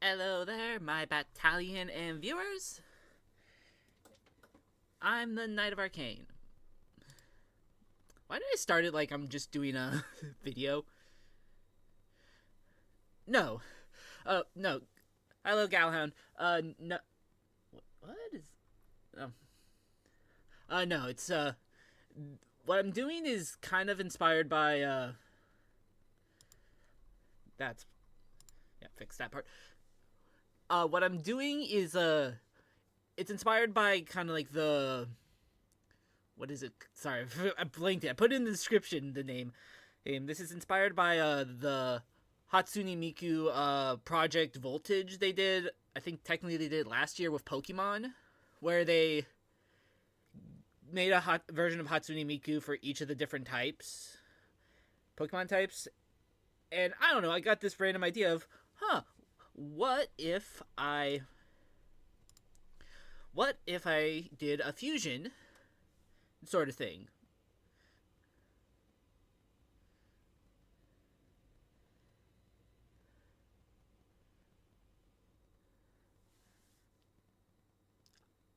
Hello there, my battalion and viewers. I'm the Knight of Arcane. Why did I start it like I'm just doing a video? No. No. Hello, Galhound. No. What is... no, it's, what I'm doing is kind of inspired by, that's... Yeah, fix that part. What I'm doing is, it's inspired by kind of like the... What is it? Sorry, I blanked it. I put in the description the name. This is inspired by, the Hatsune Miku, Project Voltage they did. I think technically they did last year with Pokemon, where they made a version of Hatsune Miku for each of the different types, Pokemon types. And I don't know, I got this random idea of, what if I did a fusion sort of thing?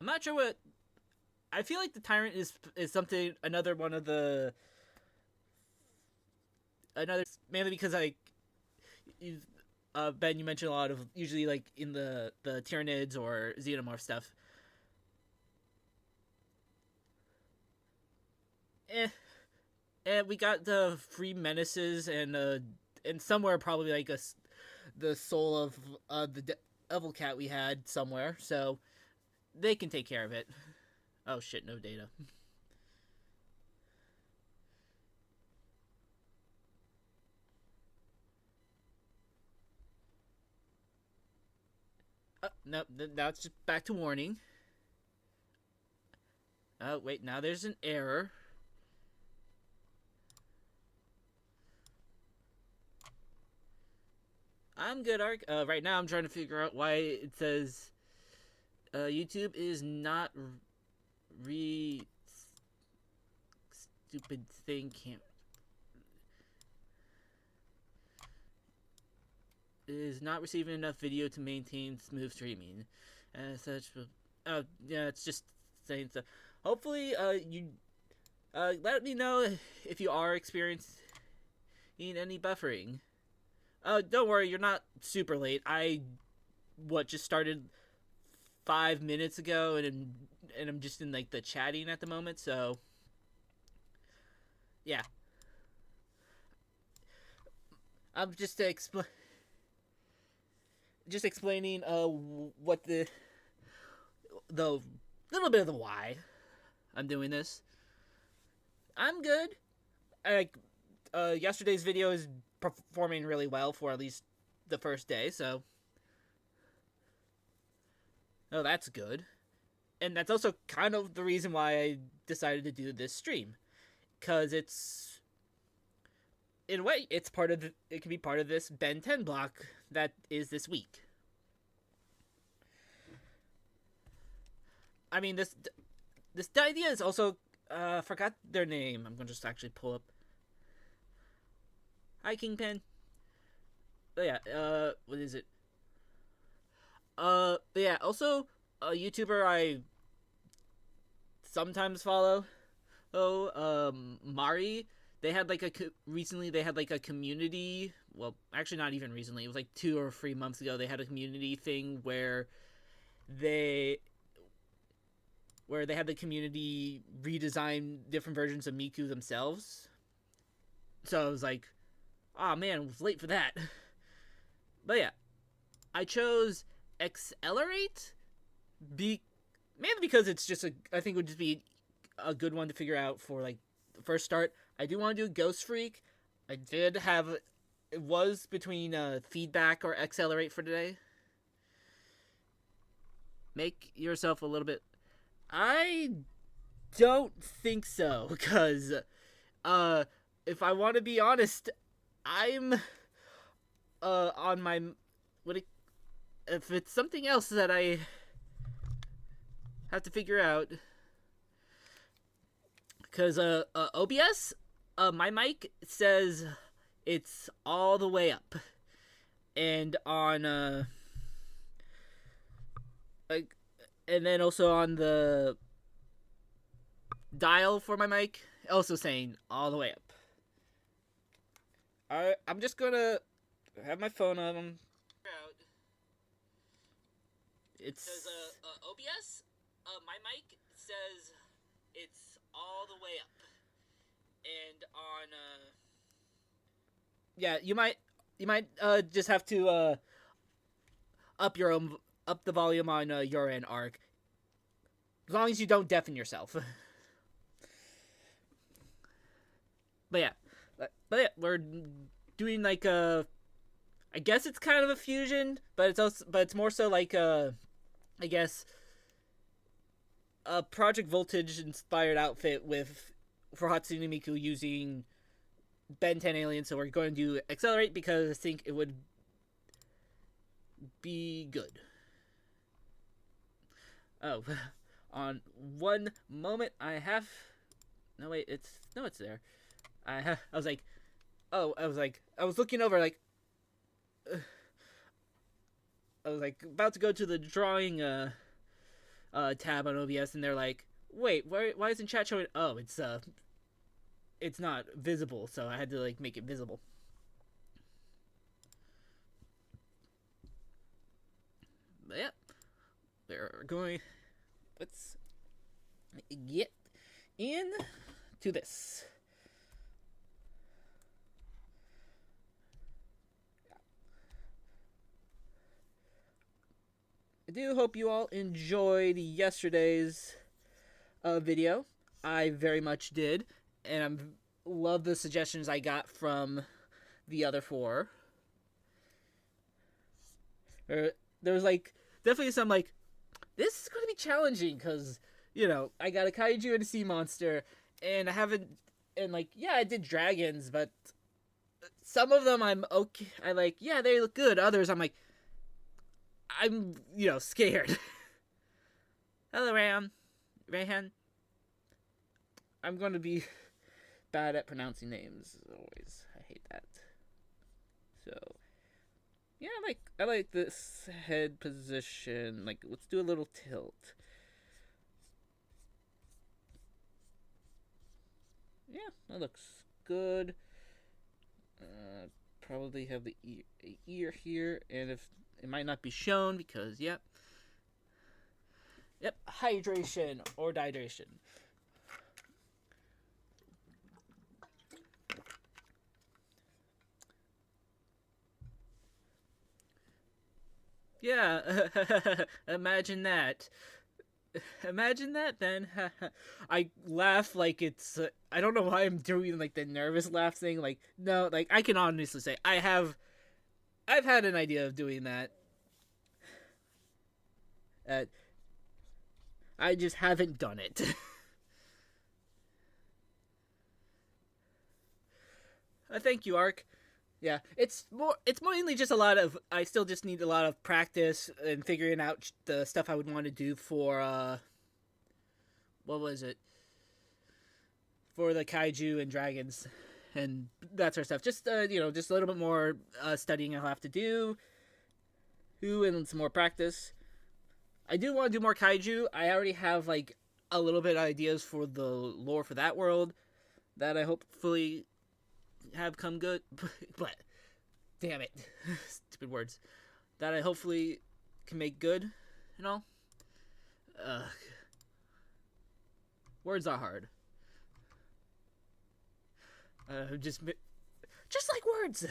I'm not sure what... I feel like the Tyrant is something, another one of the... Another... Mainly because, like... Ben, you mentioned a lot of... Usually, like, in the Tyranids or Xenomorph stuff. And we got the Free Menaces and somewhere probably, like, the soul of the Devil Cat we had somewhere. So, they can take care of it. Oh shit, no data. No, now it's just back to warning. Oh, wait, now there's an error. I'm good, Ark. Right now I'm trying to figure out why it says YouTube is not stupid thing can't is not receiving enough video to maintain smooth streaming. As such, yeah, it's just saying so. Hopefully, you let me know if you are experiencing any buffering. Don't worry, you're not super late. I just started 5 minutes ago, and I'm just in like the chatting at the moment, so yeah. I'm just explaining what the little bit of the why I'm doing this. I'm good. Yesterday's video is performing really well for at least the first day, so that's good. And that's also kind of the reason why I decided to do this stream, because it's, in a way, it can be part of this Ben 10 block that is this week. I mean, this idea is also, forgot their name. I'm going to just actually pull up. Hi, Kingpin. Oh, yeah, what is it? Yeah, also, a YouTuber I sometimes follow, Mari, they had like recently they had like a community, well, actually not even recently, it was like 2 or 3 months ago, they had a community thing where they had the community redesign different versions of Miku themselves. So I was like, oh man, I was late for that. But yeah, I chose XLR8 mainly because it's just I think it would just be a good one to figure out for like the first start. I do want to do Ghost Freak. I did have, it was between Feedback or XLR8 for today. Make yourself a little bit... I don't think so, because if I want to be honest, I'm on my... if it's something else that I have to figure out, because OBS, my mic says it's all the way up, and on like, and then also on the dial for my mic, also saying all the way up. I'm just gonna have my phone on. It says OBS. My mic says it's all the way up, and on yeah, you might just have to up the volume on your end, Arc. As long as you don't deafen yourself. But yeah, we're doing like I guess it's kind of a fusion, but it's more so like I guess a Project Voltage inspired outfit for Hatsune Miku using Ben 10 Alien. So we're going to do XLR8 because I think it would be good. Oh, on one moment I have. No wait, it's there. I was like, I was looking over like. I was like about to go to the drawing tab on OBS, and they're like, "Wait, why isn't chat showing?" Oh, it's not visible, so I had to like make it visible. But yeah, we're going. Let's get into this. I do hope you all enjoyed yesterday's video. I very much did, and I love the suggestions I got from the other four. There was like definitely some like, this is going to be challenging because I got a kaiju and a sea monster, and I haven't, and like yeah, I did dragons, but some of them I'm okay. I like yeah, they look good. Others I'm like, I'm scared. Hello, Rayhan. I'm going to be bad at pronouncing names as always. I hate that. So yeah, I like this head position. Like, let's do a little tilt. Yeah, that looks good. Probably have the ear here, and if it might not be shown because yep, hydration or dehydration. Yeah, imagine that. Imagine that then. I laugh like it's I don't know why I'm doing like the nervous laugh thing. Like no, like I can honestly say I've had an idea of doing that. I just haven't done it. Thank you, Ark. Yeah, it's mainly just a lot of, I still just need a lot of practice and figuring out the stuff I would want to do for what was it? For the kaiju and dragons and that sort of stuff. Just just a little bit more studying I'll have to do and some more practice. I do want to do more kaiju. I already have like a little bit of ideas for the lore for that world that I hopefully have come good, but damn it, stupid words, that I hopefully can make good, words are hard. Just like words.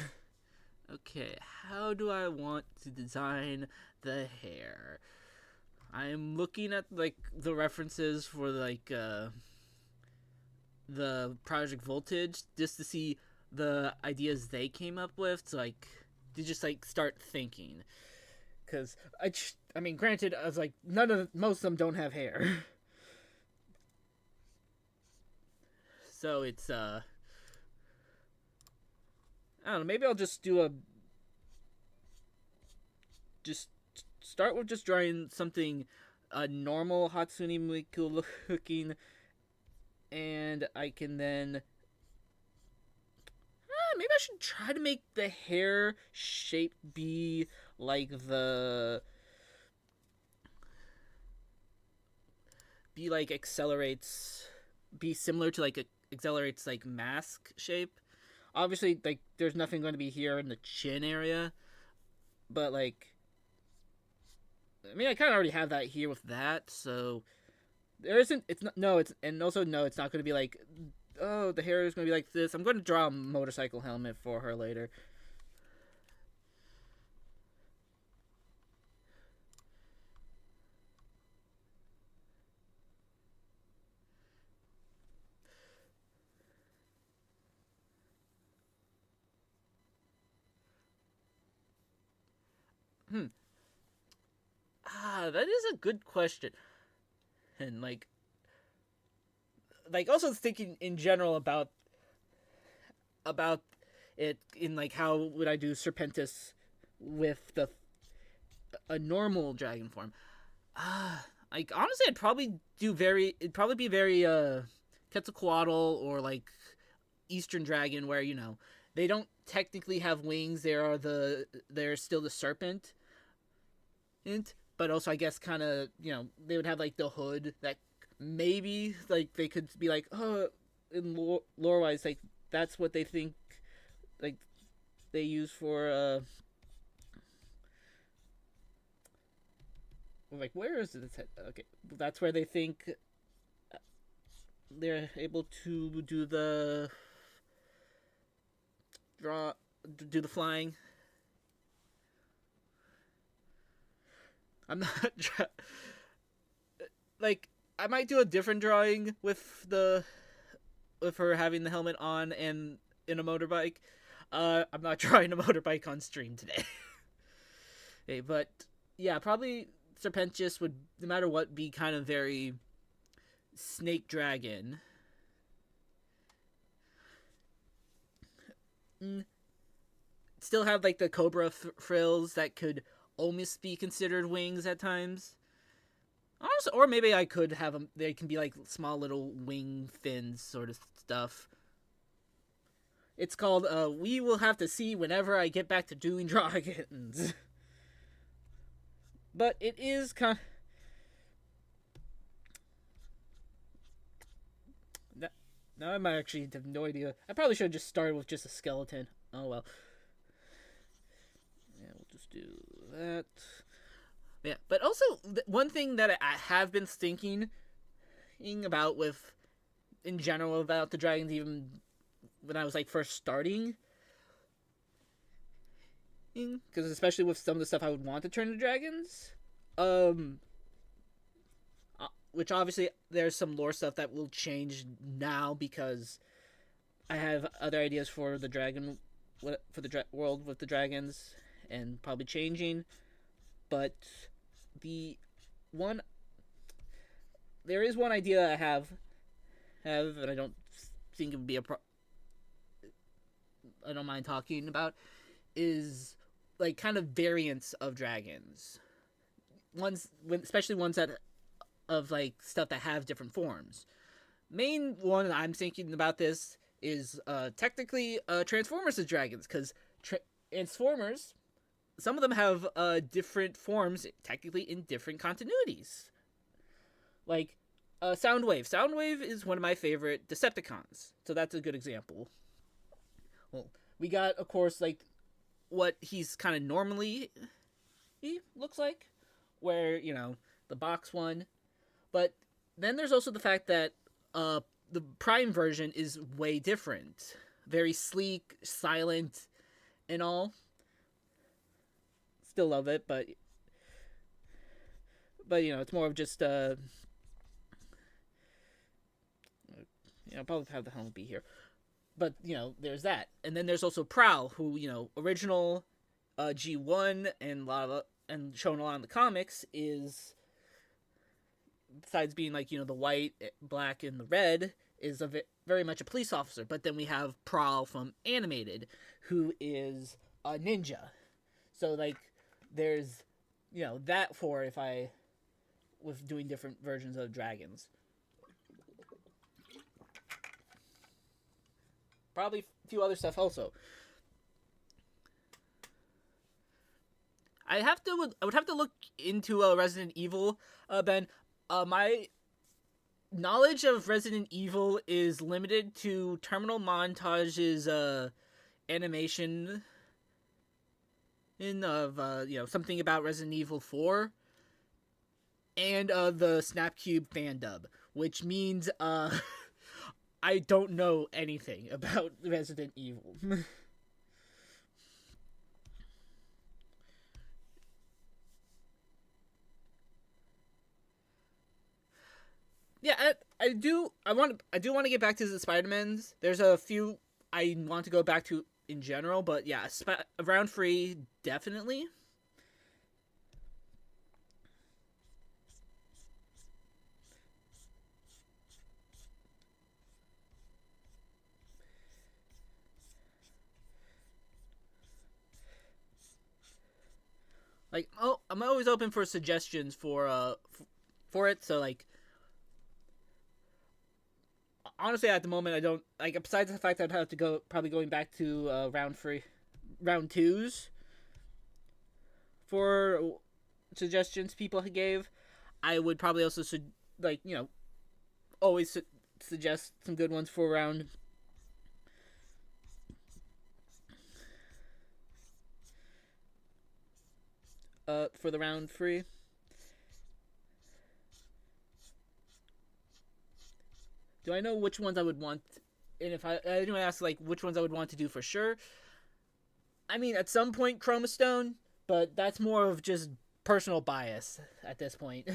Okay, how do I want to design the hair? I'm looking at like the references for like the Project Voltage just to see the ideas they came up with, to like to just like start thinking. Because I mean, granted, I was like, most of them don't have hair, so it's I don't know. Maybe I'll just just start with just drawing something normal Hatsune Miku looking, and I can then maybe I should try to make the hair shape be like the be like accelerates, be similar to like accelerates like mask shape. Obviously, like there's nothing going to be here in the chin area, but like, I mean, I kind of already have that here with that, so there isn't. It's not. No, it's and also no, it's not going to be like, oh, the hair is going to be like this. I'm going to draw a motorcycle helmet for her later. Hmm. That is a good question. And like also thinking in general about it in like how would I do Serpentis with the a normal dragon form. Like honestly, it'd probably be very Quetzalcoatl or like Eastern Dragon, where they don't technically have wings. They're still the serpent, but also I guess kind of they would have like the hood that maybe like they could be like, oh, in lore wise, like that's what they think like they use for like where is it? Okay, that's where they think they're able to draw do the flying. I'm not like I might do a different drawing with her having the helmet on and in a motorbike. I'm not drawing a motorbike on stream today. Okay, but yeah, probably Serpentius would, no matter what, be kind of very snake dragon. Still have like the cobra frills that could almost be considered wings at times. Also, or maybe I could have them. They can be like small little wing fins sort of stuff. It's called we will have to see whenever I get back to doing dragons. But it is kind of... Now I might actually have no idea. I probably should have just started with just a skeleton. Oh well. Yeah, we'll just do that. Yeah, but also one thing that I have been thinking about with, in general, about the dragons, even when I was like first starting, because especially with some of the stuff I would want to turn to dragons, which obviously there's some lore stuff that will change now because I have other ideas for the dragon, for the world with the dragons, and probably changing, but there is one idea I have, and I don't think it would be I don't mind talking about, is like kind of variants of dragons. Especially ones that of like stuff that have different forms. Main one I'm thinking about this is technically Transformers as dragons, because Transformers, some of them have different forms, technically in different continuities. Like Soundwave. Soundwave is one of my favorite Decepticons, so that's a good example. Well, we got, of course, like what he's kind of normally he looks like, where the box one, but then there's also the fact that the Prime version is way different, very sleek, silent, and all. Still love it, but it's more of just probably have the helmet be here, but there's that, and then there's also Prowl, who original G1 and and shown a lot in the comics, is, besides being like the white, black, and the red, is very much a police officer. But then we have Prowl from Animated, who is a ninja. So like there's that for if I was doing different versions of dragons. Probably a few other stuff also. I would have to look into Resident Evil, Ben. My knowledge of Resident Evil is limited to Terminal Montage's animation of something about Resident Evil 4 and the Snapcube fan dub, which means I don't know anything about Resident Evil. Yeah, I do want to get back to the Spider-Mans. There's a few I want to go back to in general, but yeah, round 3 definitely. Like, oh, I'm always open for suggestions for it. So like, honestly, at the moment, I don't like. Besides the fact that I'd have to go probably going back to round twos for suggestions people gave. I would probably also always suggest some good ones for the round 3. Do I know which ones I would want? And if I anyone asks like which ones I would want to do for sure, I mean at some point Chroma Stone, but that's more of just personal bias at this point.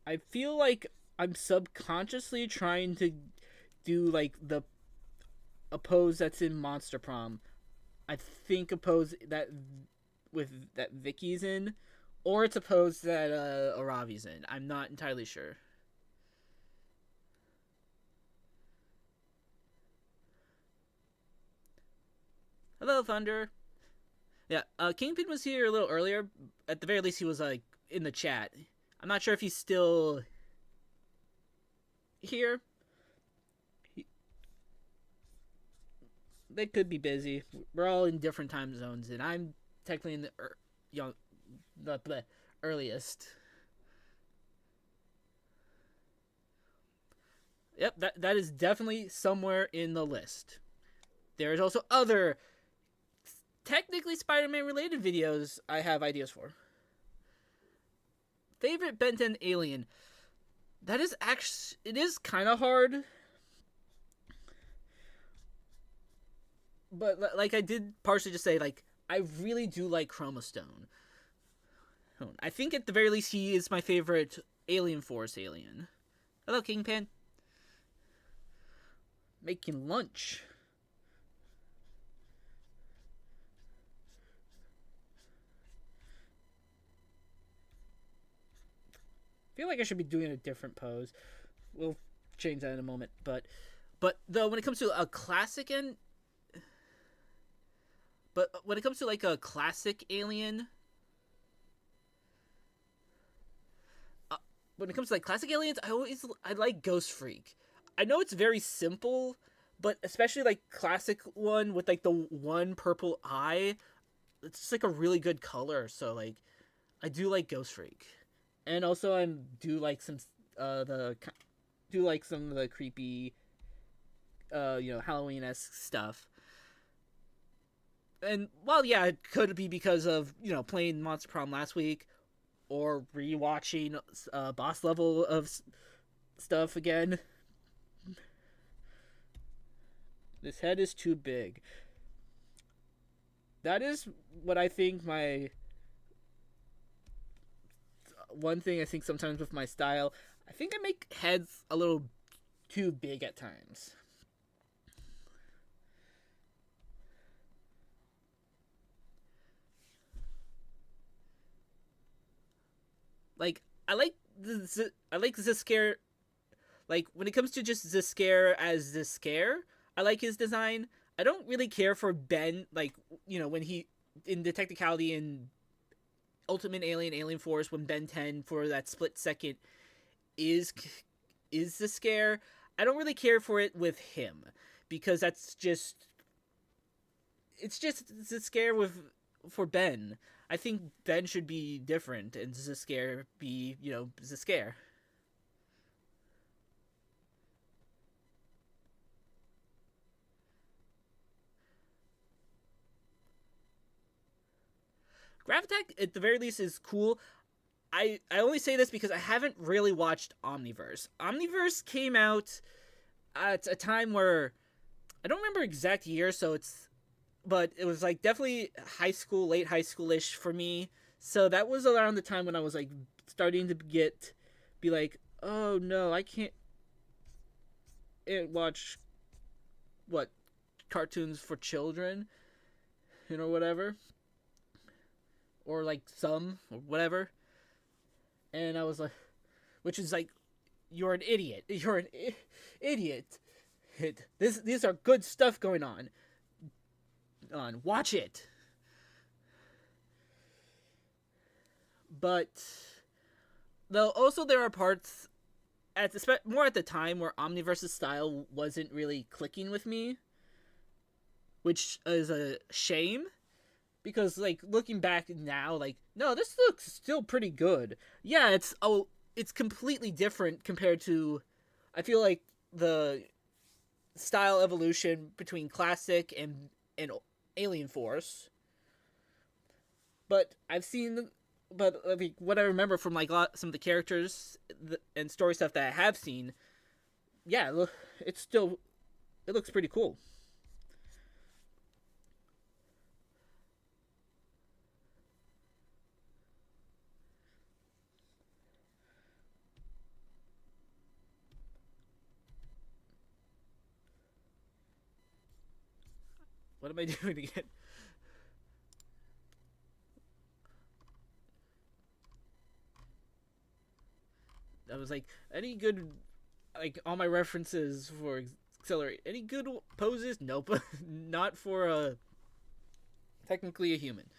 I feel like I'm subconsciously trying to do like a pose that's in Monster Prom. I think a pose that with that Vicky's in, or it's a pose that Aravi's in. I'm not entirely sure. Hello, Thunder. Yeah, Kingpin was here a little earlier. At the very least, he was like in the chat. I'm not sure if he's still here. They could be busy. We're all in different time zones, and I'm technically in the earliest. Yep, that is definitely somewhere in the list. There is also other technically Spider-Man related videos I have ideas for. Favorite Ben 10 alien. That is actually, it is kind of hard. But like I did partially just say, like, I really do like Chroma Stone. I think at the very least he is my favorite Alien Force alien. Hello, Kingpin. Making lunch. I feel like I should be doing a different pose. We'll change that in a moment. But though when it comes to a classic when it comes to like a classic alien, when it comes to like classic aliens, I like Ghost Freak. I know it's very simple, but especially like classic one with like the one purple eye, it's just like a really good color. So like, I do like Ghost Freak, and also I do like some some of the creepy, Halloween-esque stuff. And while yeah, it could be because of playing Monster Prom last week, or rewatching boss level of stuff again. This head is too big. That is what I think one thing I think sometimes with my style, I think I make heads a little too big at times. Like I like the scare. Like when it comes to just the scare as the scare, I like his design. I don't really care for Ben, like when he in the technicality in Ultimate Alien, Alien Force, when Ben 10 for that split second is the scare. I don't really care for it with him because that's just it's a scare with for Ben. I think Ben should be different and the scare be the scare. Gravitech, at the very least, is cool. I only say this because I haven't really watched Omniverse. Omniverse came out at a time where I don't remember exact year, but it was like definitely high school, late high schoolish for me. So that was around the time when I was like starting to be like, oh no, I can't watch what cartoons for children, whatever, or like some or whatever. And I was like, which is like, you're an idiot. You're an idiot. These are good stuff going on. Watch it. But though also there are parts more at the time where Omniverse's style wasn't really clicking with me, which is a shame because like looking back now, like no, this looks still pretty good. Yeah, it's completely different compared to, I feel like the style evolution between classic and Alien Force. But I mean, what I remember from like some of the characters and story stuff that I have seen, yeah, it looks pretty cool. What am I doing again? I was like, any good, like all my references for accelerate. Any good poses? Nope, not for technically a human.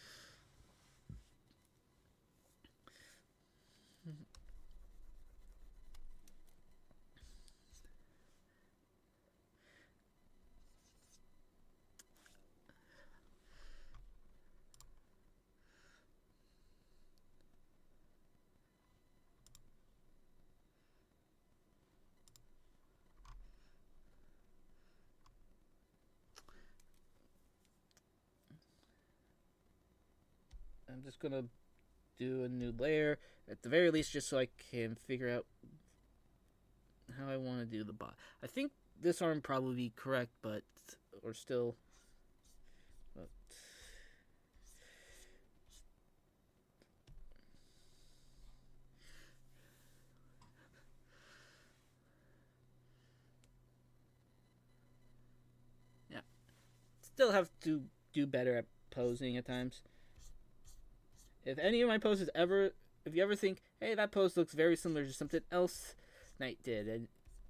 I'm just gonna do a new layer at the very least, just so I can figure out how I want to do the bot. I think this arm probably be correct, but or still. But yeah, still have to do better at posing at times. If any of my poses if you ever think, hey, that pose looks very similar to something else Knight did, and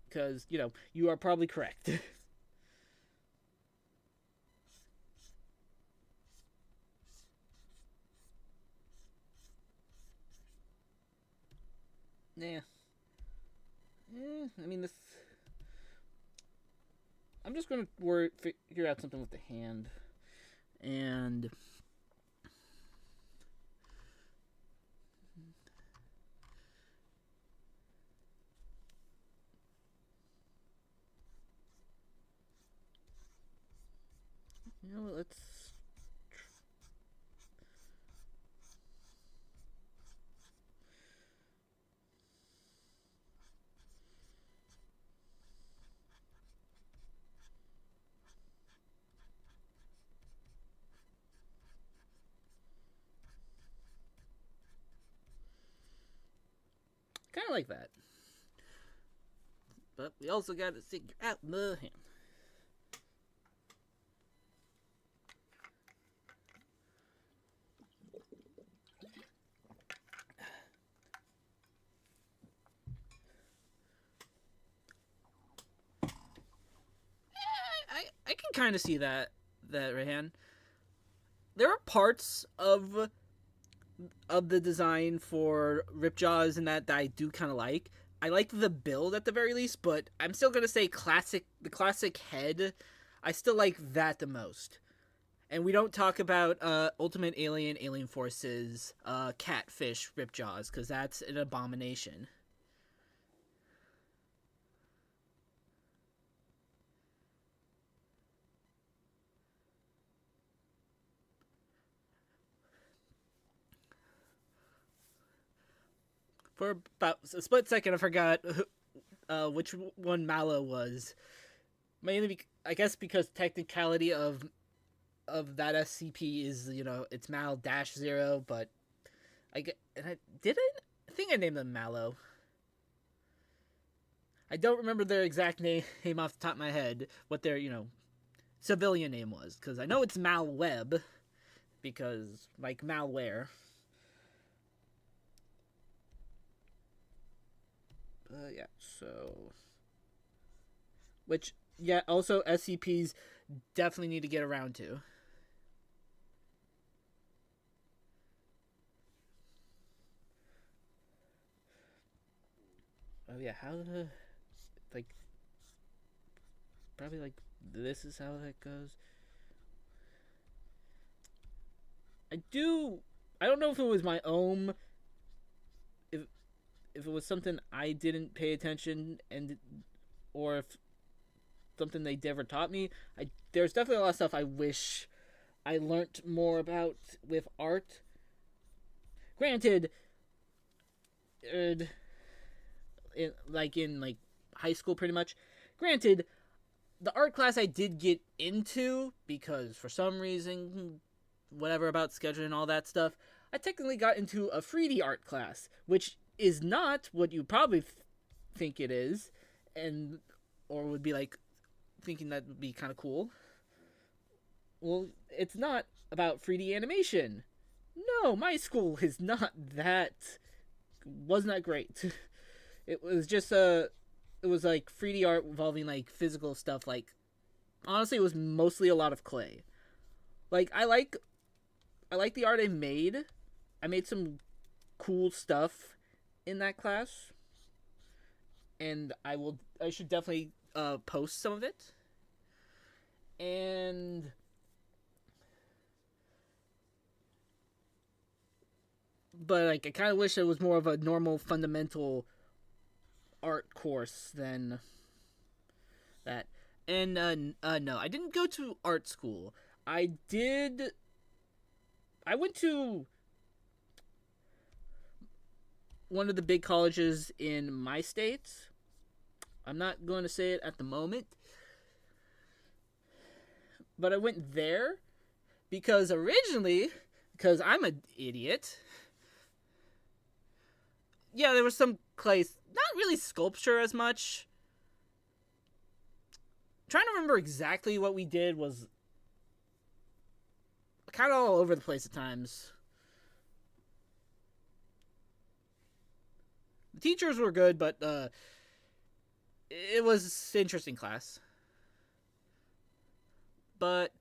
because you are probably correct. Yeah. I mean this. I'm just gonna figure out something with the hand, and let's. Kind of like that. But we also got to figure out the hand. I can kind of see that Rehan. There are parts of of the design for Ripjaws and that I do kind of like. I like the build at the very least, but I'm still gonna say the classic head. I still like that the most. And we don't talk about Ultimate Alien Forces, Catfish Ripjaws, because that's an abomination. For about a split second, I forgot which one Mallow was. Mainly, I guess, because technicality of that SCP is, it's Mal dash 0, but I think I named them Mallow. I don't remember their exact name off the top of my head, what their, civilian name was, because I know it's Malweb, because, like, malware. Yeah, so... Which, yeah, also SCPs definitely need to get around to. Oh, yeah, how the... Like... Probably, like, this is how that goes. I don't know if it was my own... If it was something I didn't pay attention or if something they never taught me. There's definitely a lot of stuff I wish I learned more about with art. Granted, in high school, pretty much. Granted, the art class I did get into because for some reason, whatever about scheduling and all that stuff, I technically got into a 3D art class, which is not what you probably think it is, or would be like thinking that would be kind of cool. Well, it's not about 3D animation. No, my school is not that. Wasn't that great. It was just it was like 3D art involving like physical stuff. Like, honestly, it was mostly a lot of clay. Like, I like the art I made. I made some cool stuff in that class, and I should definitely post some of it. But like, I kind of wish it was more of a normal fundamental art course than that. And no, I didn't go to art school. I went to one of the big colleges in my state. I'm not going to say it at the moment. But I went there because I'm an idiot. Yeah, there was some clay, not really sculpture as much. Trying to remember exactly what we did was kind of all over the place at times. The teachers were good, but it was an interesting class. But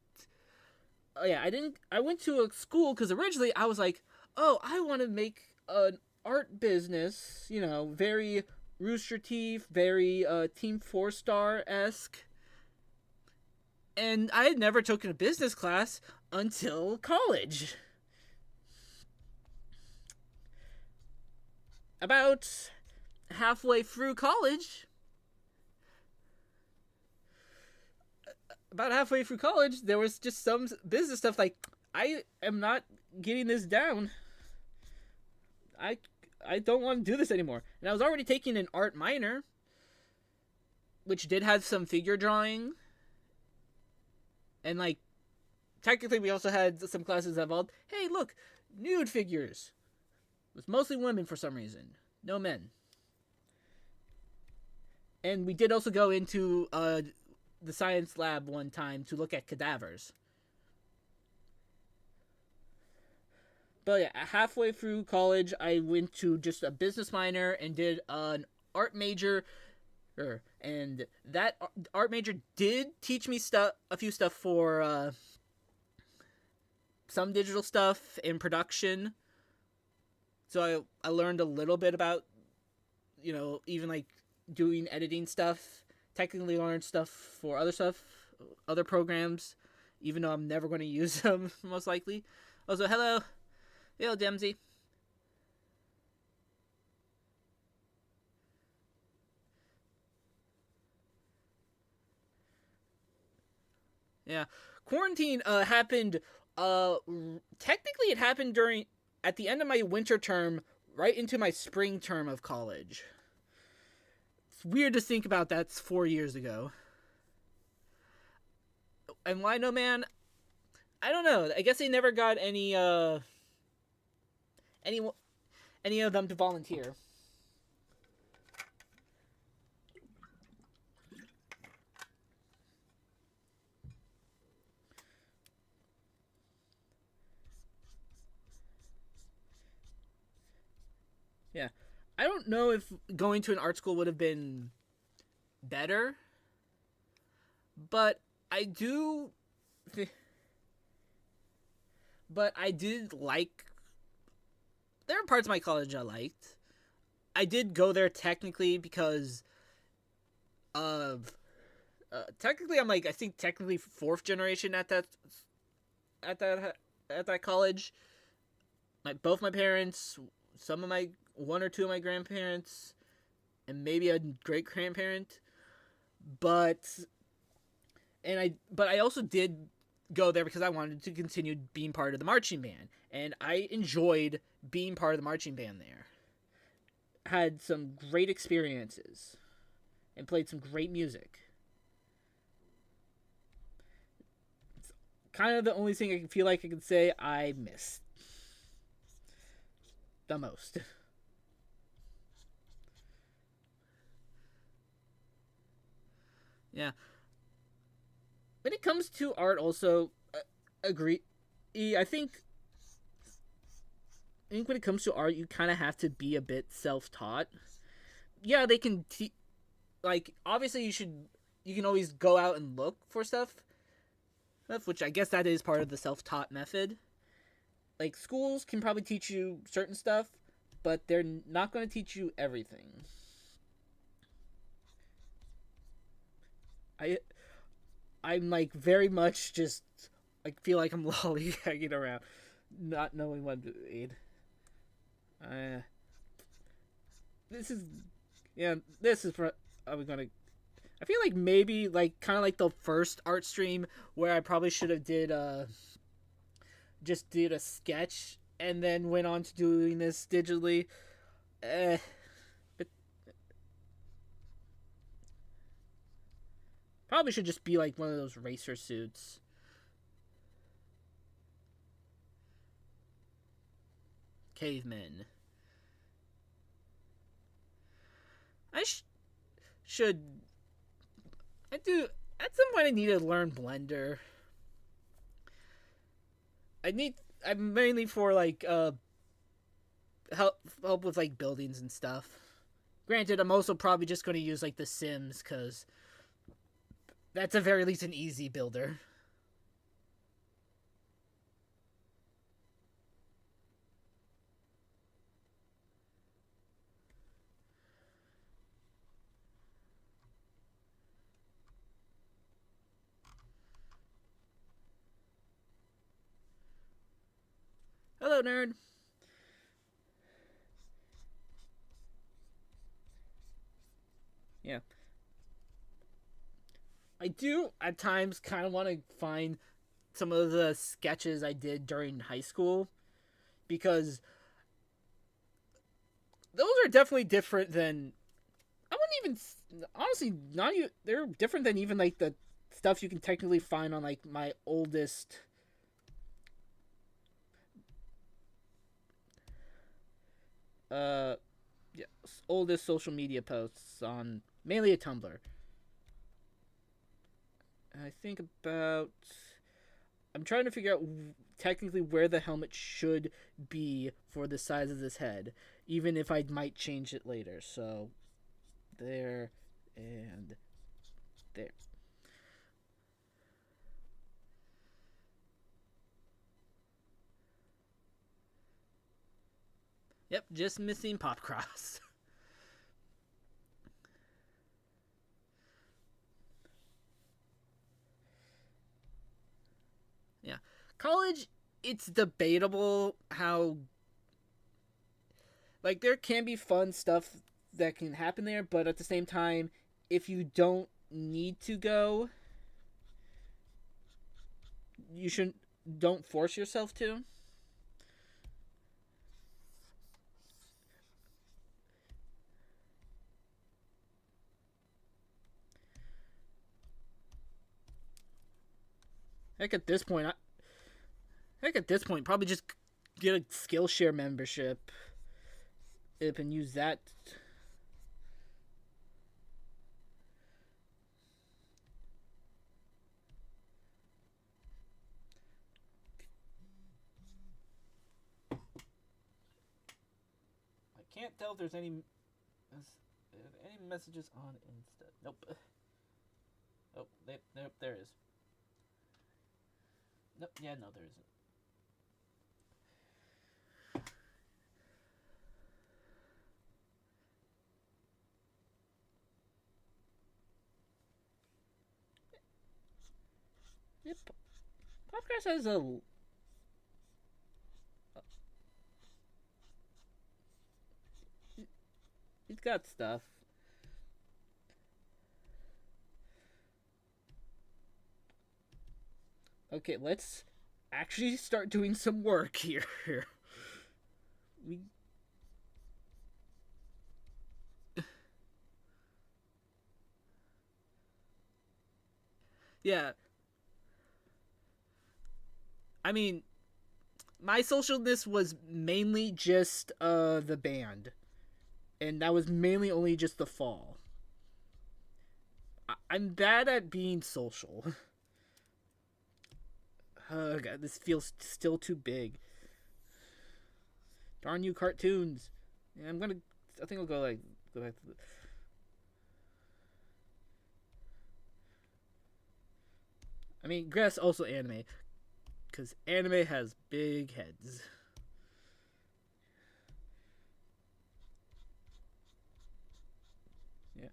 yeah, I went to a school because originally I was like, oh, I want to make an art business, very Rooster Teeth, very Team 4-Star-esque. And I had never taken a business class until college. About halfway through college, there was just some business stuff like, I am not getting this down. I don't want to do this anymore. And I was already taking an art minor, which did have some figure drawing. And like, technically we also had some classes that involved, hey, look, nude figures. It was mostly women for some reason. No men. And we did also go into the science lab one time to look at cadavers. But yeah, halfway through college, I went to just a business minor and did an art major. And that art major did teach me a few stuff for some digital stuff in production. So I learned a little bit about, even like doing editing stuff. Technically learned stuff, other programs, even though I'm never going to use them most likely. Also, hello, Dempsey. Yeah, quarantine happened. Technically, it happened at the end of my winter term, right into my spring term of college. It's weird to think about. That's 4 years ago. And why no man? I don't know. I guess they never got any any of them to volunteer. Yeah, I don't know if going to an art school would have been better, but I do. But I did like. There are parts of my college I liked. I did go there technically because of. Technically, I'm like I think technically fourth generation at that at that college. Both my parents, some of my one or two of my grandparents, and maybe a great grandparent. But but I also did go there because I wanted to continue being part of the marching band, and I enjoyed being part of the marching band there. Had some great experiences and played some great music. It's kind of the only thing I feel like I can say I missed the most. Yeah. When it comes to art, also agree. I think when it comes to art, you kind of have to be a bit self-taught. Yeah, they can like obviously you can always go out and look for stuff, which I guess that is part of the self-taught method. Like schools can probably teach you certain stuff, but they're not going to teach you everything. I I'm like very much just like feel like I'm lollygagging around, not knowing what to read. Uh, this is yeah. This is for. Are we gonna? I feel like maybe like kind of like the first art stream where I probably should have did just did a sketch and then went on to doing this digitally. But probably should just be like one of those racer suits. Cavemen. I should. I do. At some point, I need to learn Blender. I need. I'm mainly for like help with like buildings and stuff. Granted, I'm also probably just going to use like The Sims because that's at very least an easy builder. Hello, nerd. Yeah. I do at times kind of want to find some of the sketches I did during high school because those are definitely different than I wouldn't even honestly not even they're different than even like the stuff you can technically find on like my uh yeah, oldest social media posts on mainly a Tumblr. I think about I'm trying to figure out technically where the helmet should be for the size of this head, even if I might change it later. So there and there. Yep, just missing Popcross. Yeah. College, it's debatable how, like, there can be fun stuff that can happen there, but at the same time, if you don't need to go, you shouldn't, don't force yourself to. Heck, at this point, probably just get a Skillshare membership if and use that. I can't tell if there's any messages on Insta. Nope. Oh, nope, there is. Nope, yeah, no, there isn't. Yep. Podcast has a. It's got stuff. Okay, let's actually start doing some work here. we. Yeah. I mean, my socialness was mainly just the band, and that was mainly only just the fall. I'm bad at being social. Oh god, this feels still too big. Darn you, cartoons! Yeah, I think I'll go back to the. I mean, guess also anime, because anime has big heads. Yeah.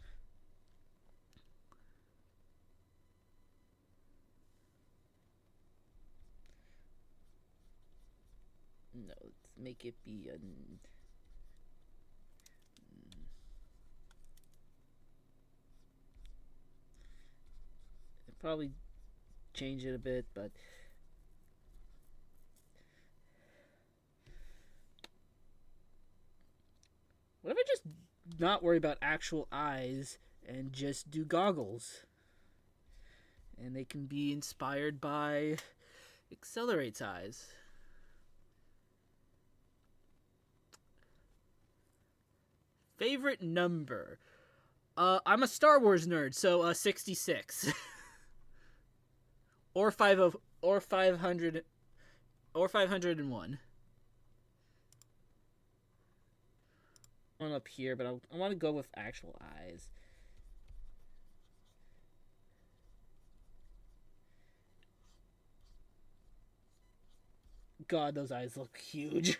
No, let's make it be a. Probably change it a bit, but. What if I just not worry about actual eyes and just do goggles? And they can be inspired by XLR8's eyes. Favorite number? I'm a Star Wars nerd, so 66. or 50 or 500 or 501. One up here, but I want to go with actual eyes. God, those eyes look huge.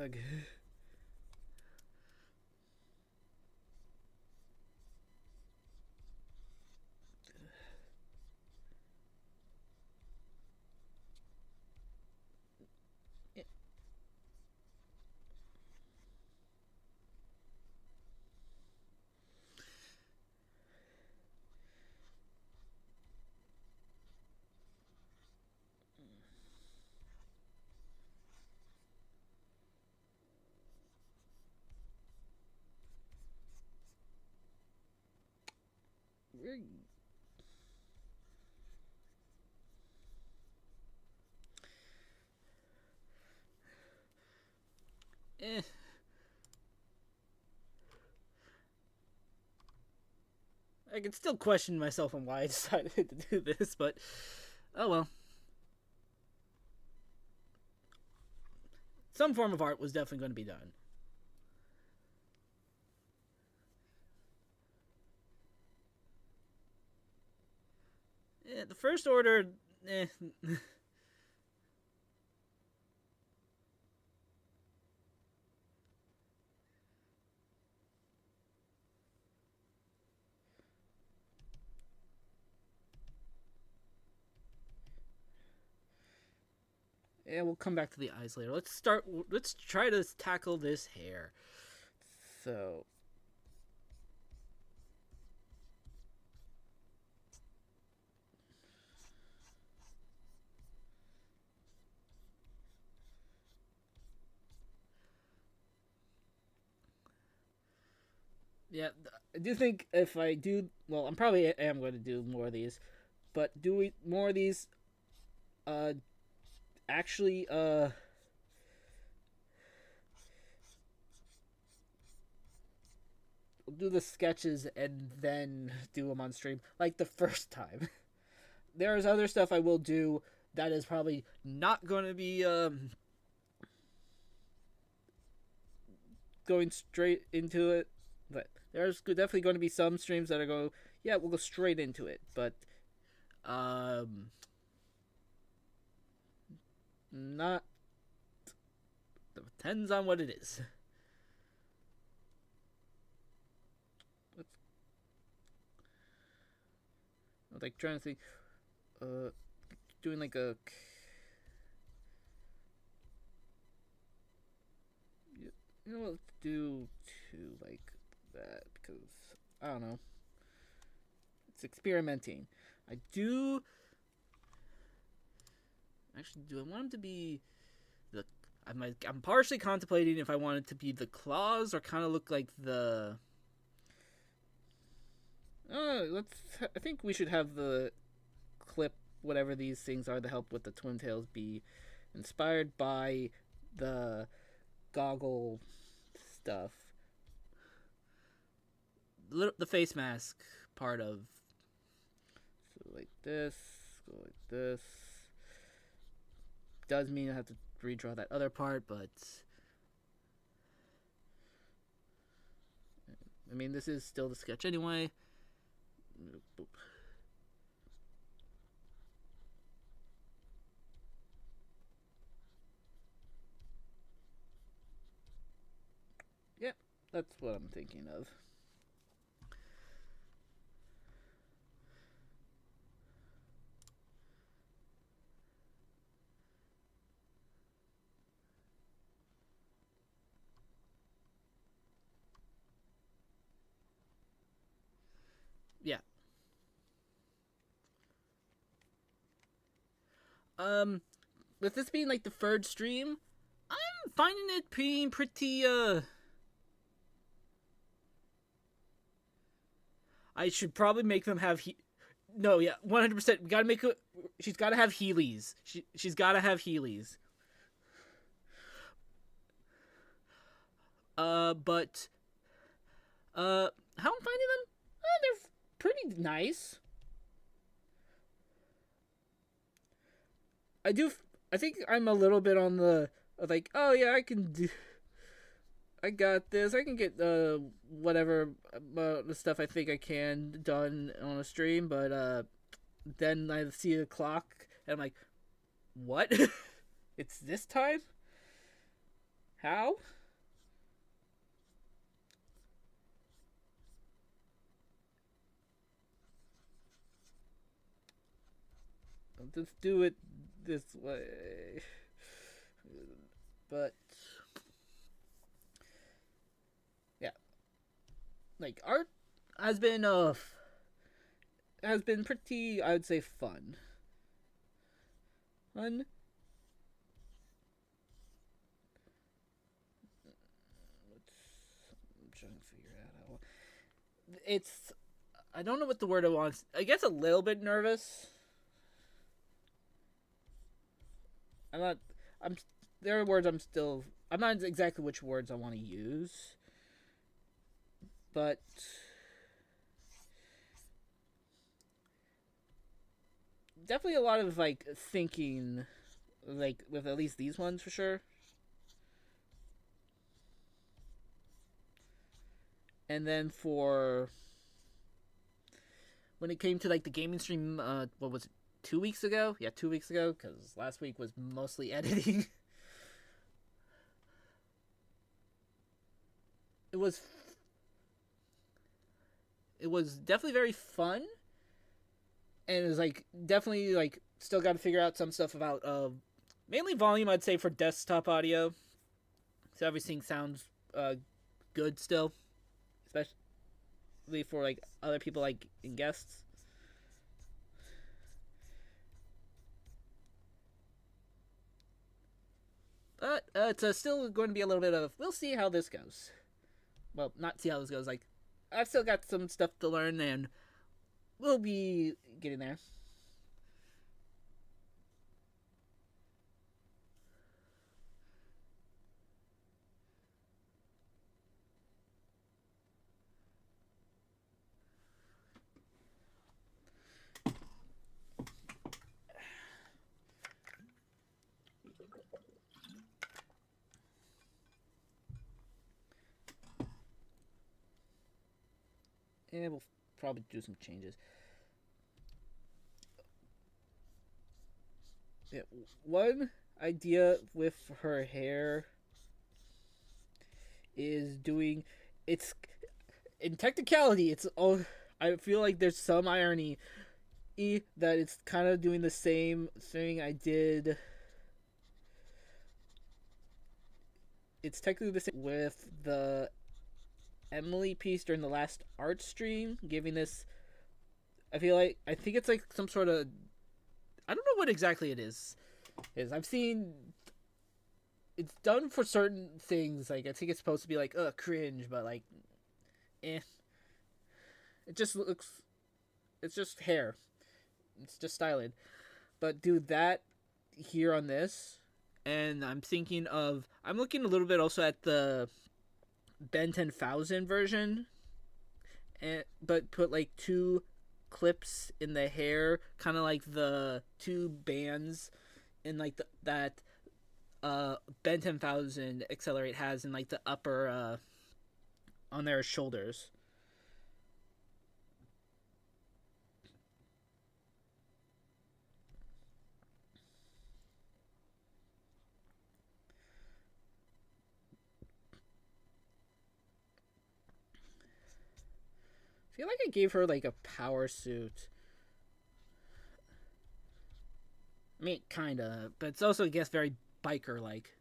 Ugh. We're eh. I can still question myself on why I decided to do this, but oh well. Some form of art was definitely going to be done. The first order, yeah, we'll come back to the eyes later. Let's try to tackle this hair. So, yeah, I do think if I do, well, I'm probably am going to do more of these, but doing more of these, uh, actually, do the sketches and then do them on stream like the first time. There's other stuff I will do that is probably not going to be going straight into it, but there's definitely going to be some streams that are going, yeah, we'll go straight into it, but not, depends on what it is. I'm like trying to think, doing like a, you know, let's do two like that because I don't know, it's experimenting. I do actually, do I want him to be the, I'm partially contemplating if I want it to be the claws or kind of look like the, I think we should have the clip, whatever these things are, to help with the twin tails, be inspired by the goggle stuff. The face mask part of. So like this, go like this. Does mean I have to redraw that other part, but I mean, this is still the sketch anyway. Boop. Yeah, that's what I'm thinking of. Yeah. With this being like the third stream, I'm finding it being pretty, I should probably make them have no, yeah, 100%. We gotta make it. She's gotta have Heelys. She's gotta have Heelys. But how I'm finding them? They're pretty nice. I do. I think I'm a little bit on the like. Oh yeah, I can do. I got this. I can get whatever the stuff I think I can done on a stream, but then I see the clock and I'm like, what? It's this time? How? I'll just do it this way. But yeah, like art has been pretty, I would say, fun. Fun. I'm trying to figure out how. It's, I don't know what the word I want. I guess a little bit nervous. I'm not. I'm. There are words I'm still. I'm not exactly which words I want to use, but definitely a lot of like thinking, like with at least these ones for sure. And then for when it came to like the gaming stream. What was it? 2 weeks ago? Yeah, 2 weeks ago. Because last week was mostly editing. it was. It was definitely very fun, and it was like definitely like still got to figure out some stuff about mainly volume. I'd say for desktop audio, so everything sounds good still, especially for like other people like in guests. But it's still going to be a little bit of we'll see how this goes. Well, not see how this goes. Like I've still got some stuff to learn, and we'll be getting there. And we'll probably do some changes. Yeah, one idea with her hair is doing it's in technicality it's all I feel like there's some irony that it's kind of doing the same thing I did. It's technically the same with the Emily piece during the last art stream, giving this I think it's like some sort of I don't know what exactly it is. I've seen it's done for certain things. Like I think it's supposed to be like cringe, but like, eh. It just looks. It's just hair. It's just styling. But do that here on this, and I'm thinking of. I'm looking a little bit also at the Ben 10,000 version, but put like 2 clips in the hair, kind of like the 2 bands in like that Ben 10,000 XLR8 has in like the upper on their shoulders. I feel like I gave her like a power suit. I mean, kinda, but it's also, I guess, very biker-like.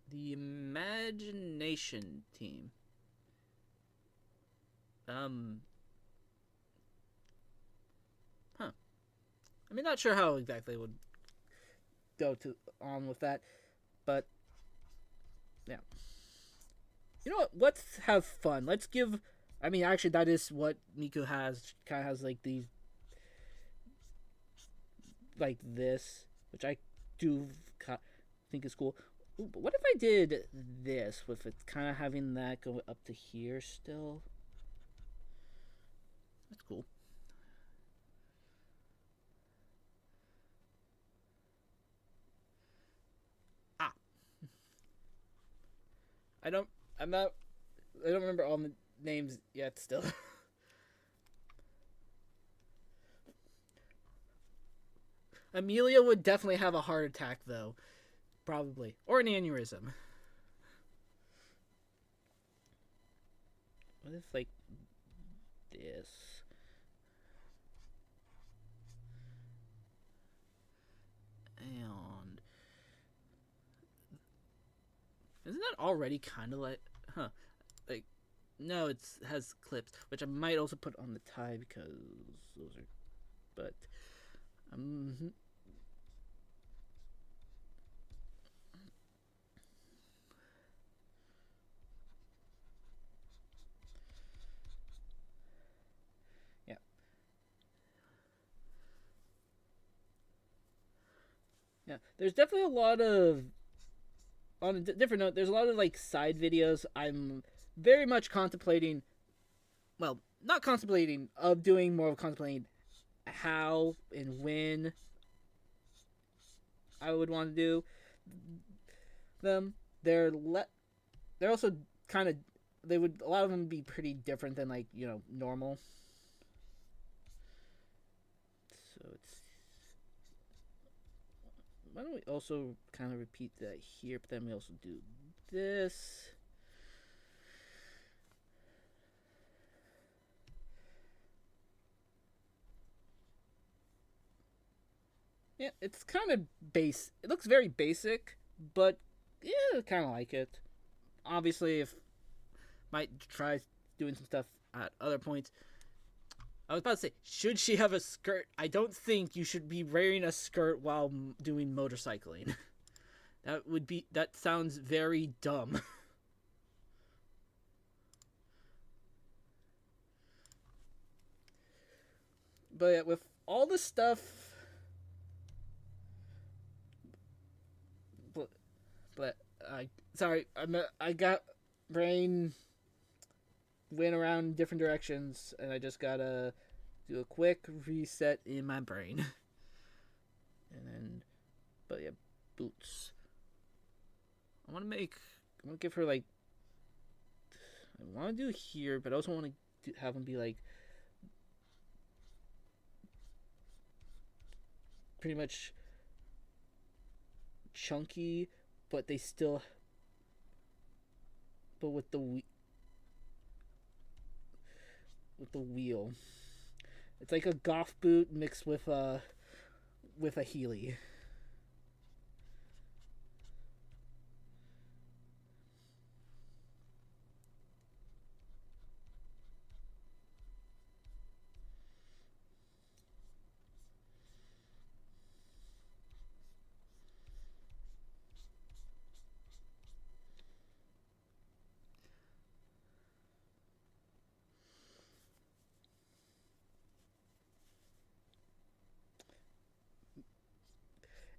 The Imagination Team. Huh. I mean, not sure how exactly it would go on with that, but yeah. You know what? Let's have fun. Let's give. I mean, actually, that is what Miku has. She kind of has like these, like this, which I do think is cool. Ooh, but what if I did this with it kind of having that go up to here still? That's cool. Ah. I don't. I'm not. I don't remember all the names yet. Still. Amelia would definitely have a heart attack, though. Probably. Or an aneurysm. What if, like, this? And... isn't that already kind of like... huh. Like, no, it has clips, which I might also put on the tie because those are... but... yeah. Yeah, there's definitely a lot of... on a different note, there's a lot of, like, side videos I'm very much contemplating... well, not contemplating, of doing more of contemplating how and when I would want to do them. They're also kind of, they would, a lot of them be pretty different than like, you know, normal. So it's, why don't we also kind of repeat that here, but then we also do this. Yeah, it's kind of base. It looks very basic, but yeah, I kind of like it. Obviously, if might try doing some stuff at other points. I was about to say, should she have a skirt? I don't think you should be wearing a skirt while doing motorcycling. That sounds very dumb. But yeah, with all the stuff, but I sorry, I got brain went around different directions, and I just gotta do a quick reset in my brain. And then, but yeah, boots. I want to give her like, I want to do here, but I also want to have them be like pretty much chunky, but they still, but with the wheel. It's like a goth boot mixed with a Heeley.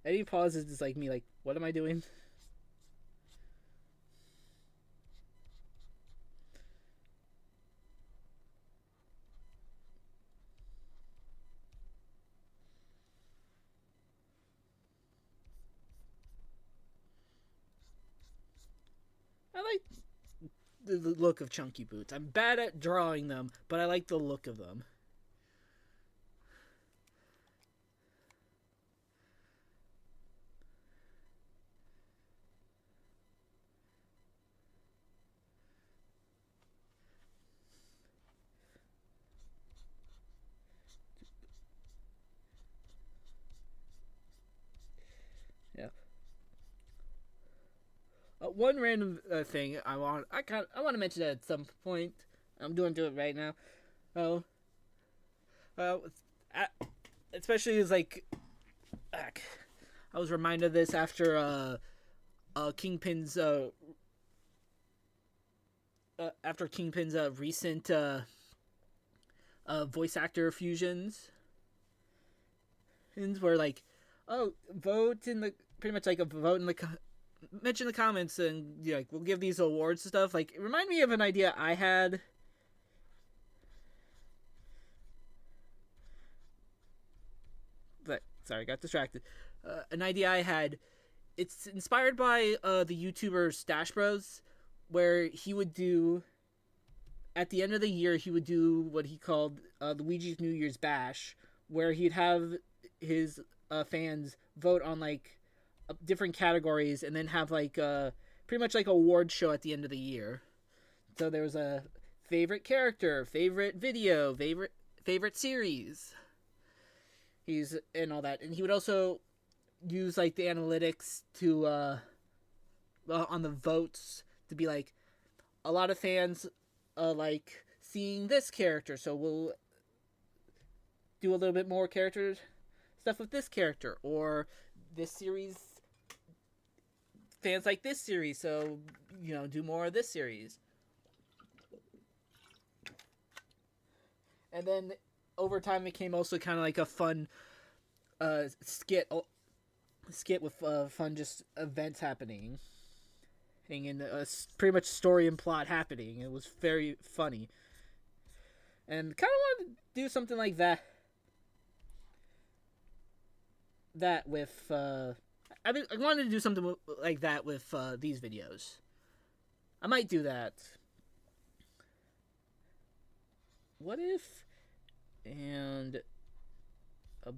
Any pauses is like me, like, what am I doing? I like the look of chunky boots. I'm bad at drawing them, but I like the look of them. Yeah. One random thing I want to mention that at some point. I'm doing it right now. Oh, uh, especially as like, I was reminded of this after Kingpin's recent voice actor fusions, where like, oh, vote in the pretty much like a vote in the mention the comments, and yeah, like, we'll give these awards and stuff. Like, it reminded me of an idea I had. But sorry, I got distracted. An idea I had. It's inspired by the YouTuber Stash Bros, where he would do at the end of the year he would do what he called Luigi's New Year's Bash, where he'd have his fans vote on like different categories, and then have like pretty much like a award show at the end of the year. So there was a favorite character, favorite video, favorite series. He's and all that, and he would also use like the analytics to on the votes to be like, a lot of fans like seeing this character, so we'll do a little bit more character stuff with this character, or this series fans like this series, so you know, do more of this series. And then over time it became also kind of like a fun skit with fun just events happening and pretty much story and plot happening. It was very funny, and kind of wanted to do something like that that with. I wanted to do something like that with these videos. I might do that. What if, and a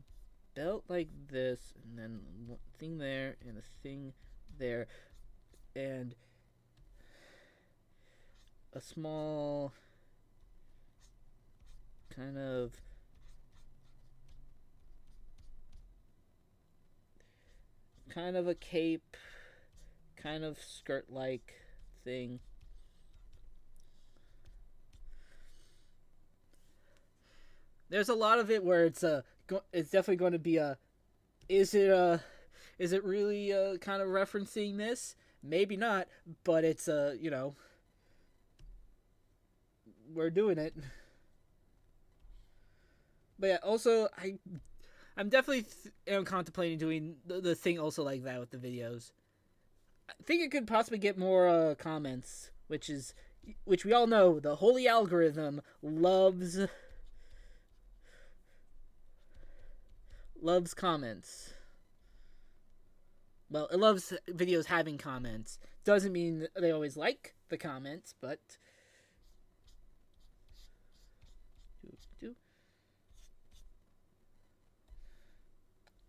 belt like this, and then one thing there, and a thing there, and a small kind of a cape, kind of skirt like thing. There's a lot of it where it's definitely going to be a is it really kind of referencing this? Maybe not, but it's we're doing it. But yeah, also I'm definitely contemplating doing the thing also like that with the videos. I think it could possibly get more comments, which we all know the holy algorithm loves comments. Well, it loves videos having comments. Doesn't mean they always like the comments, but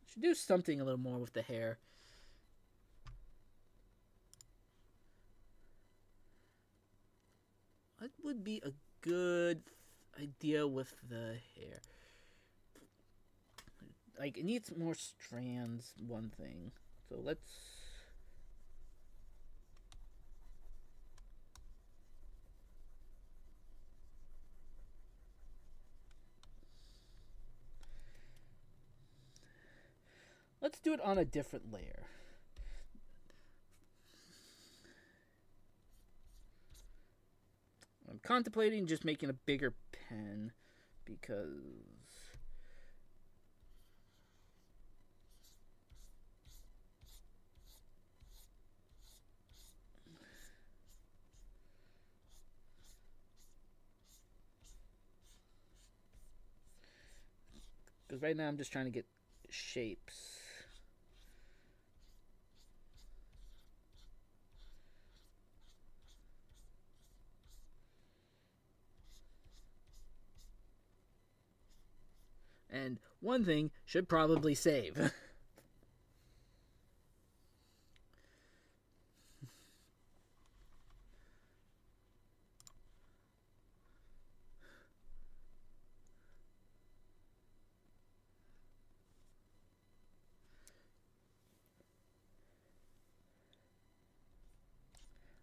should do something a little more with the hair. What would be a good idea with the hair? Like, it needs more strands, one thing. So let's... let's do it on a different layer. I'm contemplating just making a bigger pen because right now I'm just trying to get shapes. And one thing should probably save.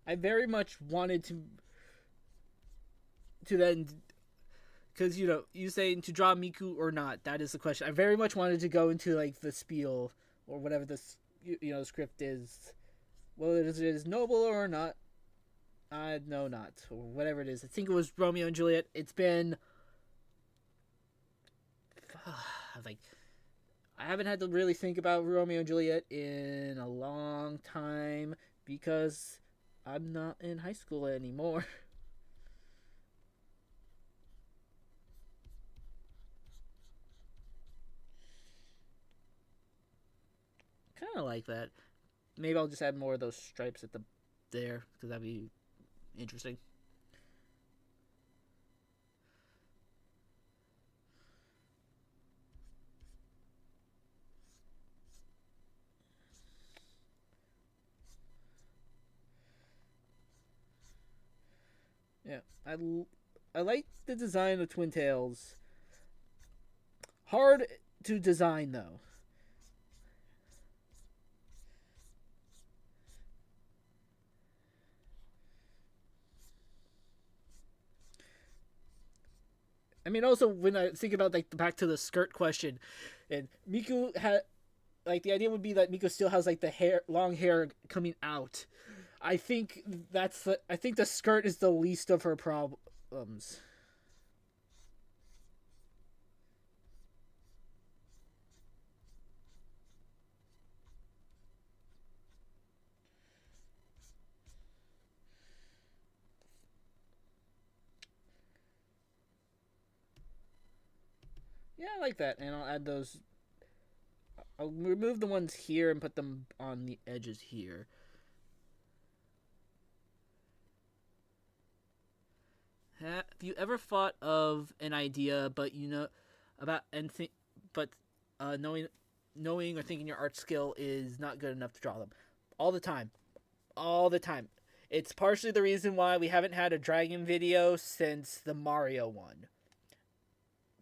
I very much wanted to then, because you saying to draw Miku or not, that is the question. I very much wanted to go into like the spiel or whatever this the script is, whether it is noble or not. No, not or whatever it is. I think it was Romeo and Juliet. It's been like I haven't had to really think about Romeo and Juliet in a long time because I'm not in high school anymore. Kind of like that. Maybe I'll just add more of those stripes at there because that'd be interesting. Yeah, I like the design of Twin Tails. Hard to design though. I mean, also when I think about like back to the skirt question, and Miku had like the idea would be that Miku still has like the long hair coming out. I think I think the skirt is the least of her problems. Yeah, I like that, and I'll I'll remove the ones here and put them on the edges here. Have you ever thought of an idea, but you know about anything, but knowing or thinking your art skill is not good enough to draw them? All the time, all the time. It's partially the reason why we haven't had a dragon video since the Mario one.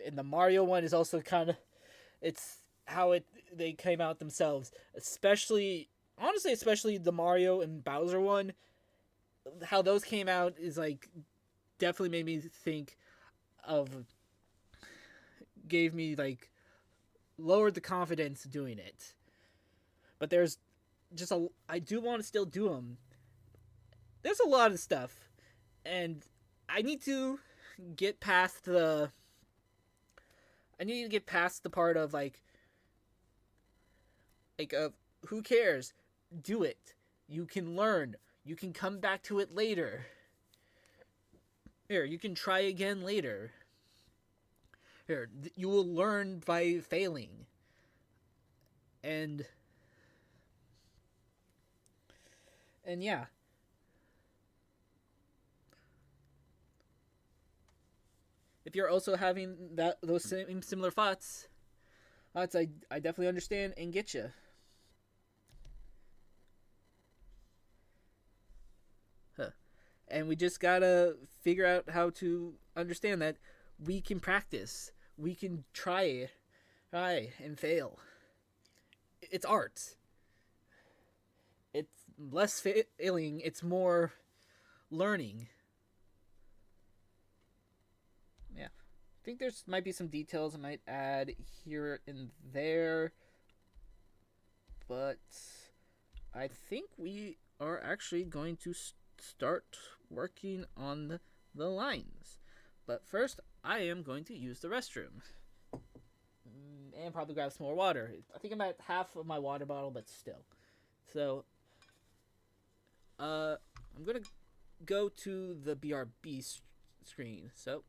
And the Mario one is also kind of, it's how it they came out themselves. Especially, honestly, especially the Mario and Bowser one. How those came out is like definitely made me think of, gave me like lowered the confidence doing it. But there's just a, I do want to still do them. There's a lot of stuff, and I need to get past the. I need to get past the part of who cares? Do it. You can learn. You can come back to it later. Here, you can try again later. Here, you will learn by failing. And yeah. If you're also having those same similar thoughts, I definitely understand and get you. Huh. And we just gotta figure out how to understand that we can practice. We can try and fail. It's art. It's less failing. It's more learning. Yeah, I think there's might be some details I might add here and there, but I think we are actually going to start working on the lines. But first, I am going to use the restroom and probably grab some more water. I think I'm at half of my water bottle, but still. So, I'm gonna go to the BRB screen. So,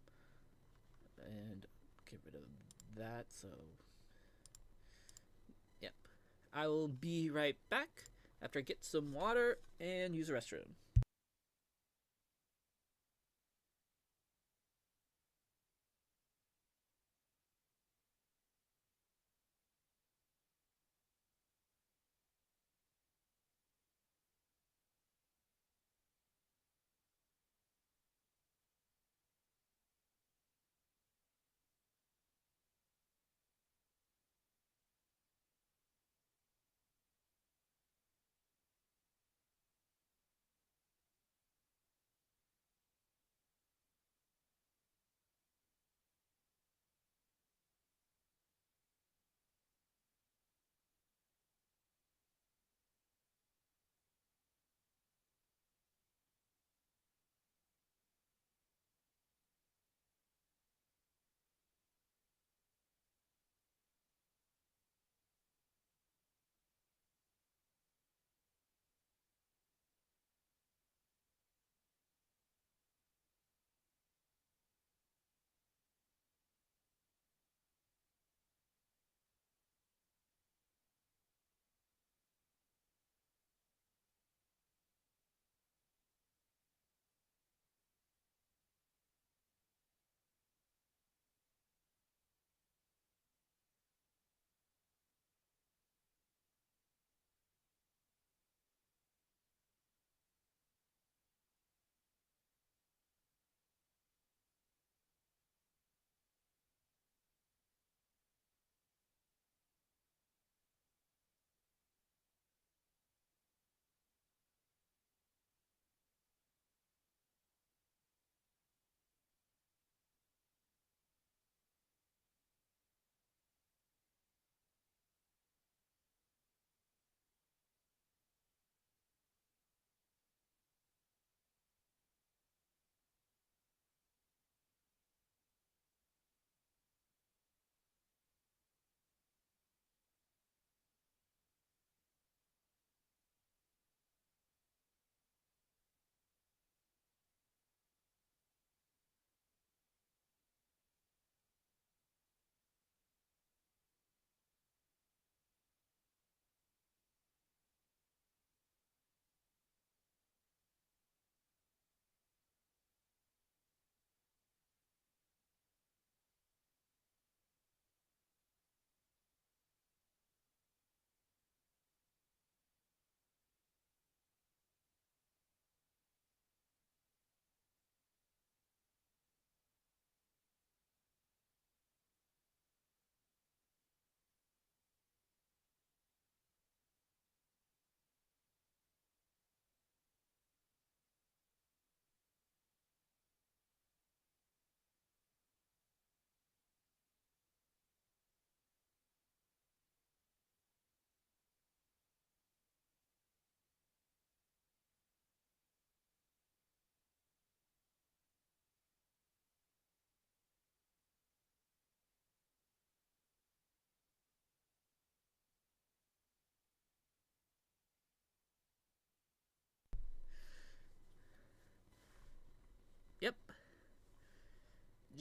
and get rid of that. So, yep. I will be right back after I get some water and use the restroom.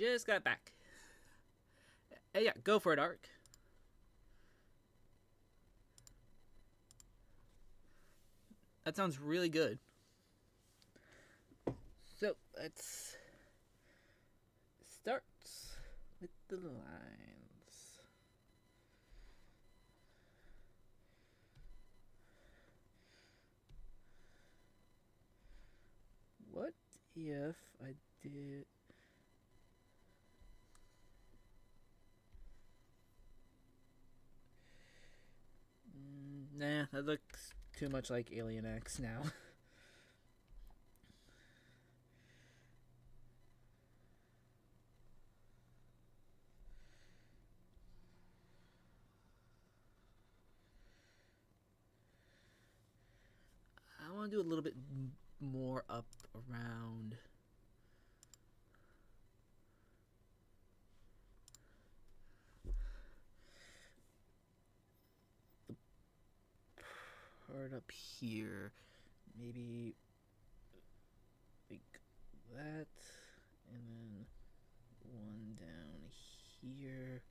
just got back. Hey, yeah, go for it, Ark. That sounds really good. So, let's start with the lines. What if I did... Nah, that looks too much like Alien X now. I want to do a little bit more up around. The part up here. Maybe like that, and then one down here.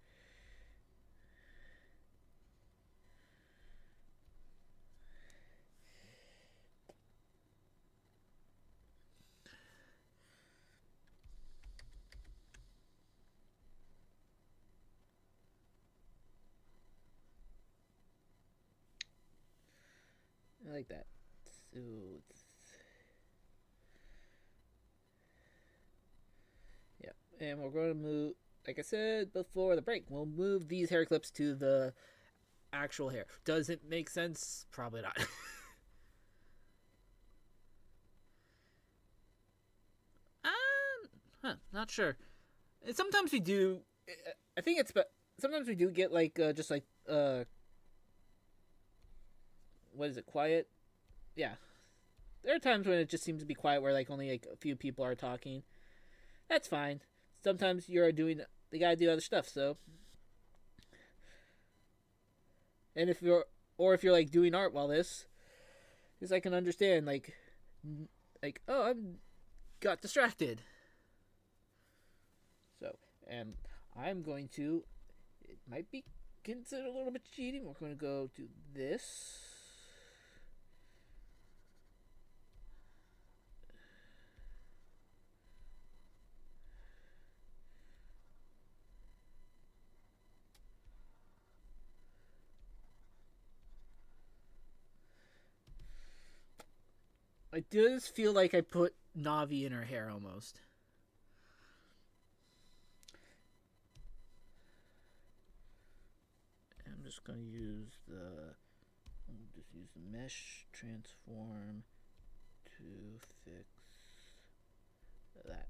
I like that. So yeah, and we're going to move. Like I said before the break, we'll move these hair clips to the actual hair. Does it make sense? Probably not. Not sure. And sometimes we do. I think it's. Sometimes we do get like just like what is it? Quiet. Yeah. There are times when it just seems to be quiet, where like only like a few people are talking. That's fine. Sometimes you're doing. They gotta do other stuff. So. And if if you're like doing art while this, because I can understand like oh I'm got distracted. So, and I'm going to, it might be considered a little bit cheating. We're going to go to this. It does feel like I put Navi in her hair almost. I'm just going to use the mesh transform to fix that.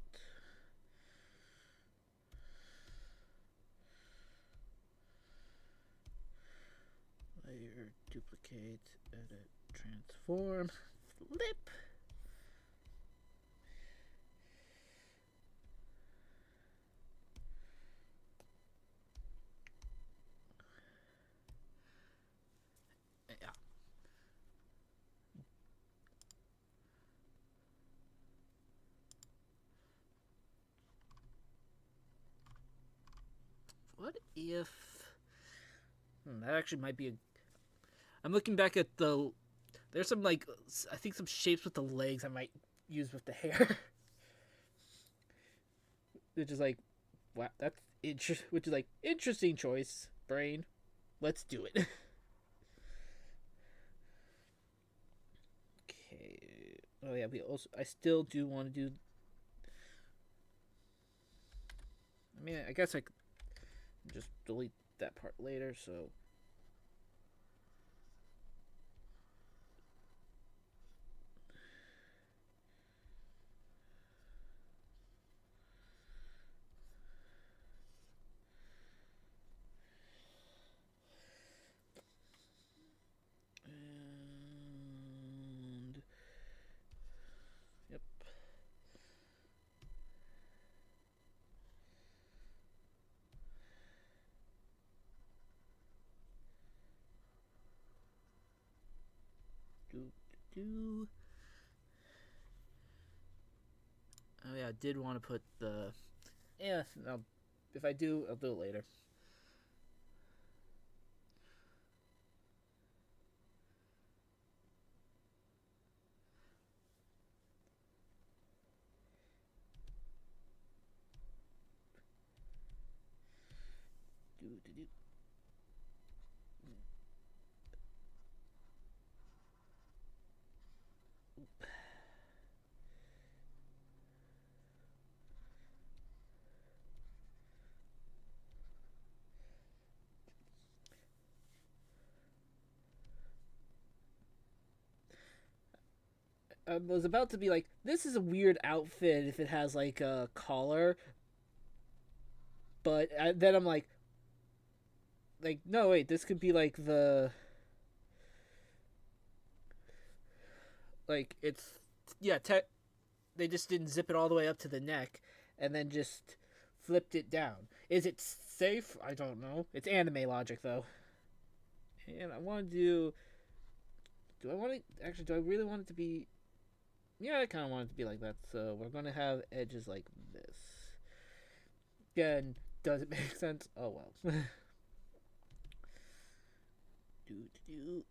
Layer, duplicate, edit, transform, flip. Yeah. What if... that actually might be a... I'm looking back at the... There's some, like, I think some shapes with the legs I might use with the hair. Which is like, wow, that's which is like, interesting choice, brain. Let's do it. Okay. Oh yeah, I still do want to do... I mean, I guess I could just delete that part later, so... Yep. Do. Oh yeah, I did want to put the Yeah, no, if I do, I'll do it later. I was about to be like, this is a weird outfit if it has like a collar, but then I'm like no wait, this could be like like it's yeah. They just didn't zip it all the way up to the neck, and then just flipped it down. Is it safe? I don't know. It's anime logic though, and I want to do. Do I want to actually? Do I really want it to be? Yeah, I kind of want it to be like that. So we're gonna have edges like this. Again, does it make sense? Oh well. do do.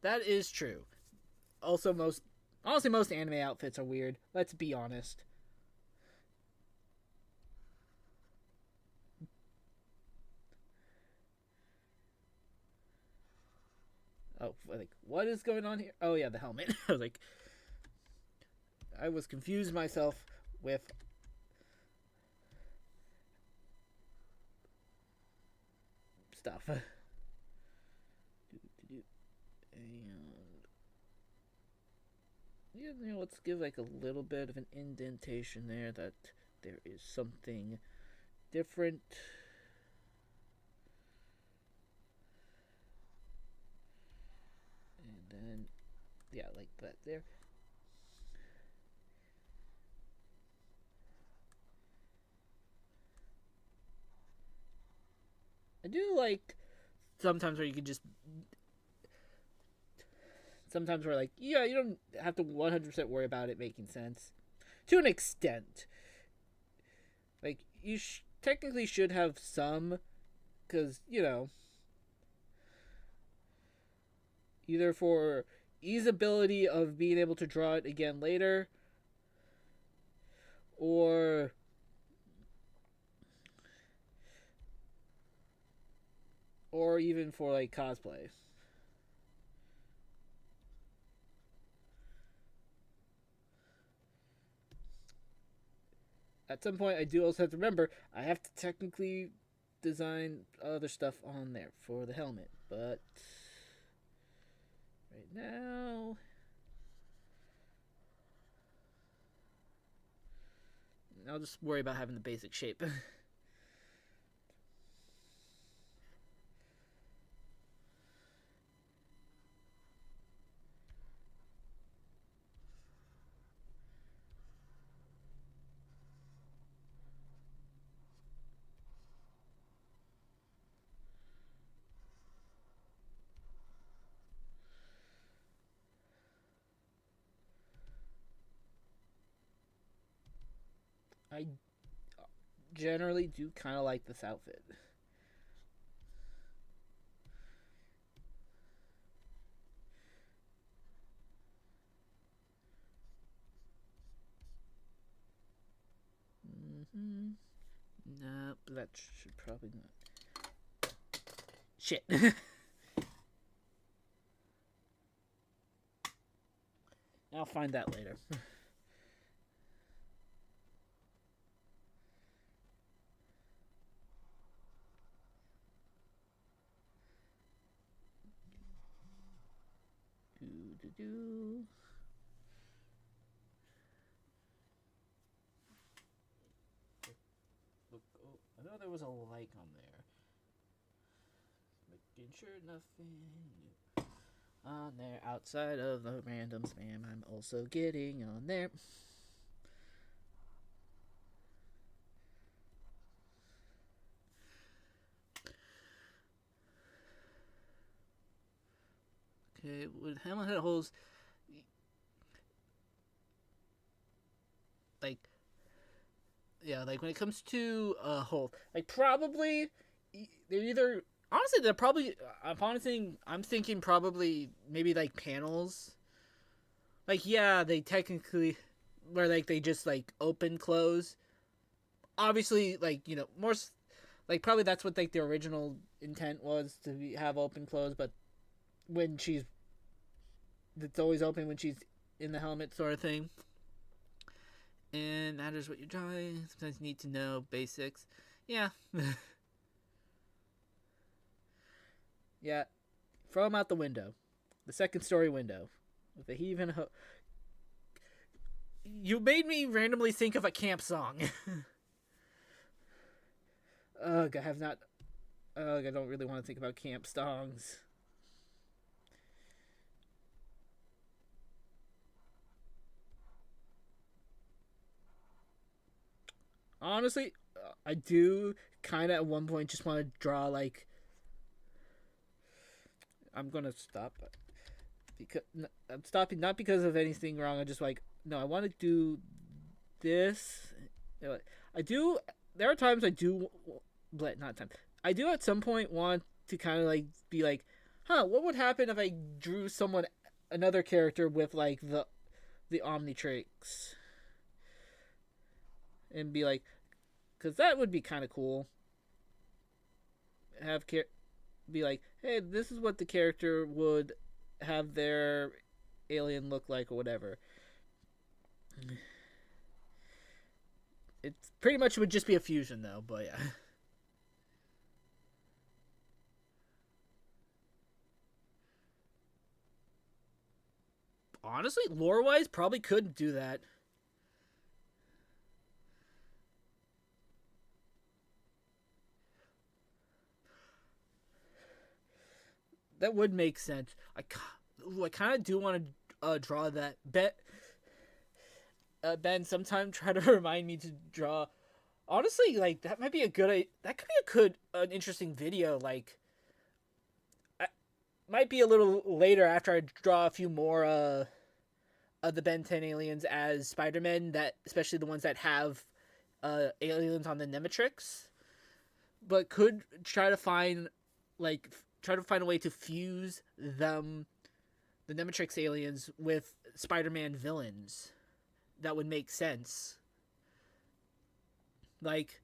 That is true. Also, most anime outfits are weird. Let's be honest. Oh, like what is going on here? Oh yeah, the helmet. I was like, I was confused myself with stuff. And yeah, let's give like a little bit of an indentation there that there is something different. And then, yeah, like that there. I do like sometimes where you can just. Sometimes we're like, yeah, you don't have to 100% worry about it making sense. To an extent. Like, you technically should have some, because, either for easeability of being able to draw it again later, or even for like cosplay. At some point, I do also have to remember I have to technically design other stuff on there for the helmet, but right now, I'll just worry about having the basic shape. I generally do kind of like this outfit. Mm-hmm. No, that should probably not. Shit. I'll find that later. Do. Look, oh, I know there was a like on there. Making sure nothing new on there outside of the random spam. I'm also getting on there. Okay, with Hammerhead holes, like, yeah, like when it comes to hole, like probably they're either honestly they're probably I'm thinking probably maybe like panels. Like yeah, they technically where like they just like open close. Obviously, like more like probably that's what like the original intent was to have open close, but when it's always open when she's in the helmet sort of thing. And matters what you're drawing. Sometimes you need to know basics. Yeah. Yeah. Throw them out the window. The second story window. With a heave and a You made me randomly think of a camp song. Ugh, I have not. Ugh, I don't really want to think about camp songs. Honestly, I do kind of at one point just want to draw like. I'm gonna stop because I'm stopping not because of anything wrong. I just like no. I want to do this. I do. There are times I do, but not time. I do at some point want to kind of like be like, huh? What would happen if I drew another character with like the Omnitrix, and be like, because that would be kind of cool. Be like, hey, this is what the character would have their alien look like or whatever. It pretty much would just be a fusion though, but yeah. Honestly, lore-wise, probably could do that. That would make sense. I kind of do want to draw that. Ben, sometime try to remind me to draw. Honestly, like that might be that could be an interesting video. Like, might be a little later after I draw a few more of the Ben 10 aliens as Spider-Man. That especially the ones that have aliens on the Nematrix, but could try to find a way to fuse the Nematrix aliens with Spider-Man villains. That would make sense. Like,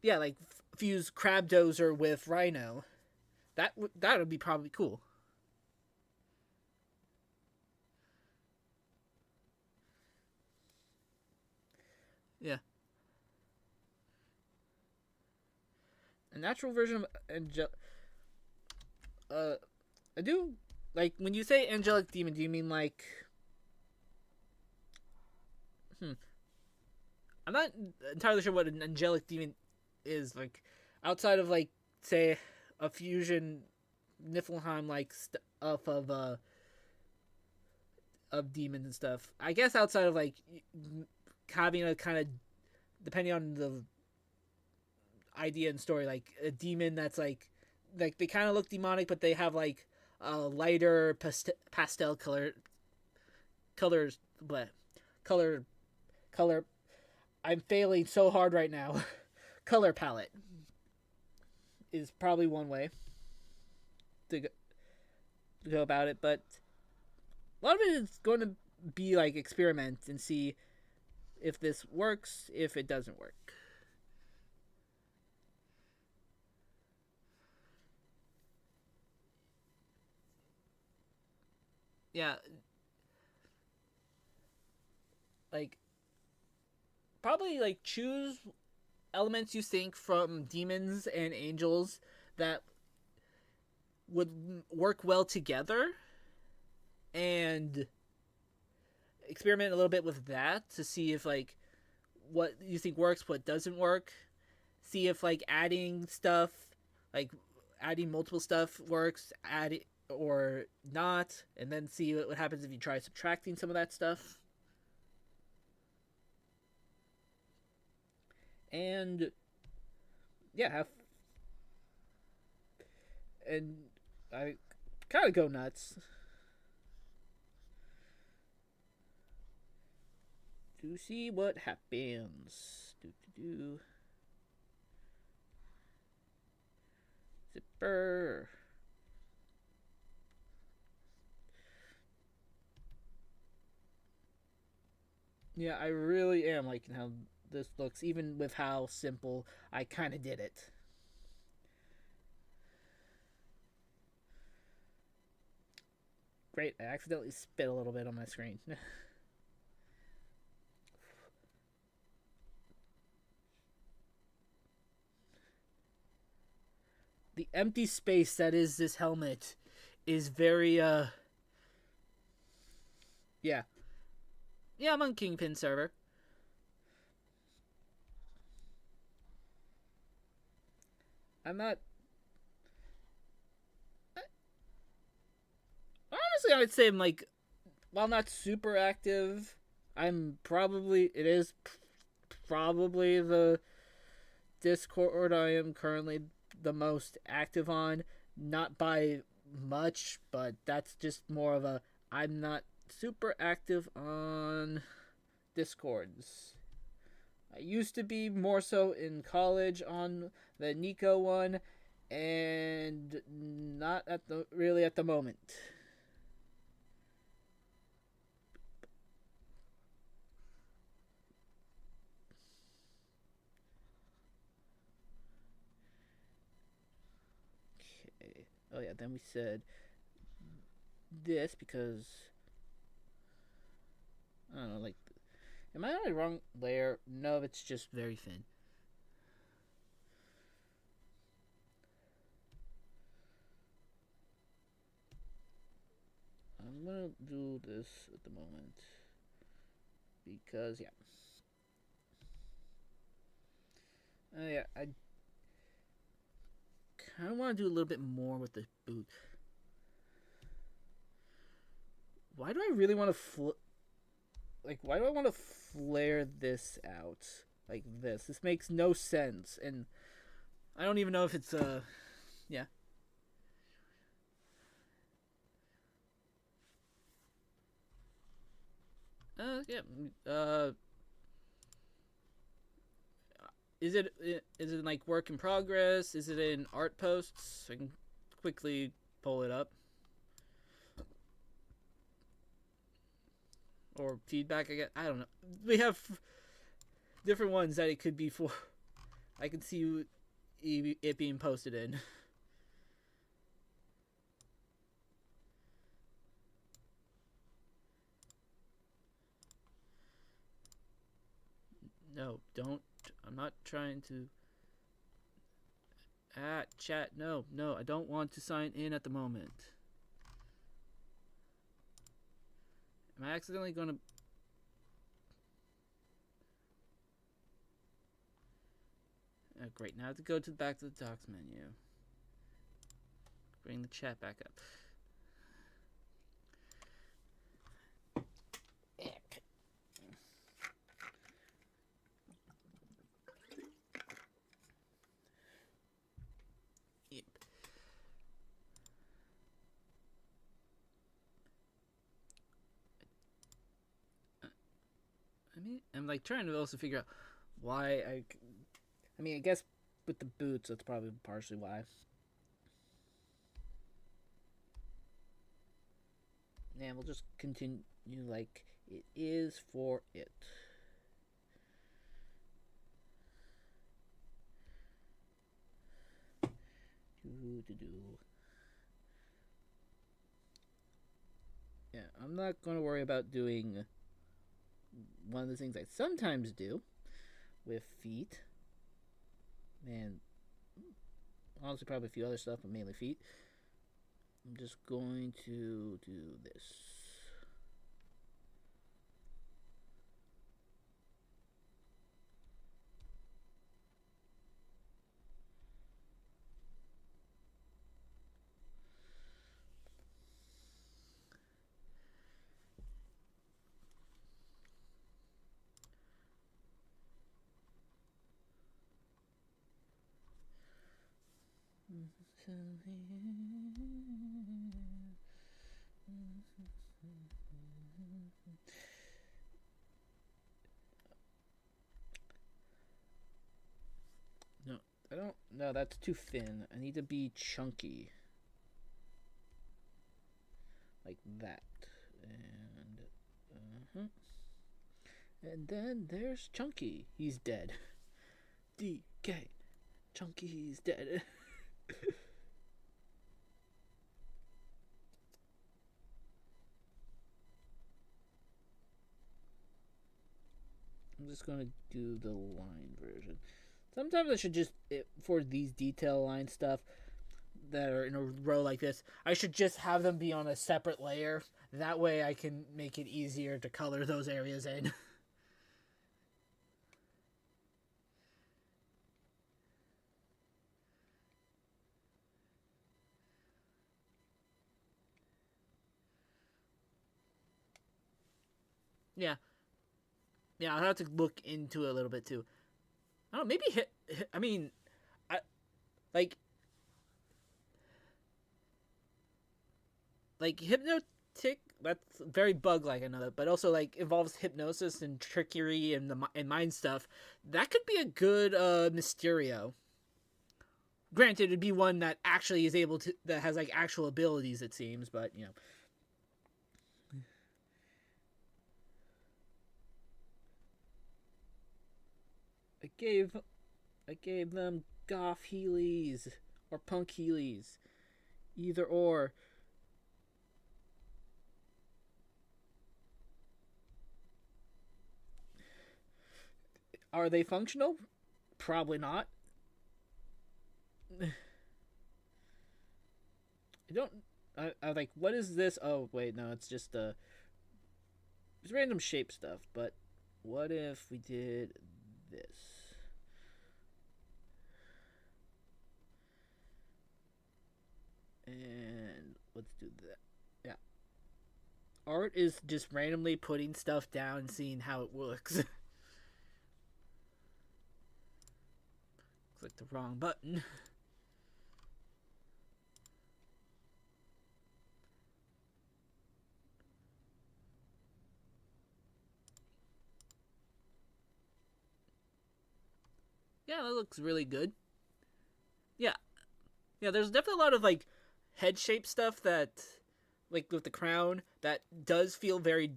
yeah, like fuse Crabdozer with Rhino. That would be probably cool. Yeah. A natural version of I do like when you say angelic demon. Do you mean like? I'm not entirely sure what an angelic demon is. Like, outside of like say a fusion Niflheim like stuff of demons and stuff. I guess outside of like having a kind of depending on the idea and story, like a demon that's like they kind of look demonic, but they have like a lighter pastel colors, but color. I'm failing so hard right now. Color palette is probably one way to go about it, but a lot of it is going to be like experiment and see if this works, if it doesn't work. Yeah, like probably like choose elements you think from demons and angels that would work well together and experiment a little bit with that to see if like what you think works, what doesn't work. See if like adding stuff, like adding multiple stuff works, add it or not, and then see what happens if you try subtracting some of that stuff. And yeah, and I kind of go nuts to see what happens. Zipper. Yeah, I really am liking how this looks, even with how simple I kind of did it. Great, I accidentally spit a little bit on my screen. The empty space that is this helmet is very, yeah. Yeah, I'm on Kingpin server. I'm not. Honestly, I would say I'm like, while not super active, I'm probably. It is probably the Discord I am currently the most active on. Not by much, but that's just more of a. I'm not super active on Discords. I used to be more so in college on the Nico one, and not at the really at the moment. Okay. Oh yeah, then we said this because I don't know, like, am I on the wrong layer? No, it's just very thin. I'm gonna do this at the moment because yeah. Yeah, I kind of want to do a little bit more with the boot. Why do I really want to why do I want to flare this out like this? This makes no sense, and I don't even know if it's yeah. Yeah. Is it like work in progress? Is it in art posts? I can quickly pull it up. Or feedback, I guess. I don't know. We have different ones that it could be for. I can see it being posted in. No, don't. I'm not trying to. Chat. No, I don't want to sign in at the moment. Am I accidentally gonna. Great, now I have to go back to the docs menu. Bring the chat back up. Yep. I'm like trying to also figure out why I mean, I guess with the boots, that's probably partially why. And we'll just continue like it is for it. Yeah, I'm not going to worry about doing one of the things I sometimes do with feet. And honestly, probably a few other stuff, but mainly feet. I'm just going to do this. No, I don't. No, that's too thin. I need to be chunky, like that. And and then there's Chunky. He's dead. DK. Chunky's dead. I'm just gonna do the line version. Sometimes I should just, for these detail line stuff that are in a row like this, I should just have them be on a separate layer. That way I can make it easier to color those areas in. Yeah. Yeah, I'll have to look into it a little bit too. I don't know, maybe I mean, I like hypnotic. That's very bug like, I know that, but also like involves hypnosis and trickery and mind stuff. That could be a good Mysterio. Granted, it'd be one that actually is able to, that has like actual abilities, it seems, but you know. I gave them goth Heelys or punk Heelys. Either or. Are they functional? Probably not. I don't. I like, what is this? Oh wait, no, it's just it's random shape stuff. But what if we did this? And let's do that. Yeah. Art is just randomly putting stuff down and seeing how it looks. Click the wrong button. Yeah, that looks really good. Yeah. Yeah, there's definitely a lot of like head shape stuff that, like with the crown, that does feel very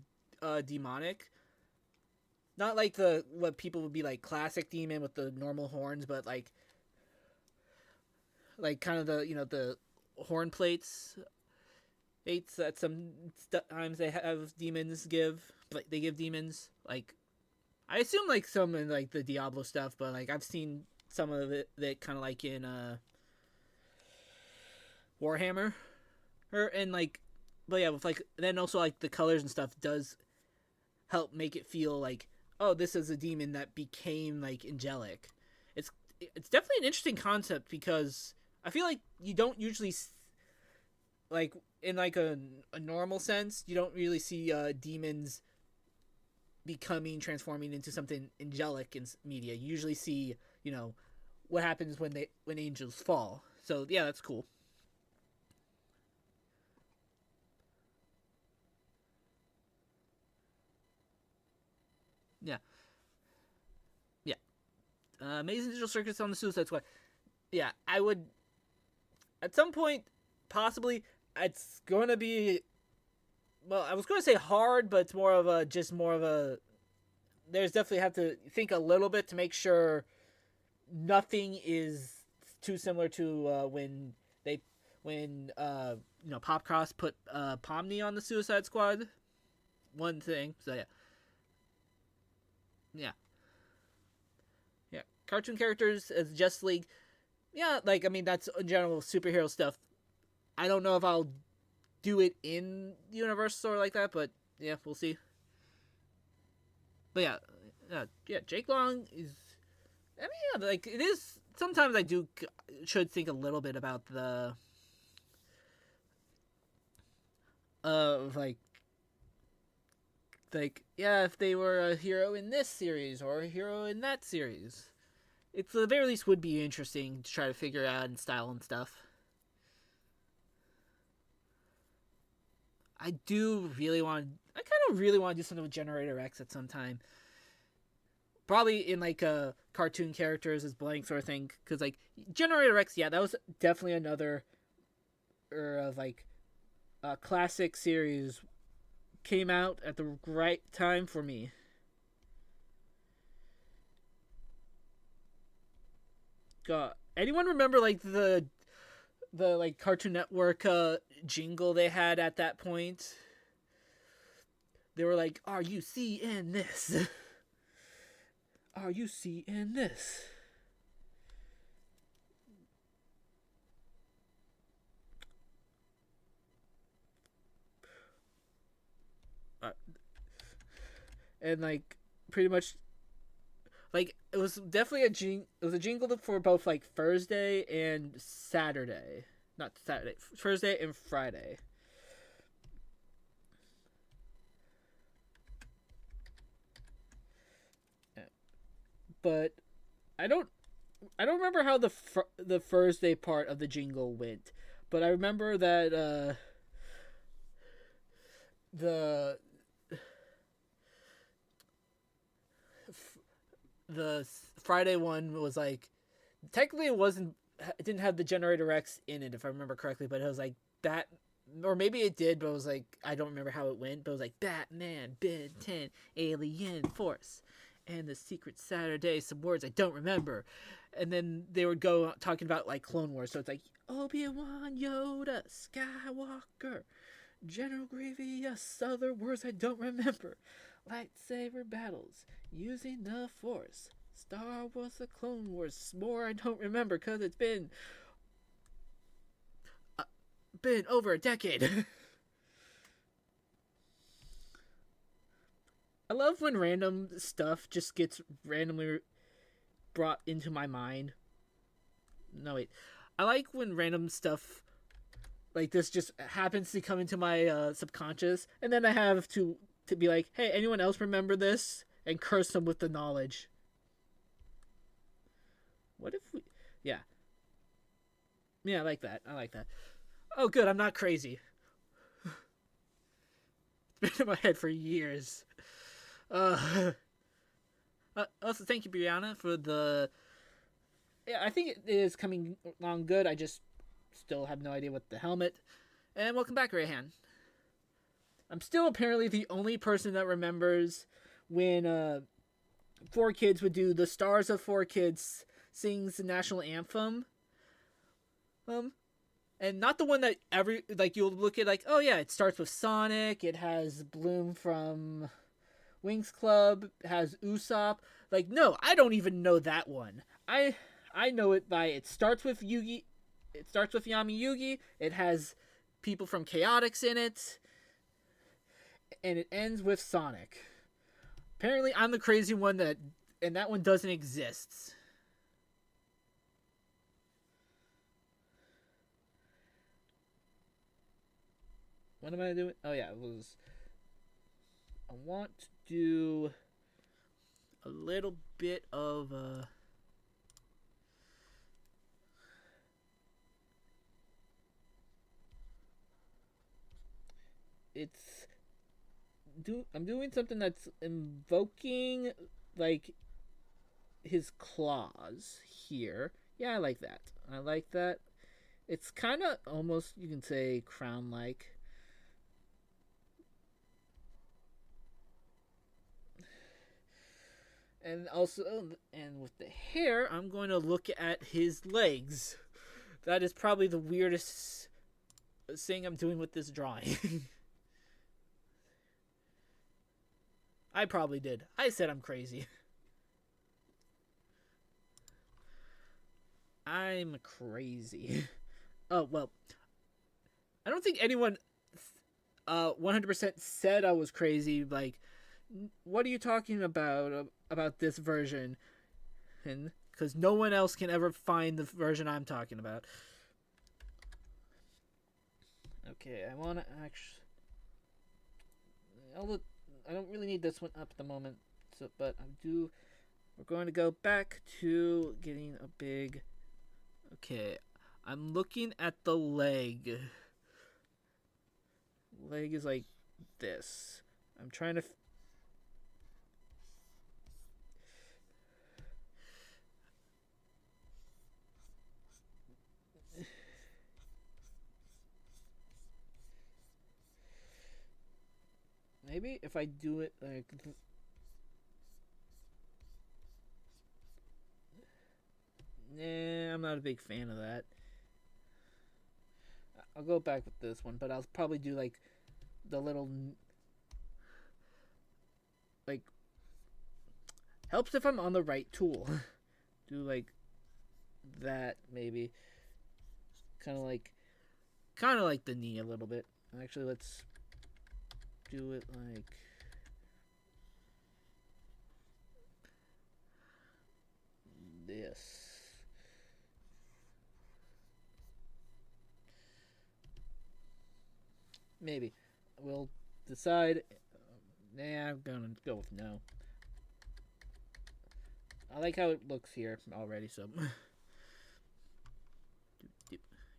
demonic. Not like the what people would be like classic demon with the normal horns, but like kind of the, you know, the horn plates that sometimes they have demons give, like they give demons, like I assume like some in like the Diablo stuff, but like I've seen some of it that kind of like in Warhammer, or and like, but yeah, with like then also like the colors and stuff does help make it feel like, oh, this is a demon that became like angelic. It's it's definitely an interesting concept because I feel like you don't usually like in like a normal sense you don't really see demons becoming transforming into something angelic in media. You usually see, you know, what happens when angels fall. So yeah, that's cool. Yeah, yeah. Amazing Digital Circus on the Suicide Squad. Yeah, I would at some point possibly. It's going to be, well, I was going to say hard, but it's more of a just more of a. There's definitely have to think a little bit to make sure nothing is too similar to they when you know, Popcross put Pomni on the Suicide Squad. One thing, so yeah, yeah, yeah. Cartoon characters as Justice League, yeah. Like I mean, that's in general superhero stuff. I don't know if I'll do it in the universe or like that, but yeah, we'll see. But yeah, yeah. Jake Long is. I mean, yeah, like it is. Sometimes I do should think a little bit about the like yeah, if they were a hero in this series or a hero in that series. It's at the very least would be interesting to try to figure out in style and stuff. I do really want. I kind of really want to do something with Generator X at some time. Probably in like cartoon characters as blank sort of thing, because like Generator X, yeah, that was definitely another of like classic series came out at the right time for me. God, anyone remember like the like Cartoon Network jingle they had at that point? They were like, "Are you seeing this? Are you seeing this?" And like pretty much like it was definitely it was a jingle for both like Thursday and Saturday. Not Saturday, Thursday and Friday. But I don't remember how the Thursday part of the jingle went, but I remember that the the Friday one was like technically it didn't have the Generator X in it if I remember correctly, but it was like that, or maybe it did, but it was like I don't remember how it went, but it was like Batman, Ben 10, Alien Force, and the Secret Saturday, some words I don't remember, and then they would go talking about like Clone Wars, so it's like Obi-Wan, Yoda, Skywalker, General Grievous, other words I don't remember, lightsaber battles, using the Force, Star Wars, the Clone Wars, more I don't remember because it's been over a decade. I love when random stuff just gets randomly brought into my mind. No, wait. I like when random stuff like this just happens to come into my subconscious, and then I have to be like, hey, anyone else remember this? And curse them with the knowledge. What if we... Yeah. Yeah, I like that. I like that. Oh, good. I'm not crazy. It's been in my head for years. Also, thank you, Brianna, for the... Yeah, I think it is coming along good. I just still have no idea what the helmet. And welcome back, Rayhan. I'm still apparently the only person that remembers when 4Kids would do the Stars of 4Kids sings the national anthem. And not the one that you'll look at like, oh yeah, it starts with Sonic, it has Bloom from Winx Club, it has Usopp. Like, no, I don't even know that one. I know it by it starts with Yugi, it starts with Yami Yugi, it has people from Chaotix in it, and it ends with Sonic. Apparently I'm the crazy one and that one doesn't exist. What am I doing? Oh yeah, I want to do a little bit of I'm doing something that's invoking like his claws here. Yeah, I like that. I like that. It's kind of almost, you can say, crown-like. And also, and with the hair, I'm going to look at his legs. That is probably the weirdest thing I'm doing with this drawing. I probably did. I said I'm crazy. I'm crazy. Oh, well. I don't think anyone 100% said I was crazy. Like, what are you talking about this version? And because no one else can ever find the version I'm talking about. Okay, I want to actually... I don't really need this one up at the moment, so, but I do we're going to go back to getting a big. Okay, I'm looking at the leg. Leg is like this. I'm trying to. Maybe if I do it like. Nah, I'm not a big fan of that. I'll go back with this one, but I'll probably do like the little. Like. Helps if I'm on the right tool. Do like that maybe. Kind of like the knee a little bit. Actually, let's do it like this. Maybe we'll decide. Nah, I'm gonna go with no. I like how it looks here already, so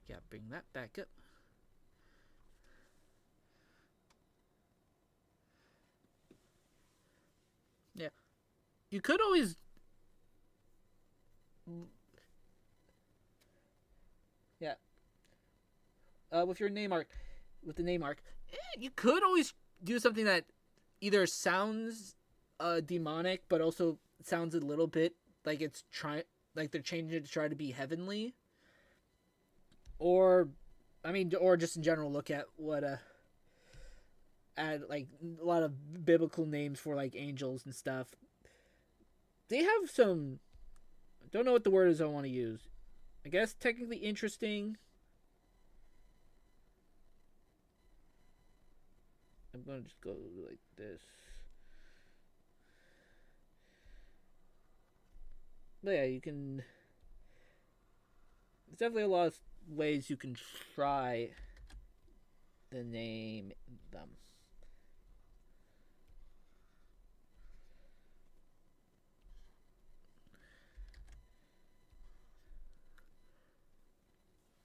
yeah, bring that back up. Yeah, you could always. Yeah, with your name arc, with the name arc, you could always do something that either sounds demonic, but also sounds a little bit like it's like they're changing it to try to be heavenly, or, I mean, or just in general look at what add like a lot of biblical names for like angels and stuff. They have some. Don't know what the word is I want to use. I guess technically interesting. I'm gonna just go like this. But yeah, you can. There's definitely a lot of ways you can try to name them.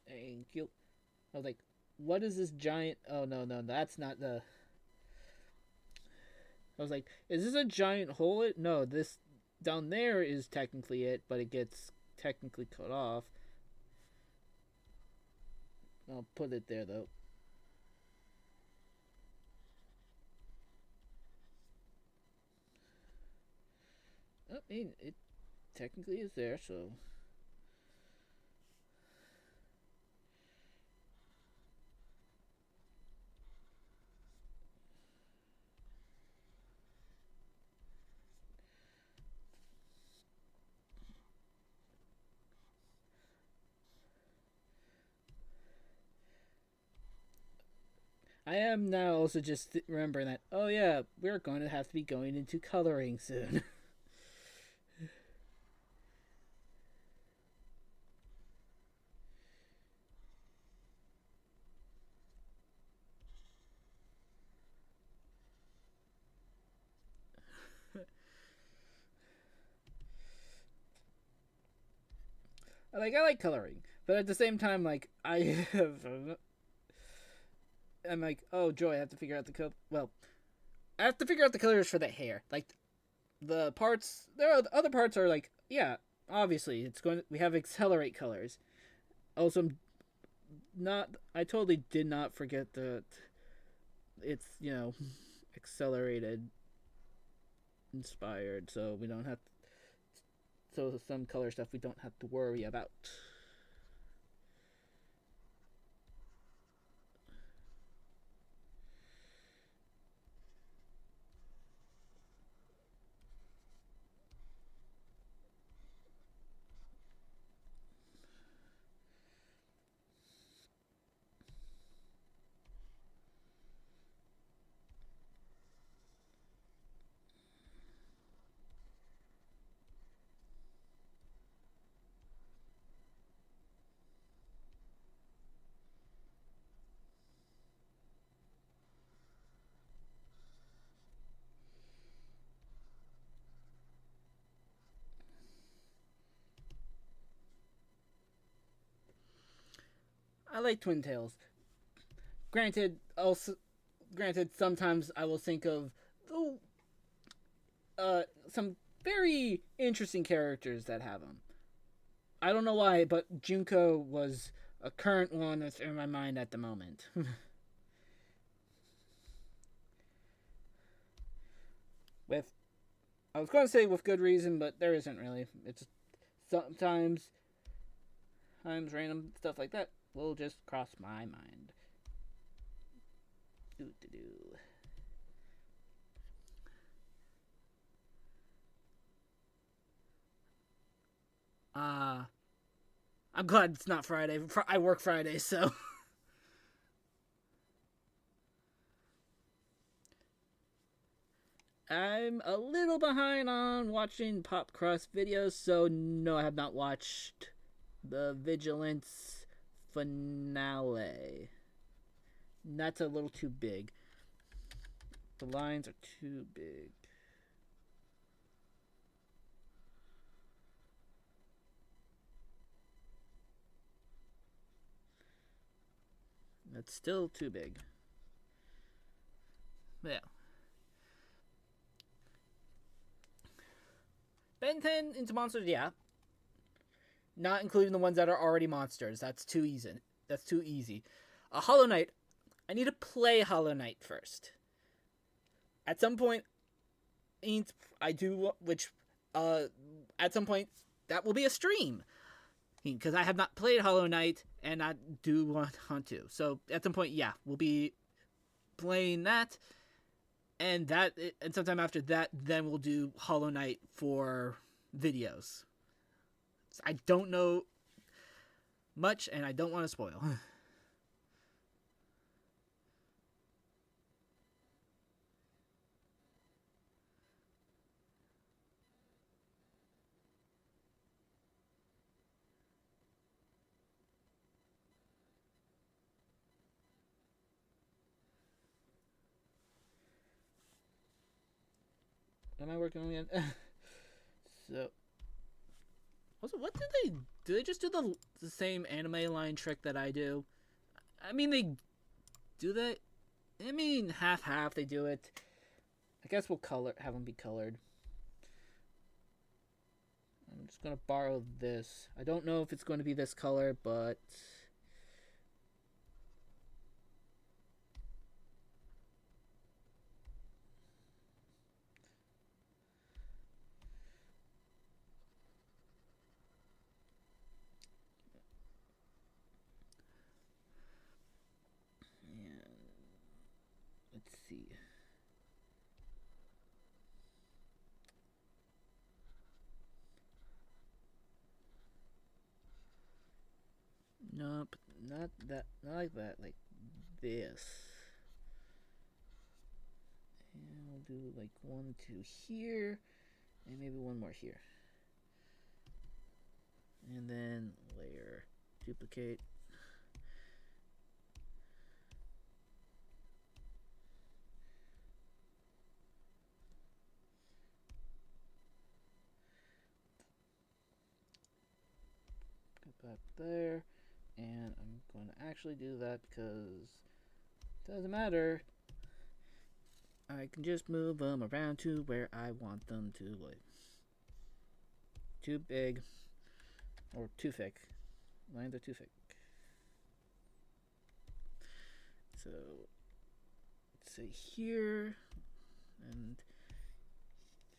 Thank you. I was like, what is this giant? Oh, no, that's not the. I was like, is this a giant hole? No, this down there is technically it, but it gets technically cut off. I'll put it there though. I mean, it technically is there, so. I am now also just remembering that, oh yeah, we're going to have to be going into coloring soon. I like coloring, but at the same time, like I have, I'm like, oh joy, I have to figure out the color. Well, I have to figure out the colors for the hair. Like the parts, there are other parts are like, yeah, obviously it's going. We have accelerate colors. Also, not. I totally did not forget that it's accelerated inspired, so we don't have. So some color stuff we don't have to worry about. I like Twin Tails. Granted, sometimes I will think of some very interesting characters that have them. I don't know why, but Junko was a current one that's in my mind at the moment. With, I was going to say with good reason, but there isn't really. It's sometimes random stuff like that will just cross my mind. Doo-doo-doo. I'm glad it's not Friday. I work Friday, so. I'm a little behind on watching Pop Crust videos, so no, I have not watched the Vigilance finale. That's a little too big. The lines are too big. That's still too big. But yeah. Ben 10 into monsters, yeah. Not including the ones that are already monsters. That's too easy. Hollow Knight. I need to play Hollow Knight first. At some point, I do, which, at some point, that will be a stream. Because I have not played Hollow Knight, and I do want to. So, at some point, yeah, we'll be playing that. And sometime after that, then we'll do Hollow Knight for videos. I don't know much, and I don't want to spoil. Am I working on it? So, also, what do they do? They just do the same anime line trick that I do? I mean, they do that. I mean, half they do it. I guess we'll have them be colored. I'm just gonna borrow this. I don't know if it's going to be this color, but let's see. Nope, not that. Not like that. Like this. And we'll do like 1, 2 here, and maybe one more here. And then layer, duplicate. Put that there. And I'm going to actually do that because it doesn't matter. I can just move them around to where I want them to live. Too big or too thick. Lines are too thick. So let's say here and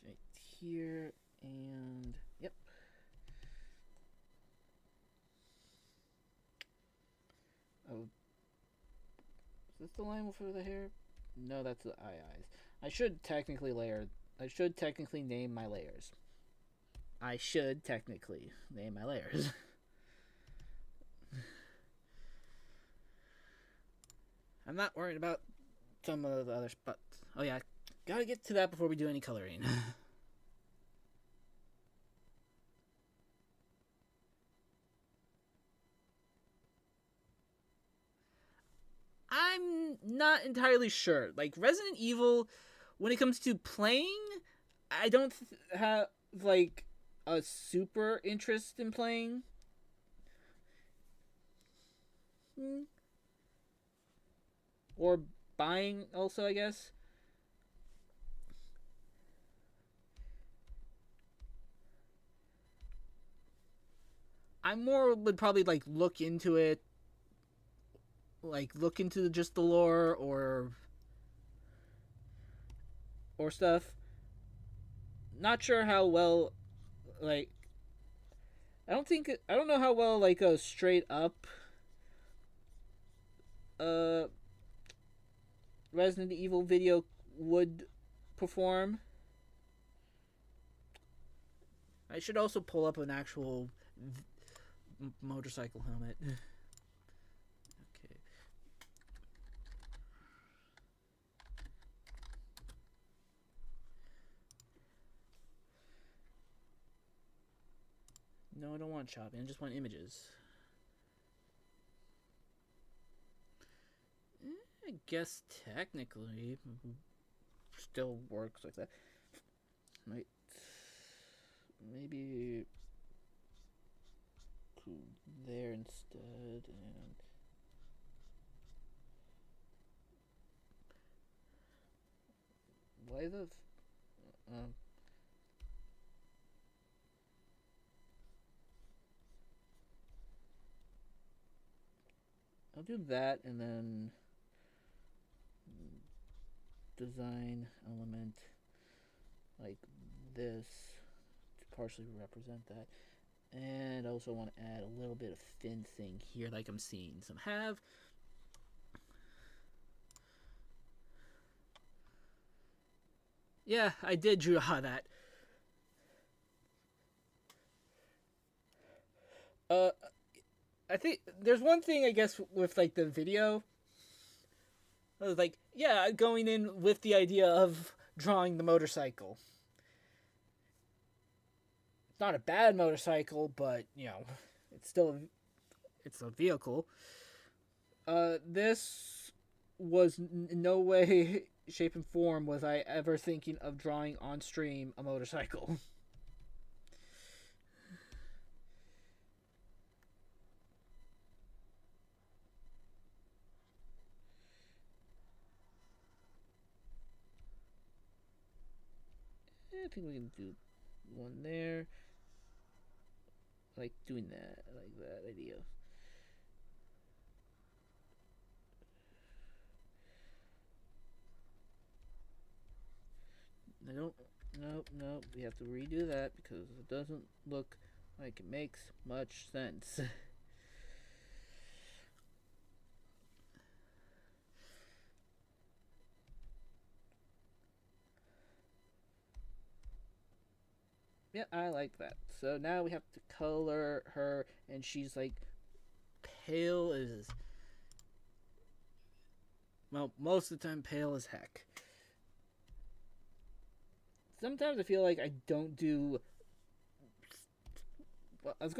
right here and yep. Oh, is this the line for the hair? No, that's the eyes. I should technically name my layers. I'm not worried about some of the other spots. Oh yeah, gotta get to that before we do any coloring. I'm not entirely sure. Like Resident Evil, when it comes to playing, I don't have like a super interest in playing. making or buying also, I guess. I more would probably like look into it, like look into just the lore or stuff. Not sure how well, like, I don't know how well like a straight up uh Resident Evil video would perform. I should also pull up an actual motorcycle helmet. Okay. No, I don't want shopping. I just want images. I guess technically still works like that. Might maybe there instead and why the I'll do that and then design element like this to partially represent that. And I also want to add a little bit of fencing here like I'm seeing some have. Yeah, I did draw that. I think there's one thing I guess with like the video. I was like, yeah, going in with the idea of drawing the motorcycle. It's not a bad motorcycle, but you know, it's a vehicle. This was in no way, shape, and form was I ever thinking of drawing on stream a motorcycle. I think we can do one there. Like doing that, I like that idea. I don't. Nope. We have to redo that because it doesn't look like it makes much sense. Yeah, I like that. So now we have to color her, and she's like pale as. Well, most of the time, pale as heck. Sometimes I feel like I don't do. Well, I was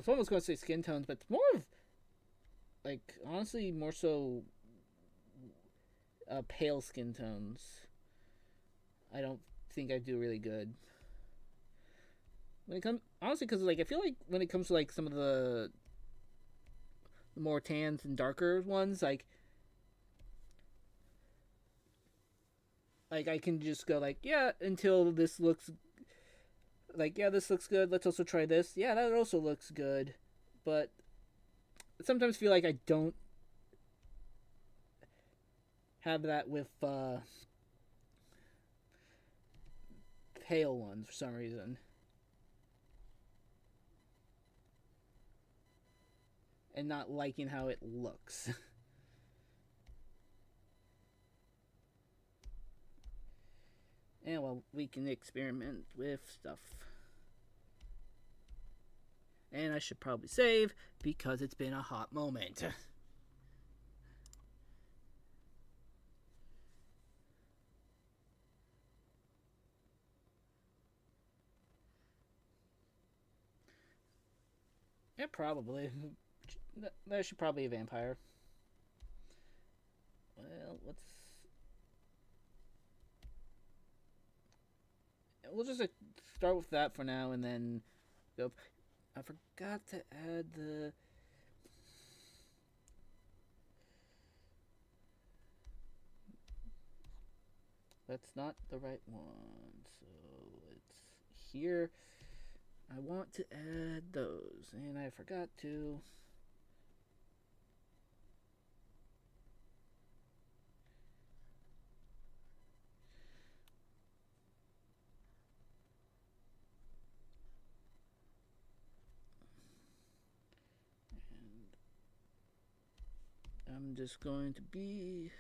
almost going to say skin tones, but it's more of like honestly more so pale skin tones. I don't think I do really good. When it comes honestly, because like I feel like when it comes to like some of the more tans and darker ones, like I can just go like yeah until this looks like yeah this looks good. Let's also try this. Yeah, that also looks good, but I sometimes feel like I don't have that with pale ones for some reason. And not liking how it looks. And well, we can experiment with stuff. And I should probably save because it's been a hot moment. Yeah, probably. That should probably be a vampire. Well, we'll just start with that for now, and then go. I forgot to add the. that's not the right one. So it's here. I want to add those, and I forgot to. And I'm just going to be.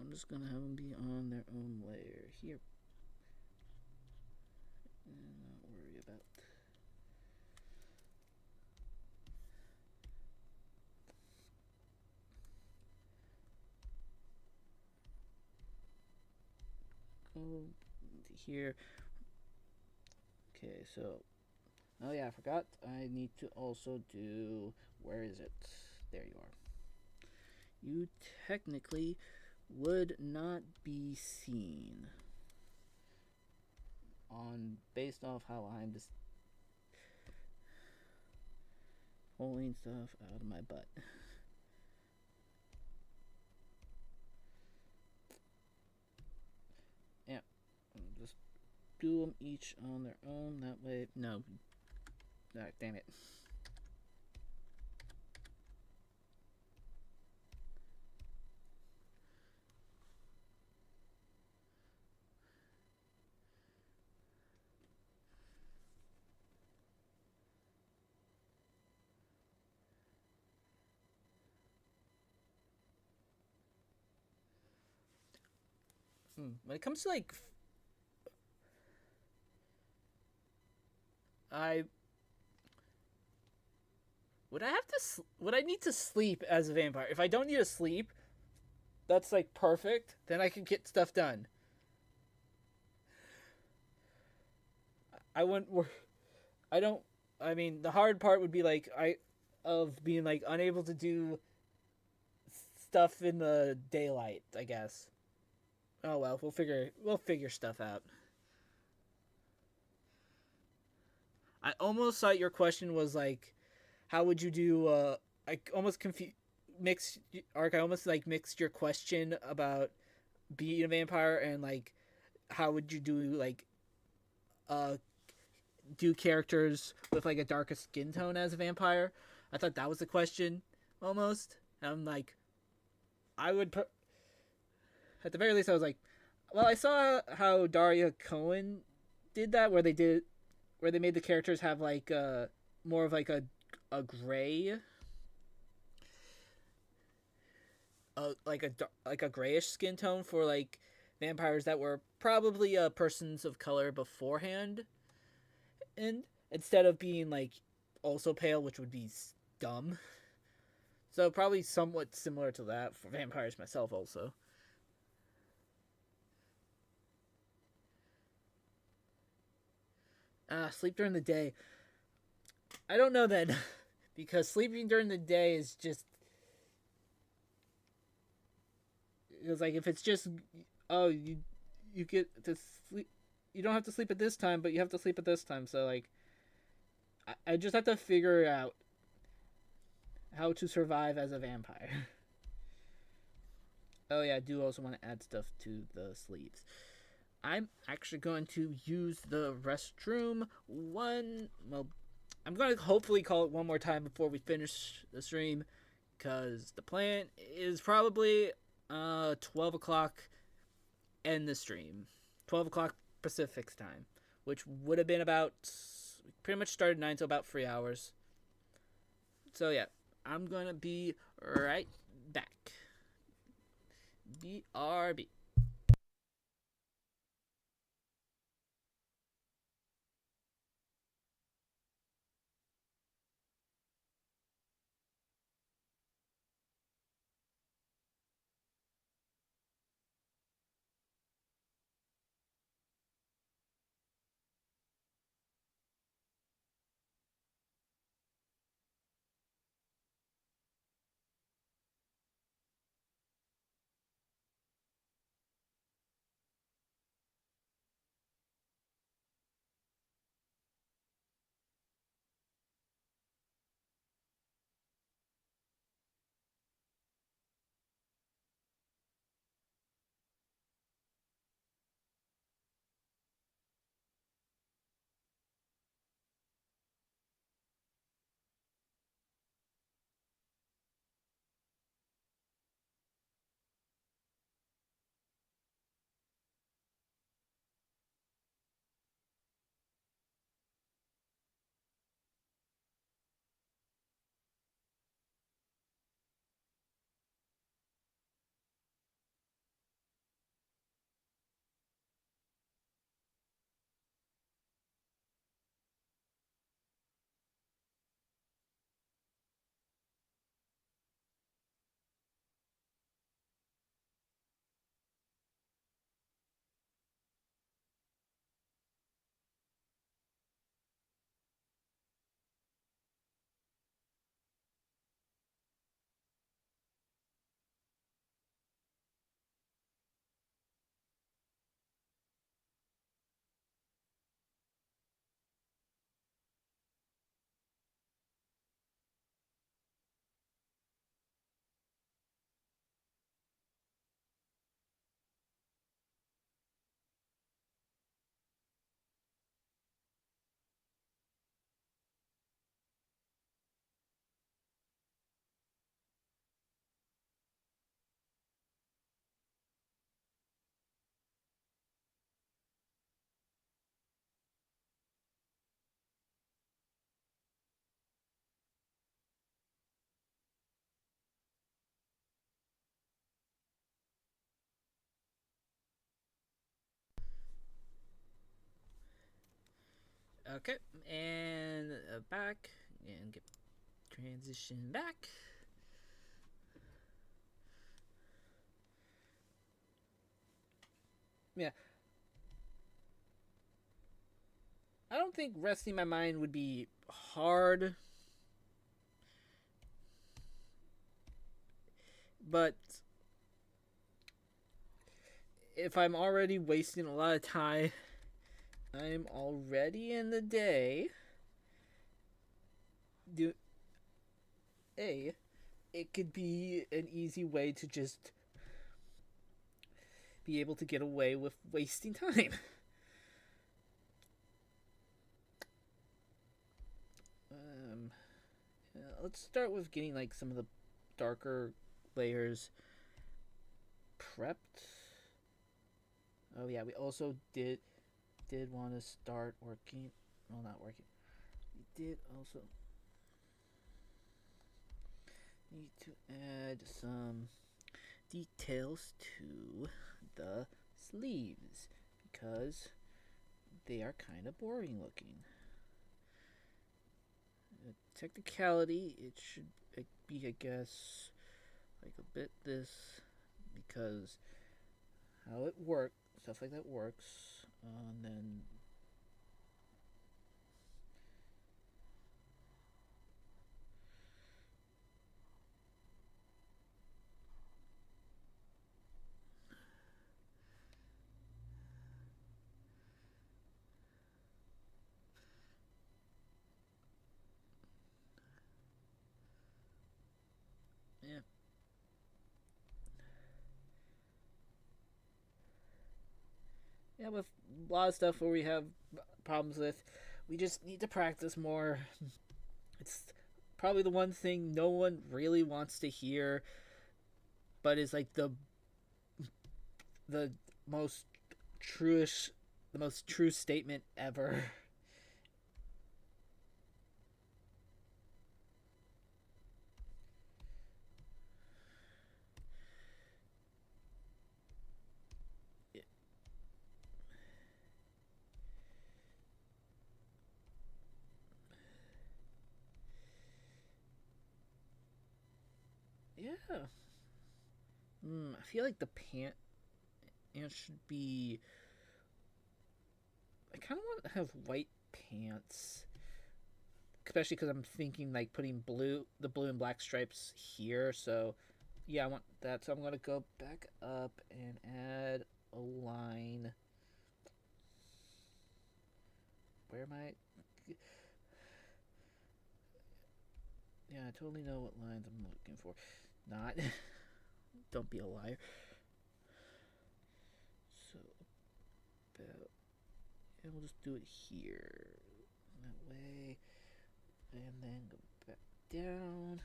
I'm just going to have them be on their own layer here. And not worry about. Go here. Okay, so. Oh yeah, I forgot. I need to also do. Where is it? There you are. You technically would not be seen on based off how I'm just pulling stuff out of my butt. Yeah, just do them each on their own. That way, no. Alright, damn it. When it comes to like, I would I have to would I need to sleep as a vampire? If I don't need to sleep, that's like perfect. Then I can get stuff done. I wouldn't. I don't. I mean, the hard part would be like of being like unable to do stuff in the daylight. I guess. Oh well, we'll figure stuff out. I almost thought your question was like, how would you do? I almost mix Arc. I almost like mixed your question about being a vampire and like how would you do like uh do characters with like a darker skin tone as a vampire. I thought that was the question almost. And I'm like, I would at the very least I was like, well, I saw how Daria Cohen did that where they made the characters have like more of like a gray like a grayish skin tone for like vampires that were probably persons of color beforehand, and instead of being like also pale, which would be dumb. So probably somewhat similar to that for vampires myself also. Sleep during the day. I don't know then, because sleeping during the day is just. It's like if it's just, oh you get to sleep, you don't have to sleep at this time, but you have to sleep at this time. So like, I just have to figure out how to survive as a vampire. Oh yeah, I do also want to add stuff to the sleeves. I'm actually going to use the restroom one. Well, I'm going to hopefully call it one more time before we finish the stream, because the plan is probably 12 o'clock end the stream. 12 o'clock Pacific time, which would have been about, pretty much started 9, so about 3 hours. So yeah, I'm going to be right back. BRB. Okay, and back, and get transition back. Yeah. I don't think resting my mind would be hard, but if I'm already wasting a lot of time, I'm already in the day. Do it could be an easy way to just be able to get away with wasting time. Let's start with getting like some of the darker layers prepped. Oh yeah, we also did want to start working. Well, not working. We did also need to add some details to the sleeves because they are kind of boring looking. Technicality, it should be, I guess, like a bit this because how it works, stuff like that works, and then yeah. Yeah, with a lot of stuff where we have problems with, we just need to practice more. It's probably the one thing no one really wants to hear, but is like the most truish, the most true statement ever. Yeah. I feel like the pant should be. I kind of want to have white pants, especially because I'm thinking like putting the blue and black stripes here. So, yeah, I want that. So I'm gonna go back up and add a line. Where am I? Yeah, I totally know what lines I'm looking for. Not. Don't be a liar. So, about. And we'll just do it here. That way. And then go back down.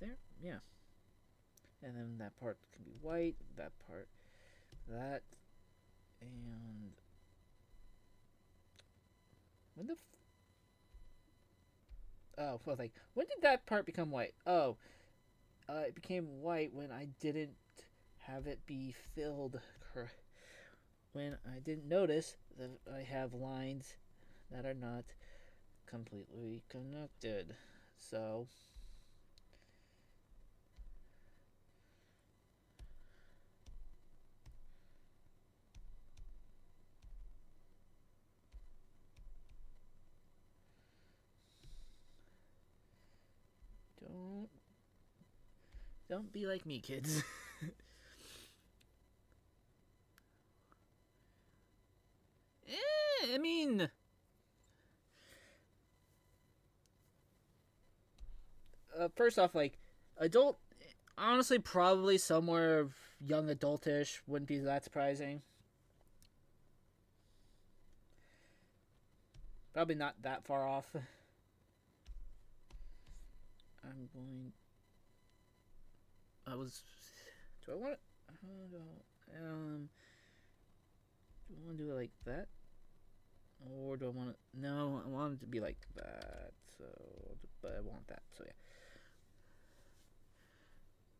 There. Yeah. And then that part can be white. That part. That. And. When the. Oh, well, like, when did that part become white? Oh, it became white when I didn't have it be filled. When I didn't notice that I have lines that are not completely connected. So, don't be like me, kids. I mean, first off, like adult, honestly, probably somewhere young adultish wouldn't be that surprising. Probably not that far off. I'm going. I was. Do I want to? Do I want to do it like that? Or do I want to? No, I want it to be like that. So, but I want that. So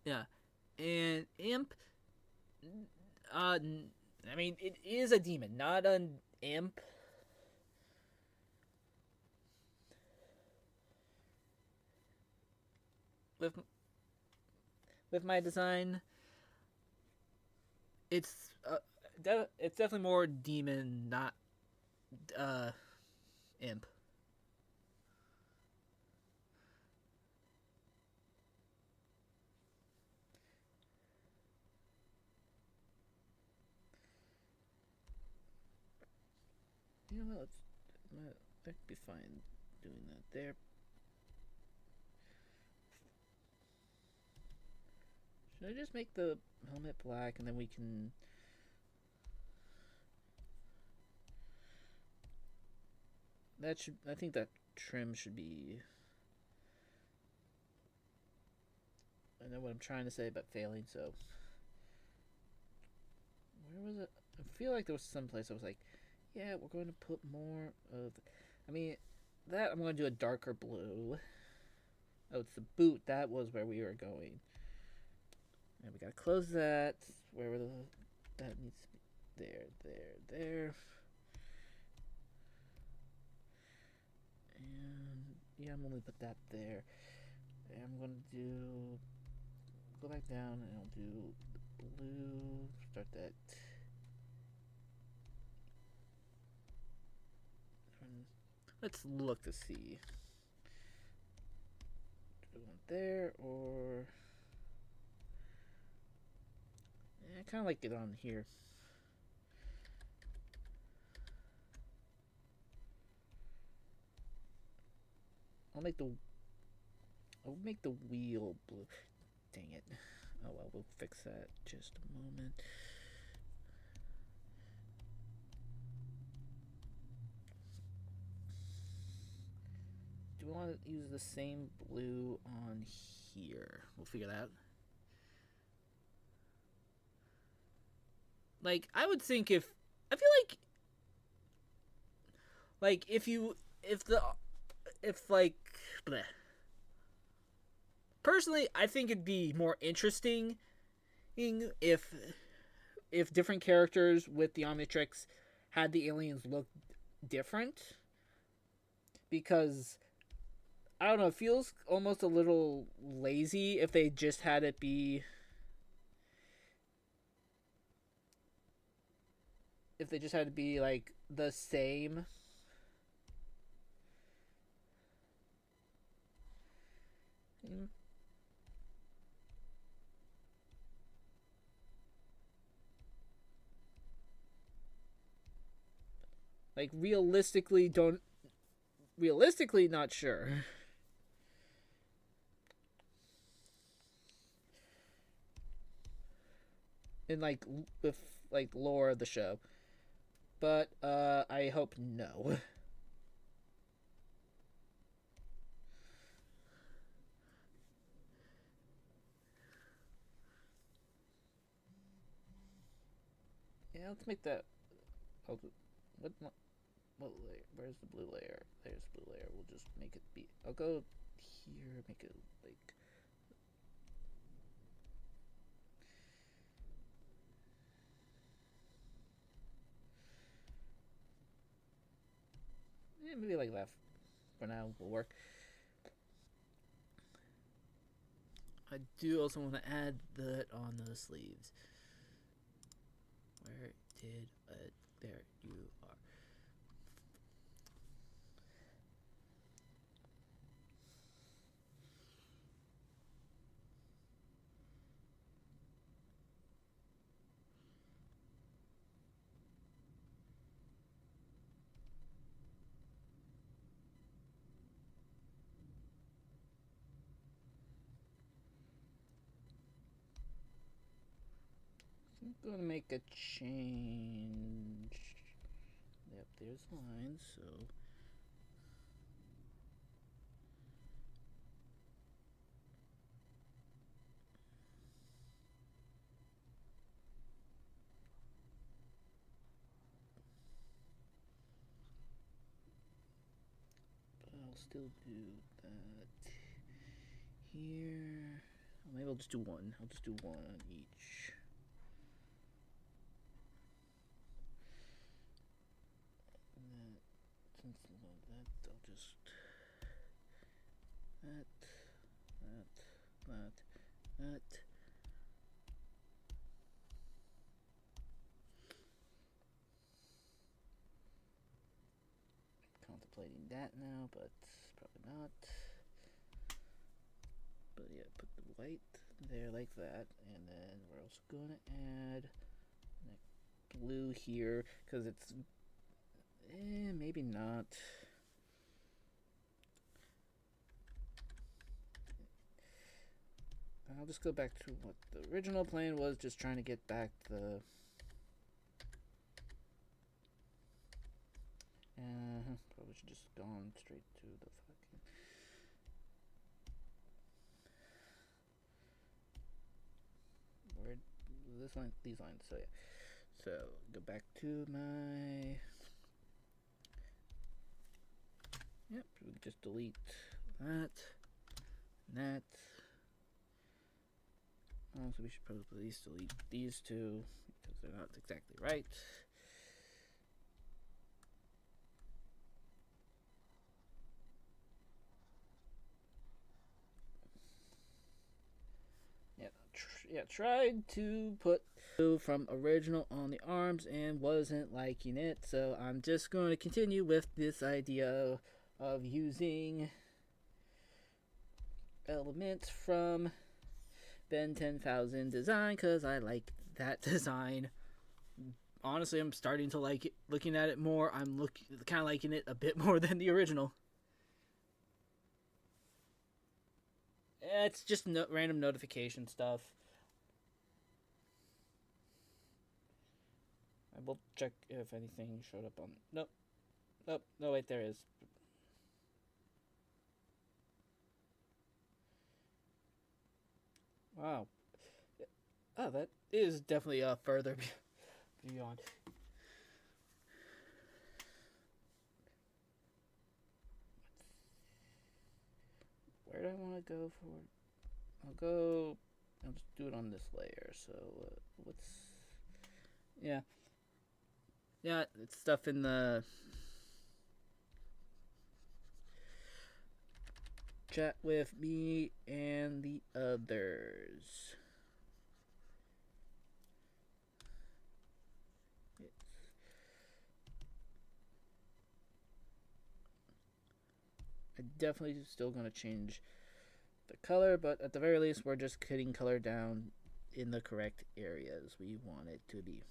yeah, yeah. And imp. I mean, it is a demon, not an imp. With my design, it's it's definitely more demon, not uh imp. You know what? That could be fine doing that there. Should I just make the helmet black and then we can... That should... I think that trim should be... I know what I'm trying to say but failing, so... Where was it? I feel like there was some place I was like, yeah, we're going to put more of... I mean, that I'm going to do a darker blue. Oh, it's the boot. That was where we were going. And we gotta close that. Where the... That needs to be... There. And... Yeah, I'm gonna put that there. And I'm gonna do... Go back down and I'll do blue. Start that... Let's look to see. Do we want there or... I kind of like it on here. I'll make the wheel blue. Dang it. Oh well, we'll fix that in just a moment. Do we want to use the same blue on here? We'll figure that out. Like, I would think if... I feel like if bleh. Personally, I think it'd be more interesting if different characters with the Omnitrix had the aliens look different. Because, I don't know, it feels almost a little lazy if they just had it be... If they just had to be, like, the same... Like, realistically, not sure. In, like, with, like, lore of the show. But, I hope no. Yeah, let's make that... What layer? Where's the blue layer? There's the blue layer. We'll just make it be... I'll go here, make it, like... Yeah, maybe like that for now will work. I do also want to add that on the sleeves. Where did it? There you are. I'm going to make a change. Yep, there's the line, so... But I'll still do that here. Maybe I'll just do one. I'll just do one on each. since that, I'll just that. Contemplating that now, but probably not. But yeah, put the white there like that, and then we're also going to add blue here because it's maybe not. I'll just go back to what the original plan was, just trying to get back the probably should just gone straight to the fucking where this line, these lines. So yeah, so go back to my yep. We just delete that and that. Also, we should probably at least delete these two because they're not exactly right. Tried to put from original on the arms and wasn't liking it, so I'm just going to continue with this idea of using elements from Ben 10,000 design because I like that design. Honestly, I'm starting to like it. Looking at it more, I'm kind of liking it a bit more than the original. It's just random notification stuff. I will check if anything showed up on. Nope. No, wait, there is. Wow. Oh, that is definitely further beyond. Where do I want to go for? I'll just do it on this layer. So, yeah, it's stuff in the chat with me and the others. I'm definitely still going to change the color, but at the very least, we're just cutting color down in the correct areas we want it to be.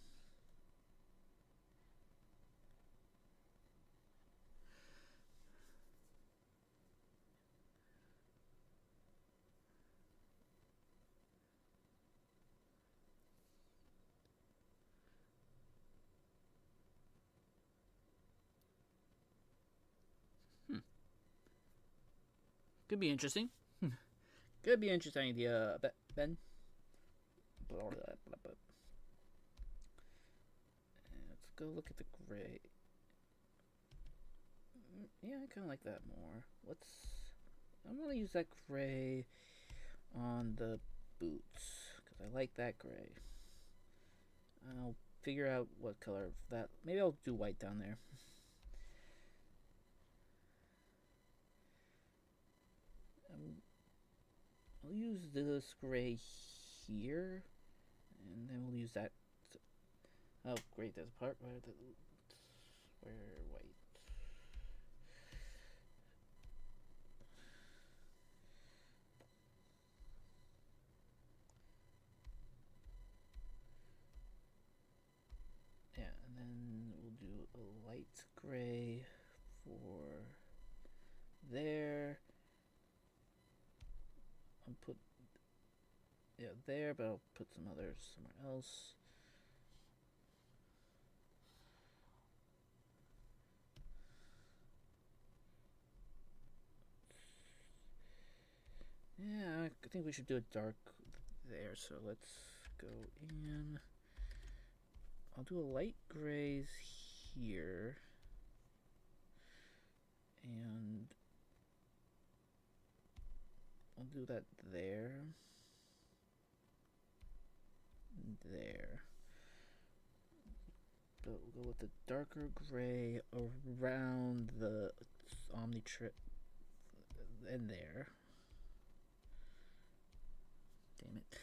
Could be interesting. Could be interesting idea, Ben. Let's go look at the gray. Yeah, I kind of like that more. I'm gonna use that gray on the boots because I like that gray. I'll figure out what color of that. Maybe I'll do white down there. I'll use this gray here, and then we'll use that. Oh, great! There's a part where white. Yeah, and then we'll do a light gray for there. I'll put there, but I'll put some others somewhere else. Yeah, I think we should do a dark there, so let's go in. I'll do a light grays here, and I'll do that there. But we'll go with the darker gray around the Omnitrip in there. Damn it.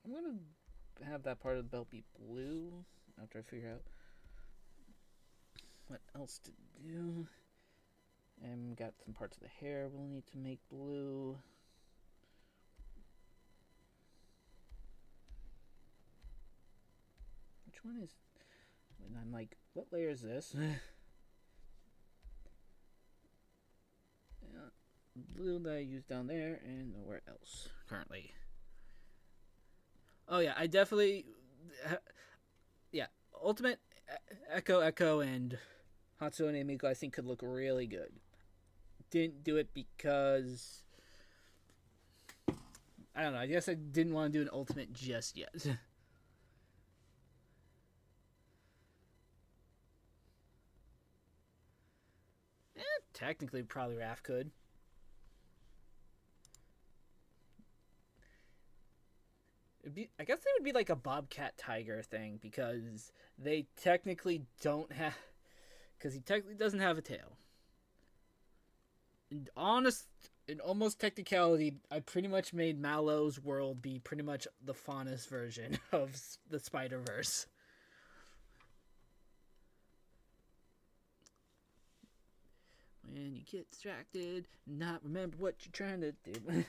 I'm gonna have that part of the belt be blue after I figure out what else to do. And got some parts of the hair we'll need to make blue. Which one is... And I'm like, what layer is this? Yeah, blue that I use down there and nowhere else currently. Oh yeah, I definitely... Yeah, Ultimate Echo and Hatsune Miku I think could look really good. Didn't do it because... I don't know, I guess I didn't want to do an Ultimate just yet. Technically, probably Raph could. I guess they would be like a Bobcat Tiger thing because they technically don't have... Because he technically doesn't have a tail. In almost technicality, I pretty much made Mallow's world be pretty much the Faunus version of the Spider-Verse. When you get distracted, not remember what you're trying to do.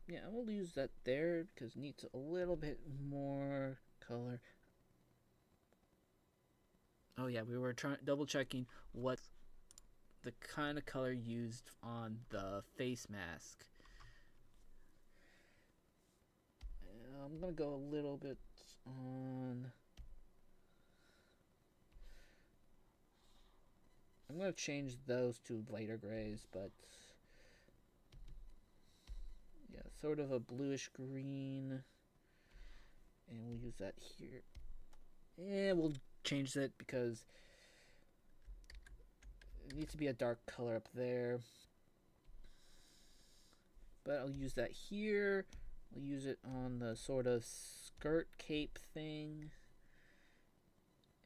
Yeah, I will use that there because it needs a little bit more color. Oh yeah, we were double checking what the kind of color used on the face mask. I'm gonna go a little bit on... I'm gonna change those to lighter grays, but yeah, sort of a bluish green, and we'll use that here. And we'll change that because it needs to be a dark color up there. But I'll use that here. I'll use it on the sort of skirt cape thing.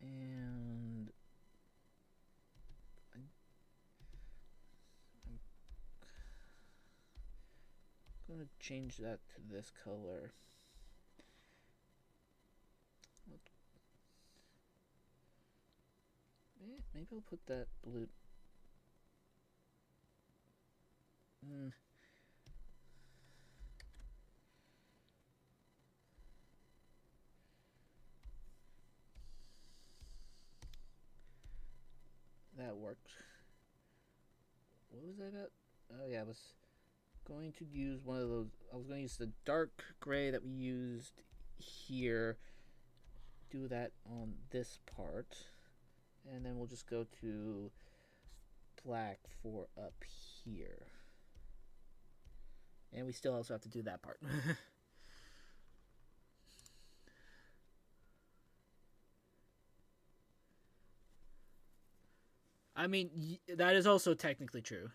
And I'm going to change that to this color. Maybe I'll put that blue. That worked. What was that about? Oh yeah, I was going to use one of those. I was going to use the dark gray that we used here. Do that on this part. And then we'll just go to black for up here. And we still also have to do that part. I mean, that is also technically true.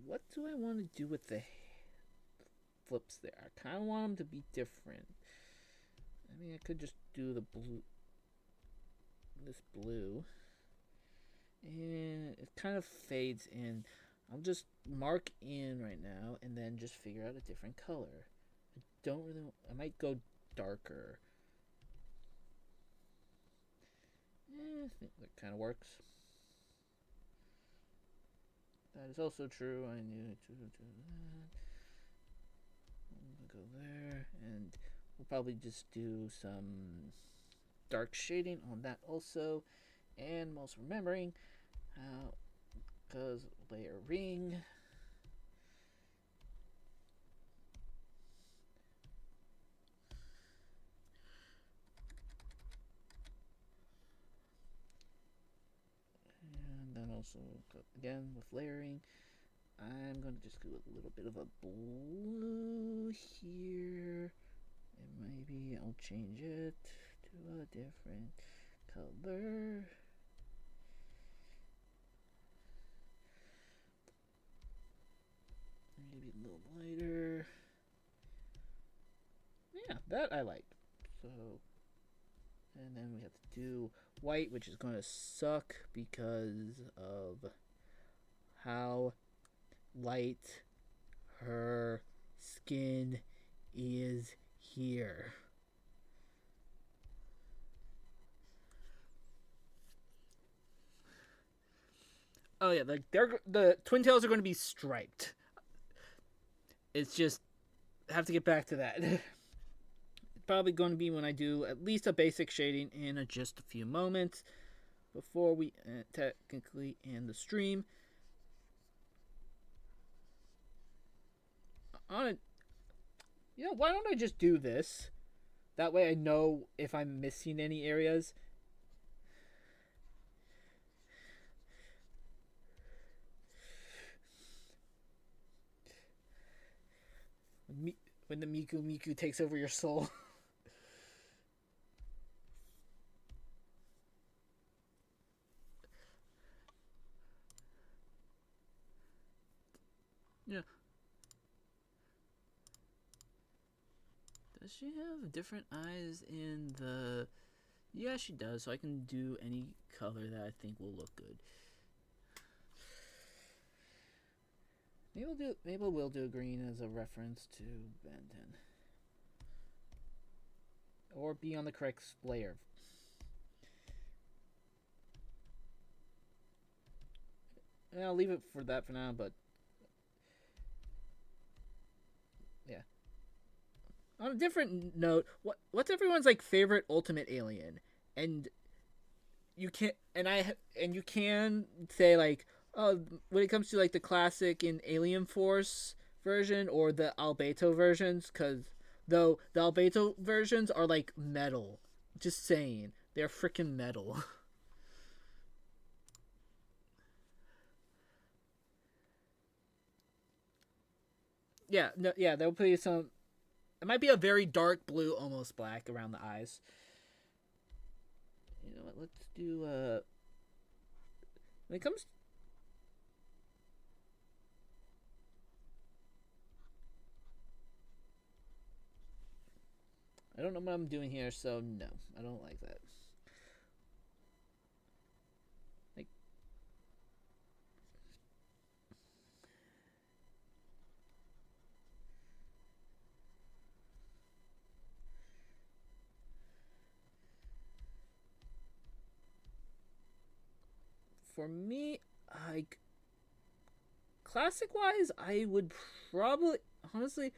What do I want to do with the flips there? I kind of want them to be different. I mean, I could just do the blue. This blue. And it kind of fades in. I'll just mark in right now and then just figure out a different color. I don't really... I might go darker. I think that kind of works. That is also true. I need to do that. I'm gonna go there, and we'll probably just do some dark shading on that also. And most remembering how, because layering, also go again with layering. I'm going to just do a little bit of a blue here. And maybe I'll change it to a different color. Maybe a little lighter. Yeah, that I like. So, and then we have to do white, which is going to suck because of how light her skin is here. Oh yeah, the twin tails are going to be striped. It's just have to get back to that. It's probably going to be when I do at least a basic shading in just a few moments before we technically end the stream. Why don't I just do this? That way I know if I'm missing any areas. When the Miku takes over your soul. Yeah. Does she have different eyes in the... Yeah, she does, so I can do any color that I think will look good. Maybe we'll do green as a reference to Ben 10. Or be on the correct layer. And I'll leave it for that for now, but... Yeah. On a different note, what's everyone's favorite Ultimate Alien? And you can say when it comes to the classic in Alien Force version or the Albedo versions, because though the Albedo versions are metal. Just saying, they're freaking metal. Yeah, no, yeah, there'll be some. It might be a very dark blue, almost black around the eyes. You know what? Let's do. When it comes. I don't know what I'm doing here, so no, I don't like that. For me, classic wise, I would probably honestly,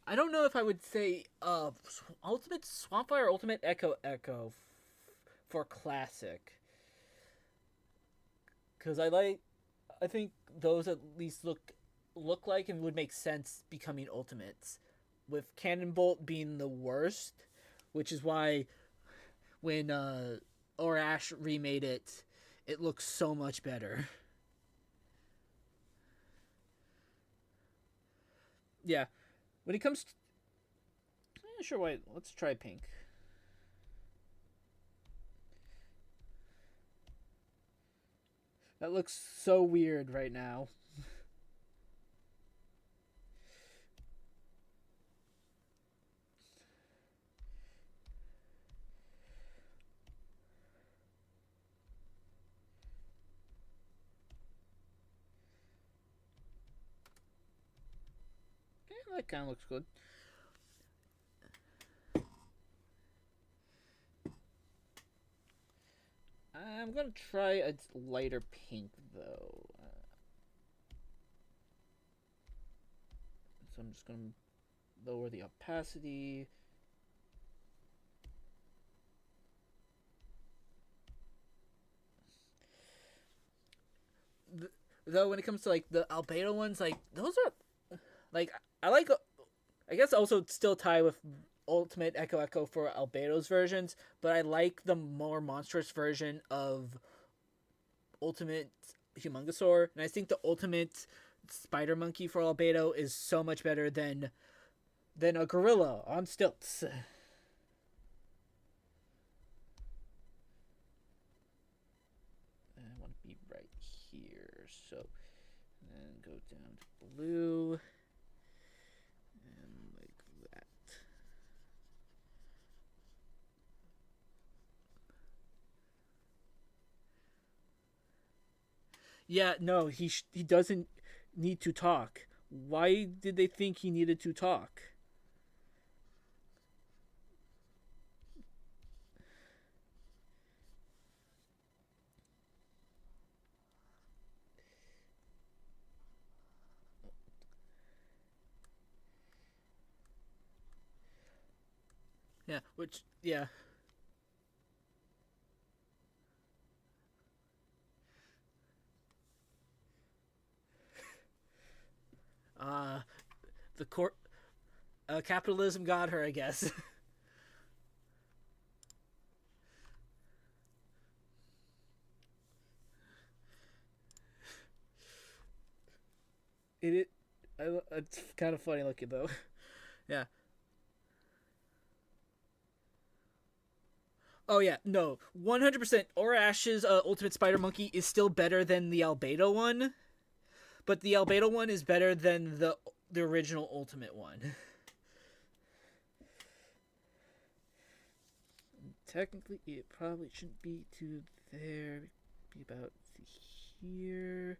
I don't know if I would say Ultimate Swampfire or Ultimate Echo for classic, because I think those at least look like and would make sense becoming ultimates, with Cannonbolt being the worst, which is why when Orash remade it, it looks so much better. Yeah. When it comes to... Sure, wait. Let's try pink. That looks so weird right now. That kind of looks good. I'm going to try a lighter pink, though. So I'm just going to lower the opacity. Though when it comes to the Albedo ones, those are I guess also still tie with Ultimate Echo for Albedo's versions, but I like the more monstrous version of ultimate Humongosaur, and I think the ultimate Spider Monkey for Albedo is so much better than a gorilla on stilts. I want to be right here, so then go down to blue, and like that. Yeah, no, he doesn't need to talk. Why did they think he needed to talk? Yeah, which yeah. Uh the court capitalism got her, I guess. it it's kind of funny looking though. Yeah. Oh yeah, no, 100%. Orash's Ultimate Spider Monkey is still better than the Albedo one, but the Albedo one is better than the original Ultimate one. Technically, it probably shouldn't be to there. Be about here.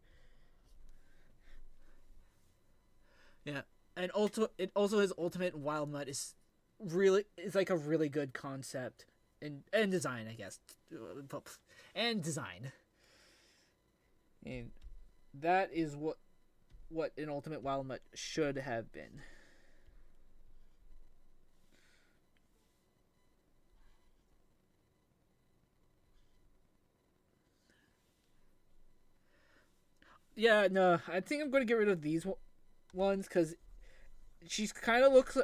Yeah, and it also has Ultimate Wild Mud is like a really good concept and design, I guess, and design, and that is what an Ultimate Wild Mutt should have been. Yeah, no, I think I'm going to get rid of these ones because she's kind of looks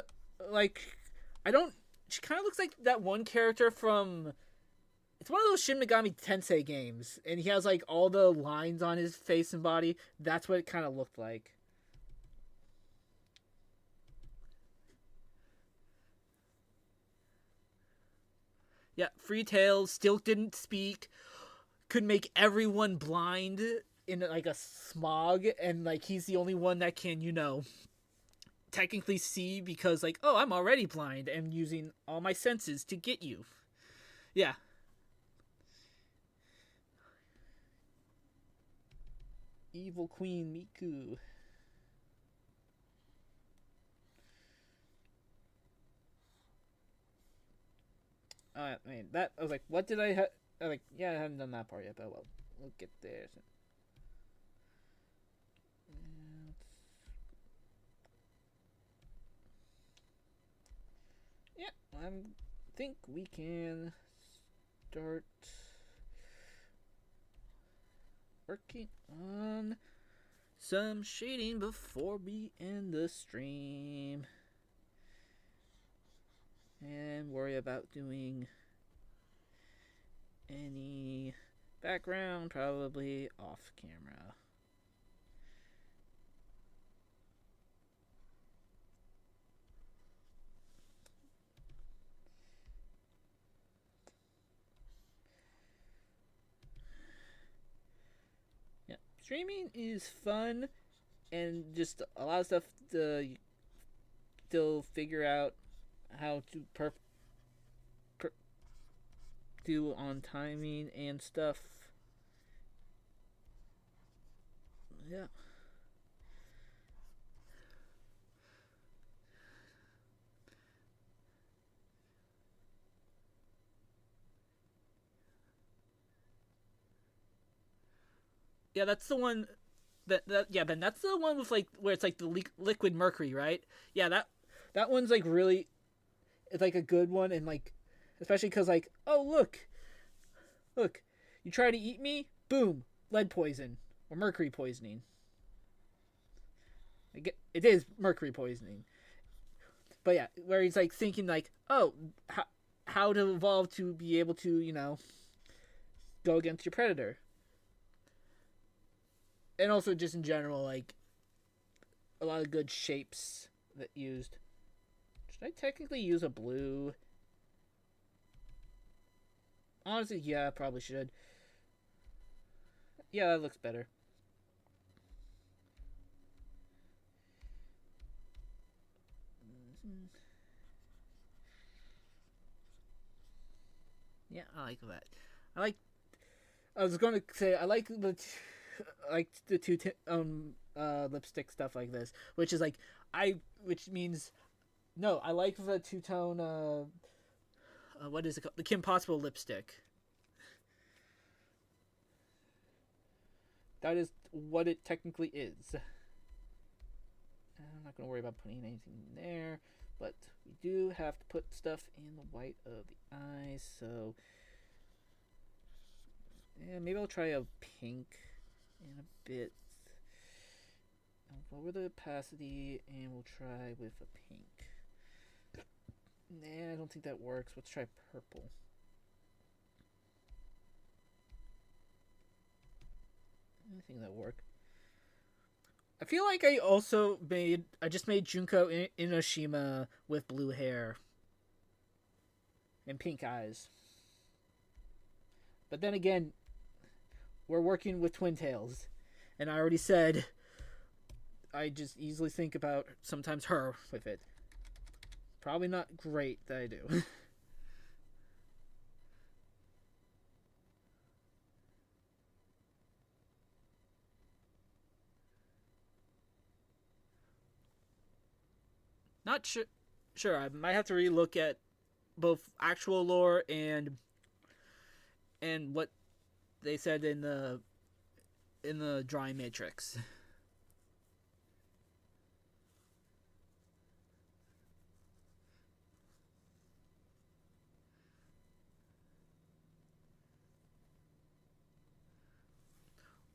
like I don't. She kind of looks like that one character from. It's one of those Shin Megami Tensei games, and he has like all the lines on his face and body. That's what it kind of looked like. Yeah, Free Tails still didn't speak. Could make everyone blind in like a smog, and like he's the only one that can, technically see because like, oh, I'm already blind and using all my senses to get you. Yeah. Evil Queen Miku. I mean, that I was like, what did I have? Like, yeah, I haven't done that part yet, but well, we'll get there. Yeah, I think we can start working on some shading before we end the stream. And worry about doing any background probably off camera. Yeah, streaming is fun and just a lot of stuff to still figure out how to do on timing and stuff. Yeah. Yeah, that's the one yeah, Ben, that's the one with like where it's like the liquid mercury, right? Yeah, that one's like really it's like a good one, and like especially because like, oh look, you try to eat me, boom, lead poison or mercury poisoning. It is mercury poisoning, but yeah, where he's like thinking like, oh, how to evolve to be able to go against your predator. and also just in general, like a lot of good shapes that used. Should I technically use a blue? Honestly, yeah, I probably should. Yeah, that looks better. Yeah, I like that. I like. I was going to say I like the lipstick stuff like this, which is like which means no, I like the two tone what is it called? The Kim Possible lipstick. That is what it technically is. I'm not going to worry about putting anything in there, but we do have to put stuff in the white of the eyes, so yeah, maybe I'll try a pink in a bit. I'll lower the opacity and we'll try with a pink. Nah, I don't think that works. Let's try purple. I think that'll work. I feel like I just made Junko Inoshima with blue hair and pink eyes. But then again, we're working with Twin Tails, and I already said I just easily think about sometimes her with it. Probably not great that I do. Not sure. Sure, I might have to relook at both actual lore and what they said in the drawing matrix.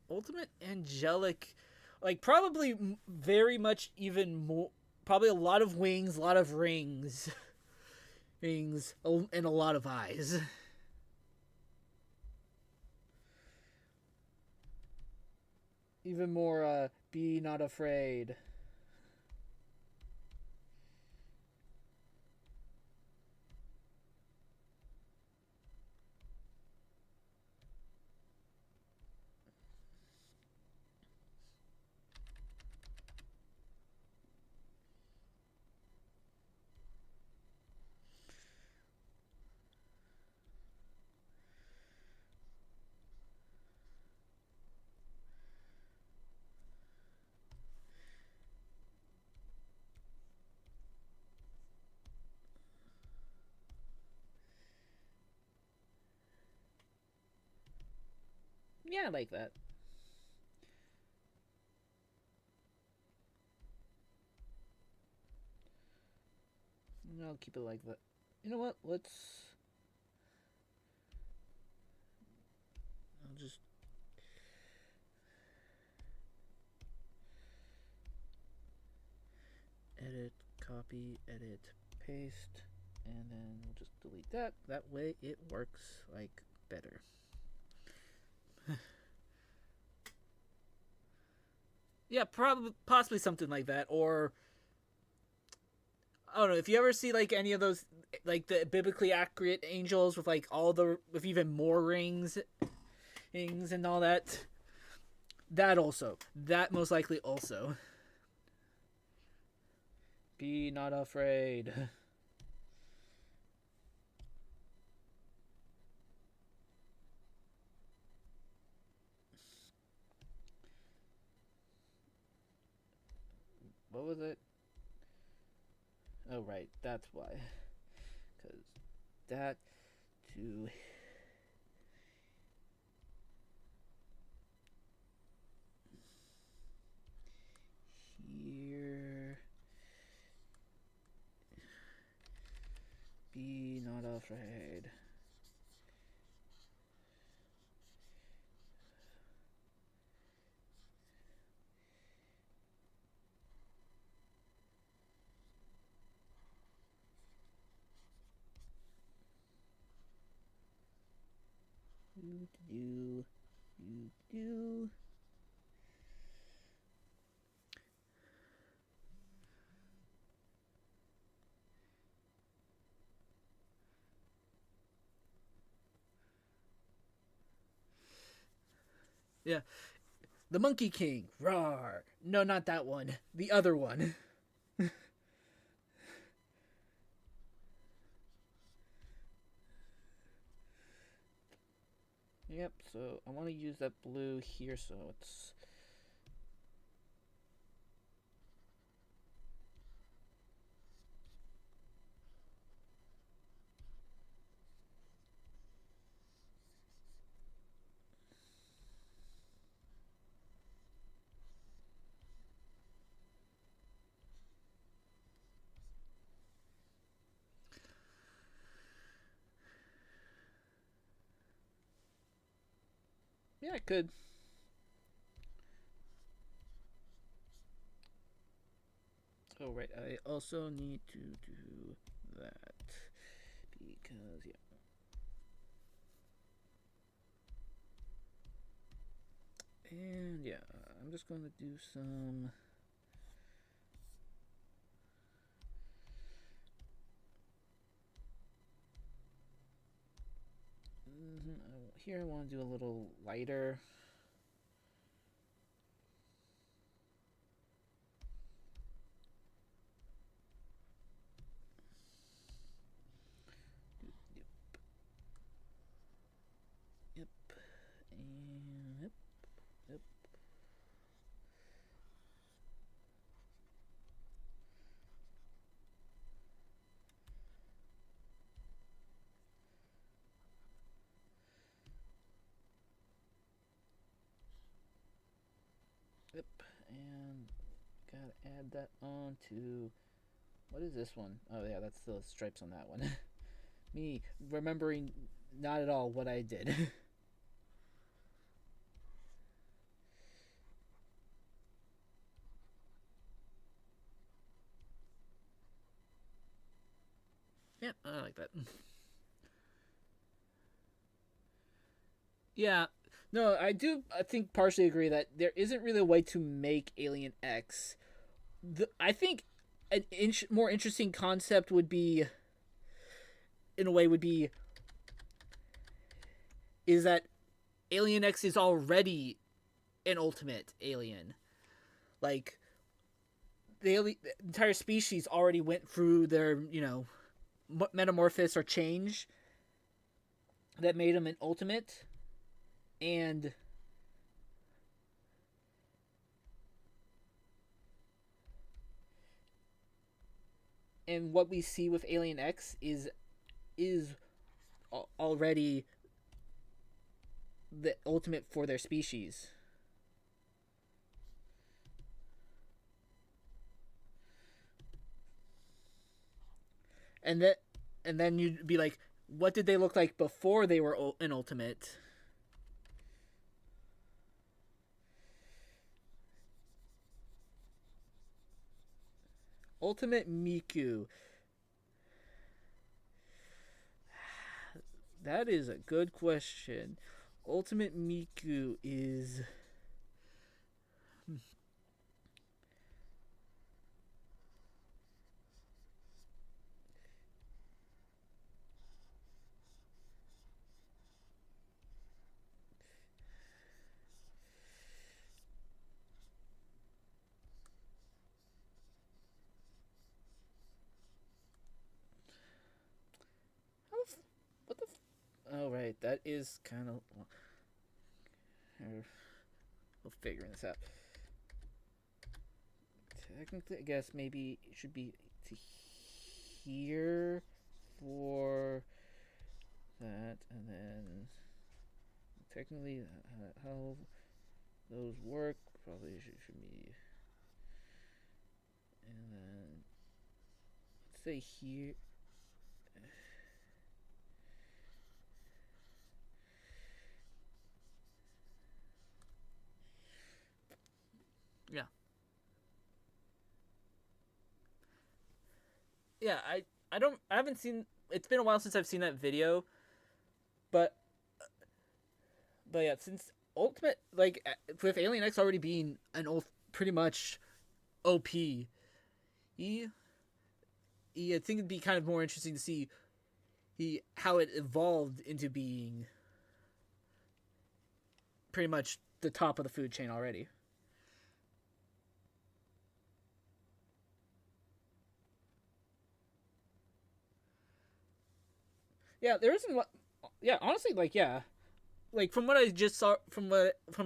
Ultimate angelic, like probably very much even more. Probably a lot of wings, a lot of rings, rings, and a lot of eyes. Even more, be not afraid. Yeah, I like that. I'll keep it like that. You know what? I'll just edit, copy, edit, paste, and then we'll just delete that. That way it works like better. Yeah, probably, possibly something like that, or I don't know if you ever see like any of those, like the biblically accurate angels with like with even more rings and all that. That most likely also. Be not afraid. What was it? Oh, right. That's why. Because that to here. Be not afraid. Do. Yeah. The Monkey King. Roar. No, not that one. The other one. Yep, so I want to use that blue here, so it's... Yeah, I could. Oh, right, I also need to do that. Because, yeah. And, yeah, I'm just going to do some... Here I want to do a little lighter. Yep. And yep. Yep. Yep. And gotta add that on to... What is this one? Oh, yeah, that's the stripes on that one. Me remembering not at all what I did. Yeah, I like that. Yeah, no, I think partially agree that there isn't really a way to make Alien X. I think an more interesting concept would be, in a way, would be is that Alien X is already an ultimate alien. Like the entire species already went through their, metamorphosis or change that made them an ultimate, and what we see with Alien X is already the ultimate for their species. And that and then you'd be like, what did they look like before they were an ultimate? Ultimate Miku. That is a good question. Ultimate Miku is... What the... Oh, right. That is kind of... We'll figure this out. Technically, I guess maybe it should be to here for that, and then technically how those work probably should be, and then let's say here. Yeah. Yeah, I haven't seen, it's been a while since I've seen that video, but yeah, since Ultimate, like, with Alien X already being an old, pretty much OP, he, I think it'd be kind of more interesting to see how it evolved into being pretty much the top of the food chain already. Yeah, there isn't what. Yeah, honestly, like like from what I just saw, from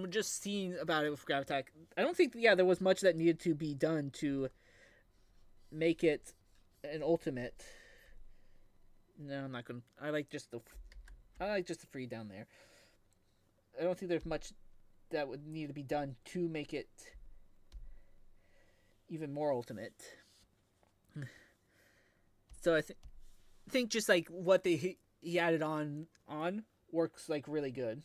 just seeing about it with Gravitak, I don't think there was much that needed to be done to make it an ultimate. No, I'm not gonna. I like just the free down there. I don't think there's much that would need to be done to make it even more ultimate. So think just like what he added on works like really good.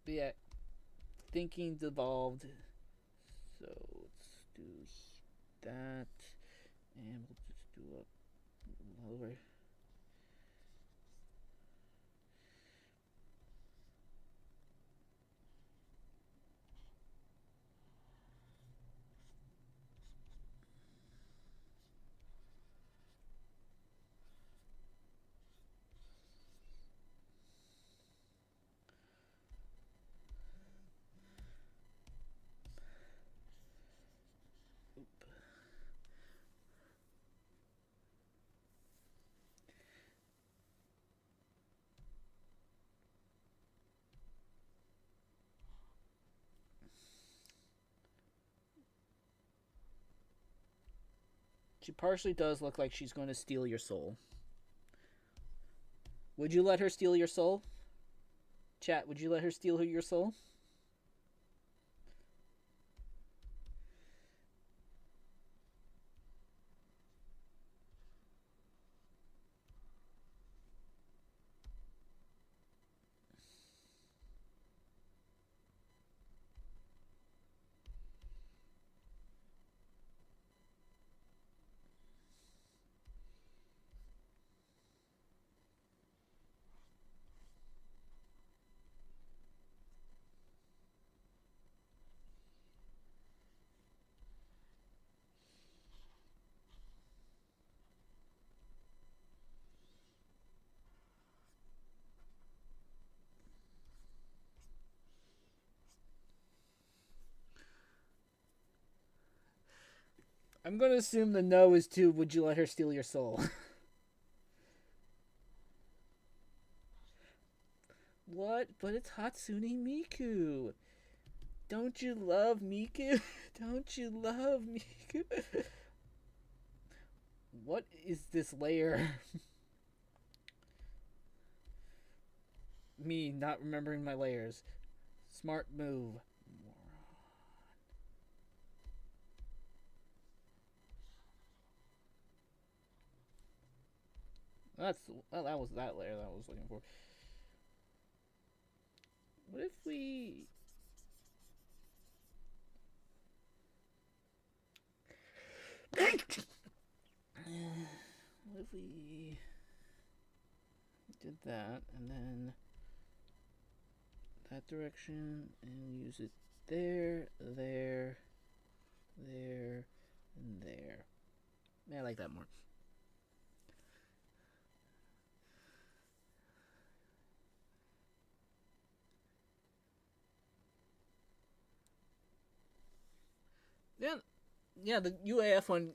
But yeah, thinking devolved. So let's do that, and we'll just do a lower. She partially does look like she's going to steal your soul. Would you let her steal your soul? Chat, would you let her steal your soul? I'm going to assume the no is to would you let her steal your soul? What? But it's Hatsune Miku. Don't you love Miku? Don't you love Miku? What is this layer? Me not remembering my layers. Smart move. That was that layer that I was looking for. What if we what if we did that and then that direction and use it there, there, there, and there. Yeah, I like that more. Yeah, the UAF one.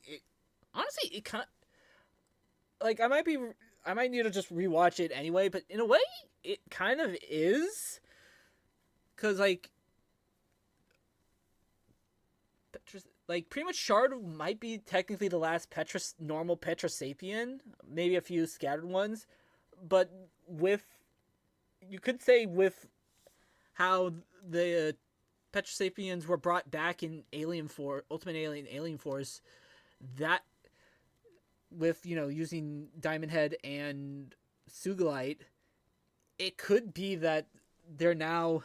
Honestly, it kind like I might need to just rewatch it anyway. But in a way, it kind of is, cause like pretty much Shard might be technically the last normal Petrosapien, maybe a few scattered ones, but with you could say with how the Petrosapiens were brought back in Ultimate Alien Force, that with using Diamond Head and Sugalite, it could be that they're now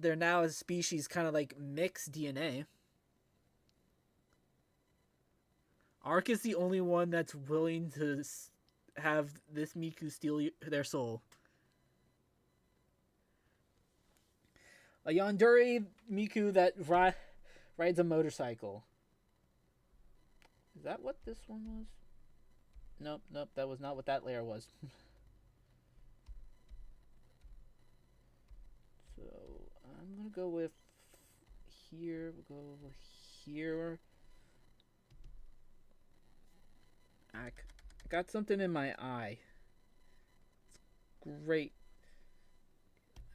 they're now a species kind of like mixed DNA. Ark is the only one that's willing to have this Miku steal their soul. A Yandere Miku that rides a motorcycle. Is that what this one was? Nope, that was not what that layer was. So, I'm gonna go with here. We'll go here. I got something in my eye. It's great.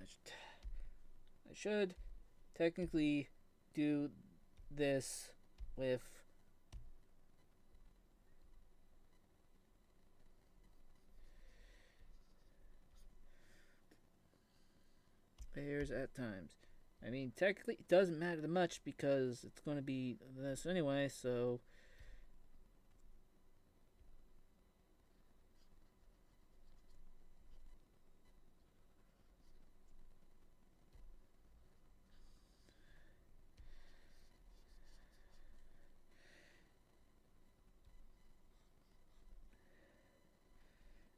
I should technically do this with layers at times. I mean, technically it doesn't matter that much because it's going to be this anyway, so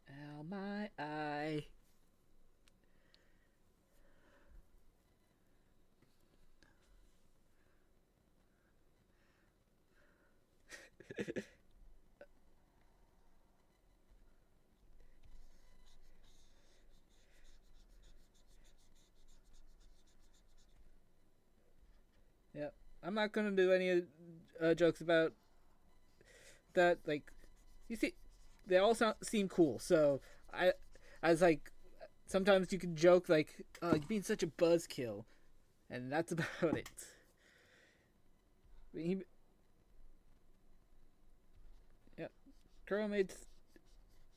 ow, my eye. Yep. I'm not gonna do any jokes about that. Like, you see, they all seem cool. So I was like, sometimes you can joke like, "Oh, you're being such a buzzkill," and that's about it. Yep. Kuro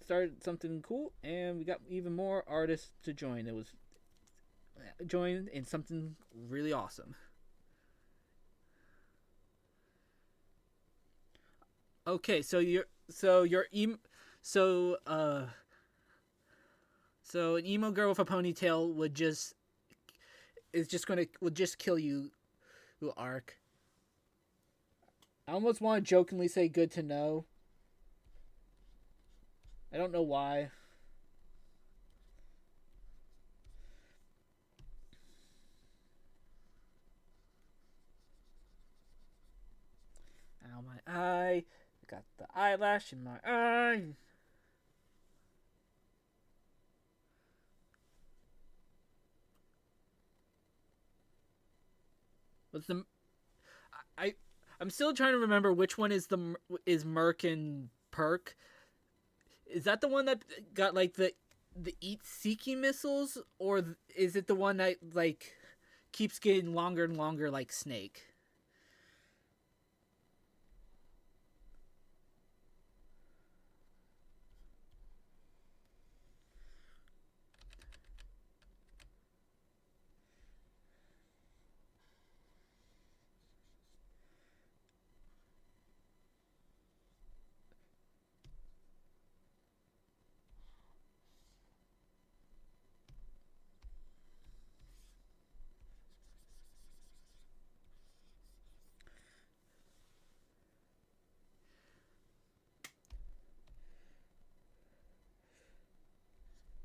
started something cool, and we got even more artists to join. It was joined in something really awesome. Okay, so so so an emo girl with a ponytail would just kill you, Arc. I almost want to jokingly say good to know. I don't know why. Ow, my eye. I got the eyelash in my eye. What's the... I'm still trying to remember which one is Merc and Perk. Is that the one that got like the eat seeking missiles, or is it the one that like keeps getting longer and longer like Snake?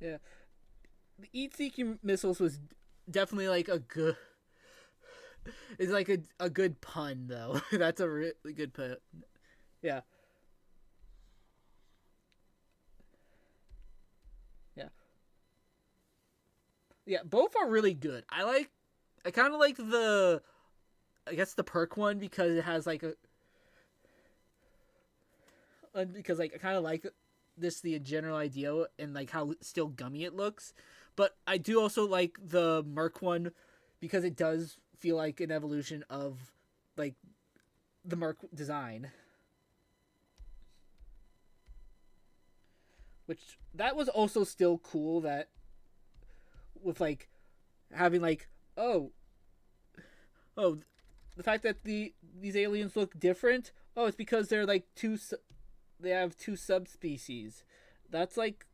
Yeah, the eat seeking missiles was definitely like a good. It's like a good pun though. That's a really good pun. Yeah. Yeah. Yeah, both are really good. I kind of like I guess the perk one because it has like because like I kind of like the general idea and like how still gummy it looks, but I do also like the Merc one because it does feel like an evolution of like the Merc design, which that was also still cool that with like having like oh the fact that these aliens look different. Oh, it's because they're like they have two subspecies. That's like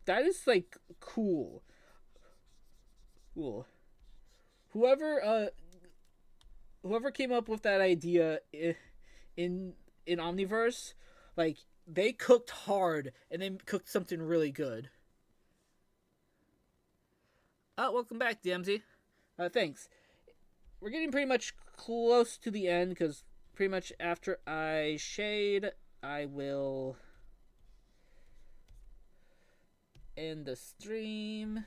that is like cool. whoever whoever came up with that idea in Omniverse, like they cooked hard and they cooked something really good. Welcome back, DMZ. Thanks. We're getting pretty much close to the end because pretty much after I shade, I will end the stream.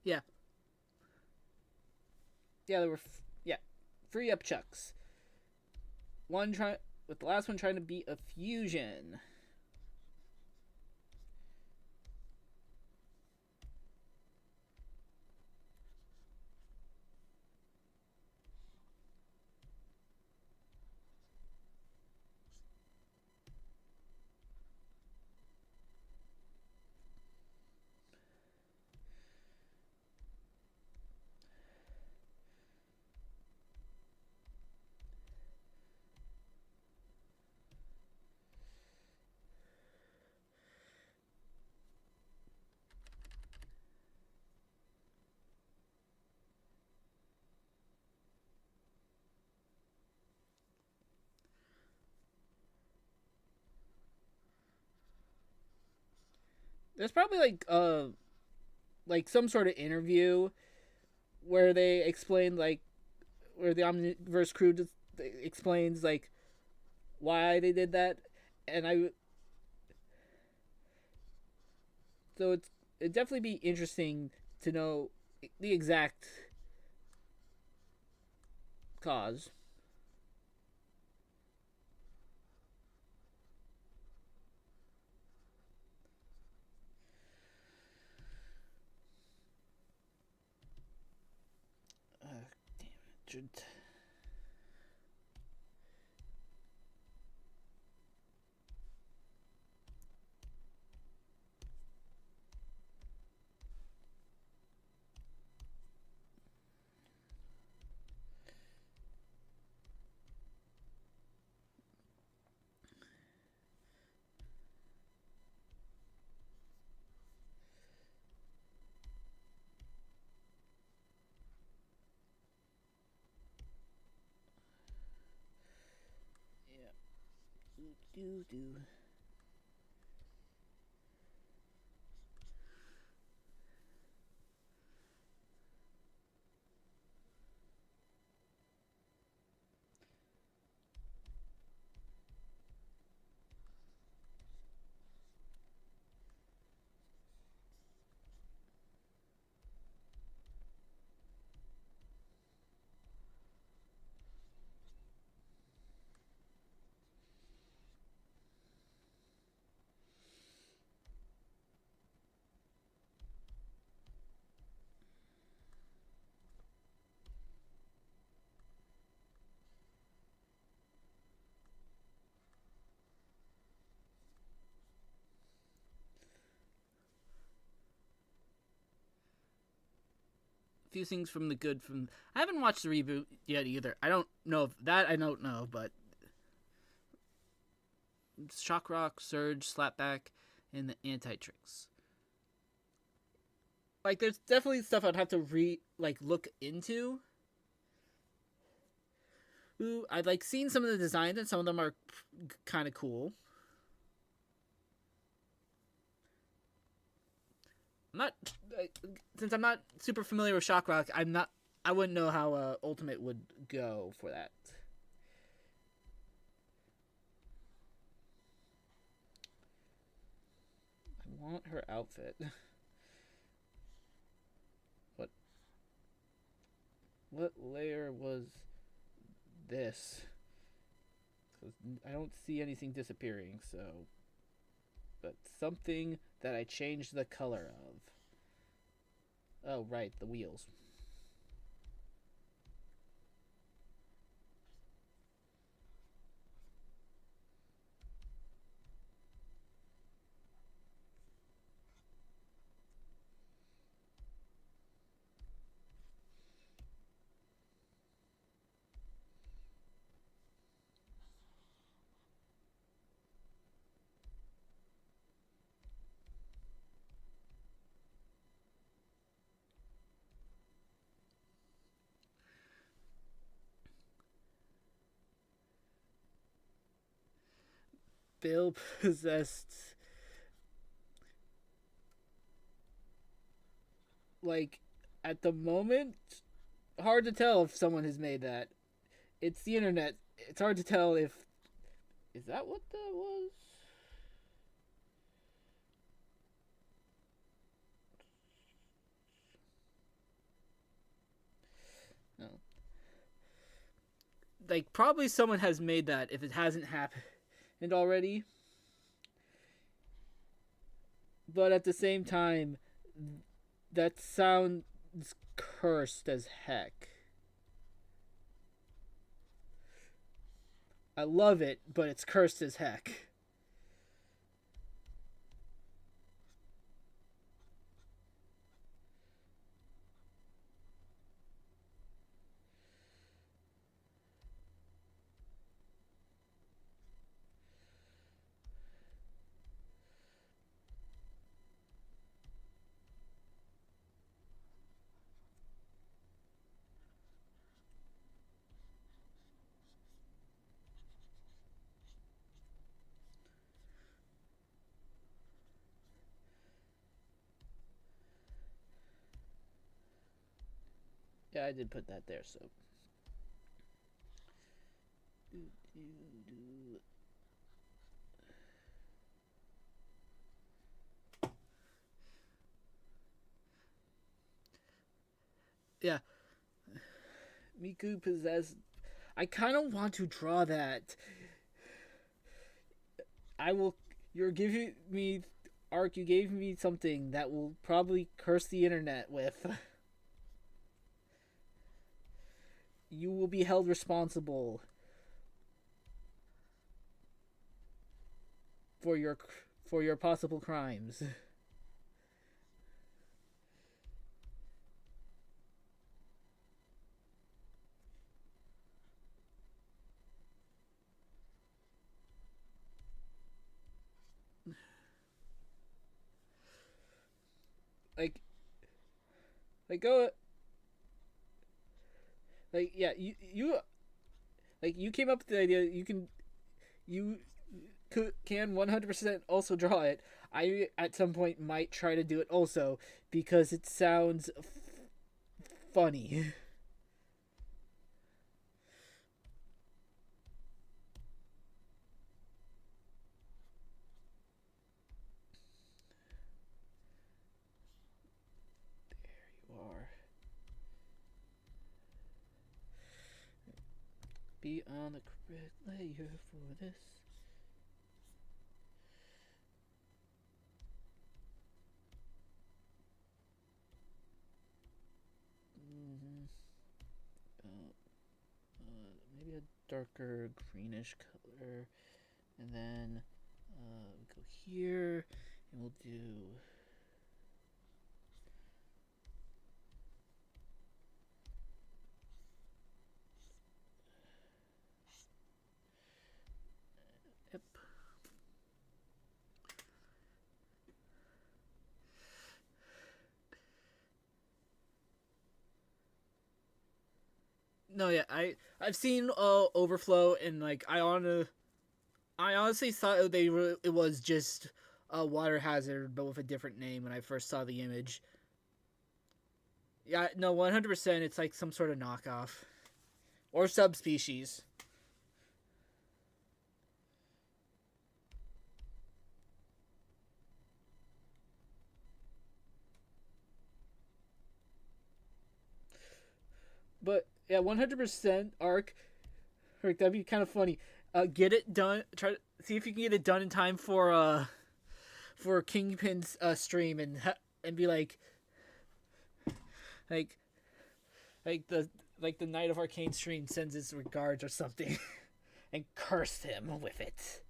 Yeah. Yeah, there were yeah, 3 upchucks. One try with the last one trying to be a fusion. There's probably like some sort of interview where they explain like where the Omniverse crew just explains like why they did that, and I so it'd definitely be interesting to know the exact cause. Damn it. Yeah. Do. Few things from the good from. I haven't watched the reboot yet either. I don't know if that I don't know, but Shock Rock, Surge, Slapback, and the Anti Tricks. Like, there's definitely stuff I'd have to look into. Ooh, I've like seen some of the designs, and some of them are kind of cool. I'm not since I'm not super familiar with Shock Rock. I wouldn't know how Ultimate would go for that. I want her outfit. What layer was this? Because I don't see anything disappearing, so. But something that I changed the color of. Oh, right, the wheels. Bill possessed. Like, at the moment, hard to tell if someone has made that. It's the internet. It's hard to tell if. Is that what that was? No. Like, probably someone has made that if it hasn't happened already. But at the same time, that sounds cursed as heck. I love it, but it's cursed as heck. Yeah, I did put that there, so. Yeah. Miku possessed. I kind of want to draw that. I will. You're giving me. Arc, you gave me something that will probably curse the internet with. You will be held responsible for your possible crimes. like like go like yeah, you like you came up with the idea. You can 100% also draw it. I at some point might try to do it also because it sounds funny. There you are. Be on the correct layer for this. Mm-hmm. Maybe a darker greenish color, and then we go here, and we'll do. Yep. No, yeah, I've seen Overflow, and like I honestly thought it was just a water hazard, but with a different name when I first saw the image. Yeah, no, 100%. It's like some sort of knockoff or subspecies. But yeah, 100% arc. That'd be kind of funny. Get it done. Try to see if you can get it done in time for Kingpin's stream, and be like like the Night of Arcane stream sends his regards or something, and curse him with it.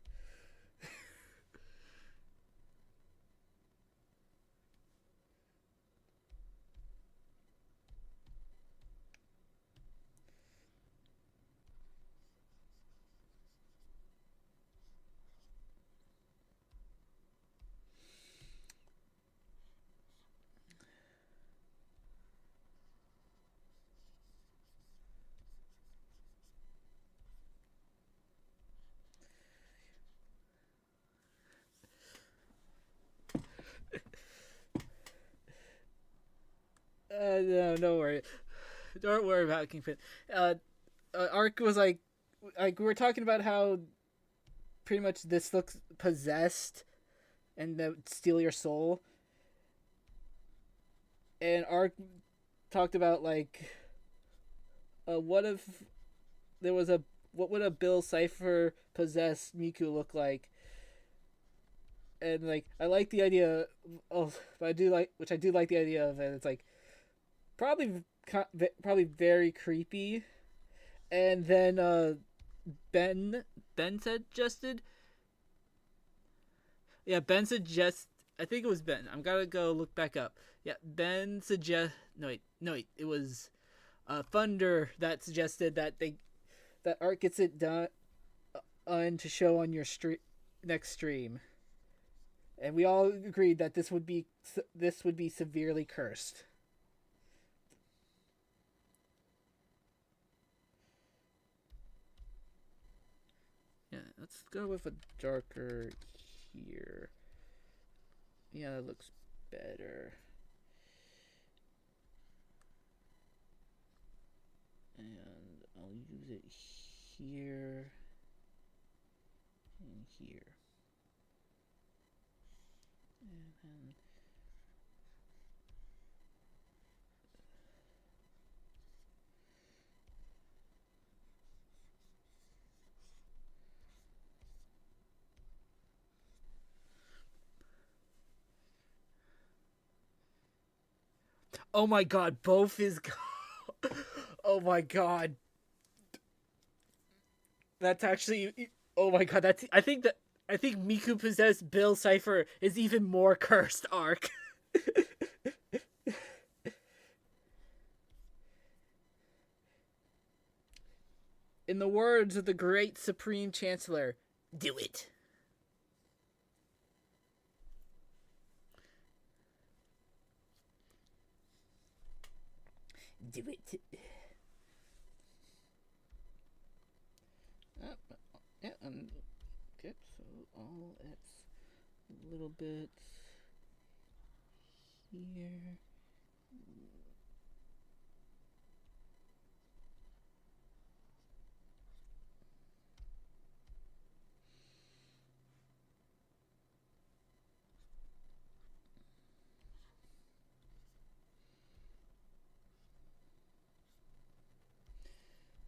No worry. Don't worry about Kingpin. Arc was like we were talking about how pretty much this looks possessed and that would steal your soul. And Arc talked about like, what if there was what would a Bill Cipher possessed Miku look like? And like I like the idea of, but I do like the idea of it. It's like probably very creepy. And then Ben suggested. Yeah, Ben suggest. I think it was Ben. I'm gotta go look back up. Yeah, Ben suggest. No wait. It was Thunder that suggested that Art gets it done on to show on your next stream, and we all agreed that this would be severely cursed. Yeah, let's go with a darker here. Yeah, that looks better. And I'll use it here and here. And then oh my god, both is oh my god. That's actually oh my god, I think Miku possessed Bill Cipher is even more cursed, Arc. In the words of the great Supreme Chancellor, do it. Do it. Yeah, okay, so all it's a little bit here.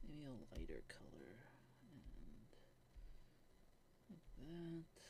Maybe a lighter color. And like that.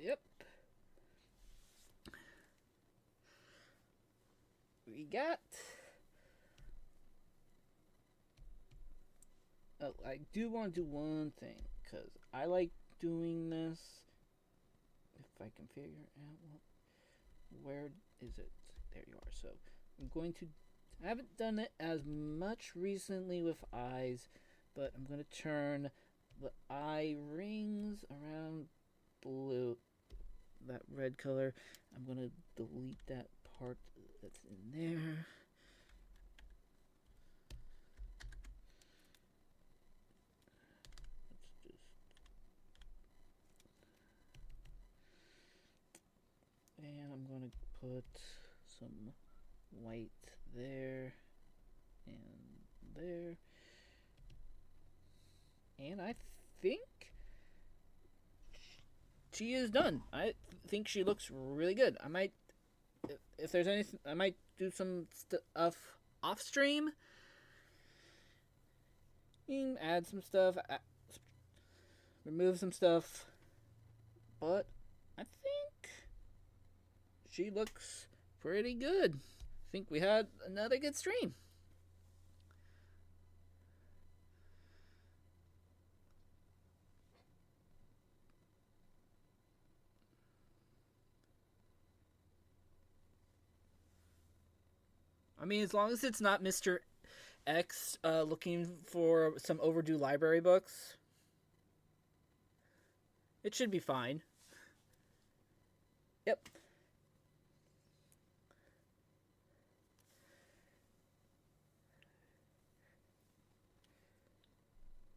Yep. We got. Oh, I do want to do one thing because I like doing this. If I can figure out where is it? There you are. So I'm going to. I haven't done it as much recently with eyes, but I'm going to turn the eye rings around blue, that red color. I'm going to delete that part that's in there. And I'm going to put some white there and there. And I think she is done. I think she looks really good. I might, if there's anything, I might do some stuff off stream. Add some stuff, remove some stuff. But I think she looks pretty good. I think we had another good stream. I mean, as long as it's not Mr. X looking for some overdue library books, it should be fine. Yep.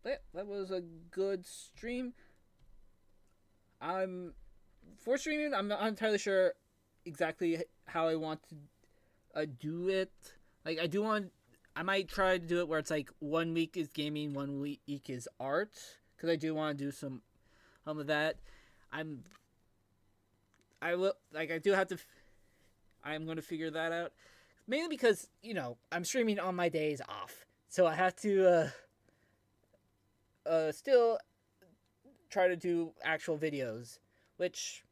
But that was a good stream. For streaming, I'm not entirely sure exactly how I want to do it. Like, I might try to do it where it's like 1 week is gaming, 1 week is art, because I do want to do some of that. I do have to. I'm going to figure that out, mainly because I'm streaming on my days off, so I have to still try to do actual videos, which,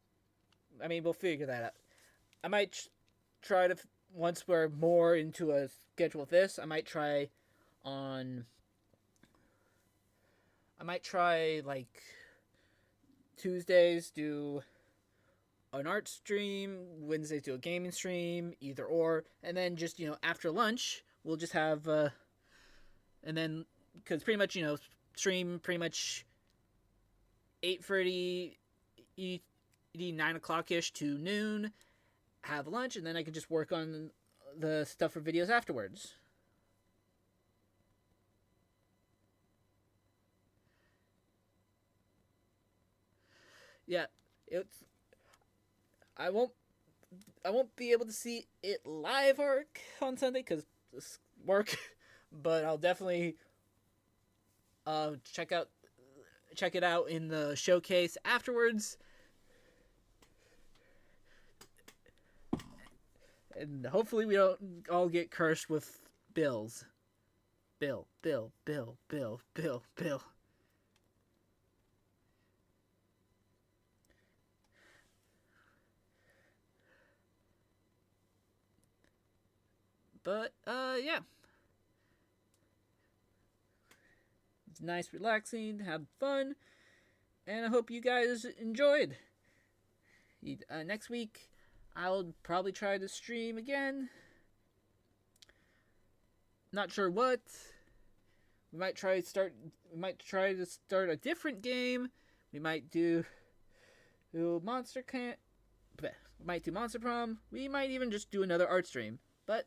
I mean, we'll figure that out. I might try to, once we're more into a schedule with this, I might try like Tuesdays do an art stream, Wednesdays do a gaming stream, either or, and then just, after lunch, we'll just have, and then, because pretty much, stream pretty much 8:30, 9 o'clock-ish to noon, have lunch, and then I can just work on the stuff for videos afterwards. Yeah, I won't be able to see it live on Sunday because work, but I'll definitely check it out in the showcase afterwards. And hopefully we don't all get cursed with bills. Bill. But, yeah. It's nice, relaxing, have fun, and I hope you guys enjoyed. Next week, I'll probably try to stream again. Not sure what. We might try to start a different game. We might do Monster Camp. We might do Monster Prom. We might even just do another art stream. But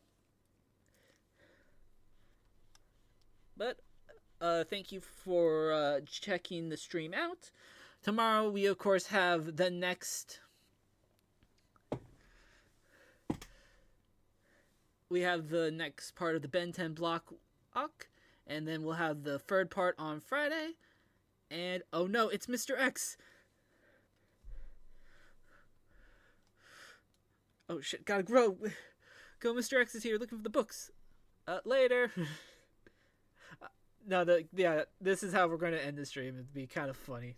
thank you for checking the stream out. Tomorrow we of course have the next. We have the next part of the Ben 10 block, and then we'll have the third part on Friday. And oh no, it's Mr. X. Oh shit, gotta grow. Go, Mr. X is here looking for the books. Later. No, this is how we're going to end the stream. It'd be kind of funny.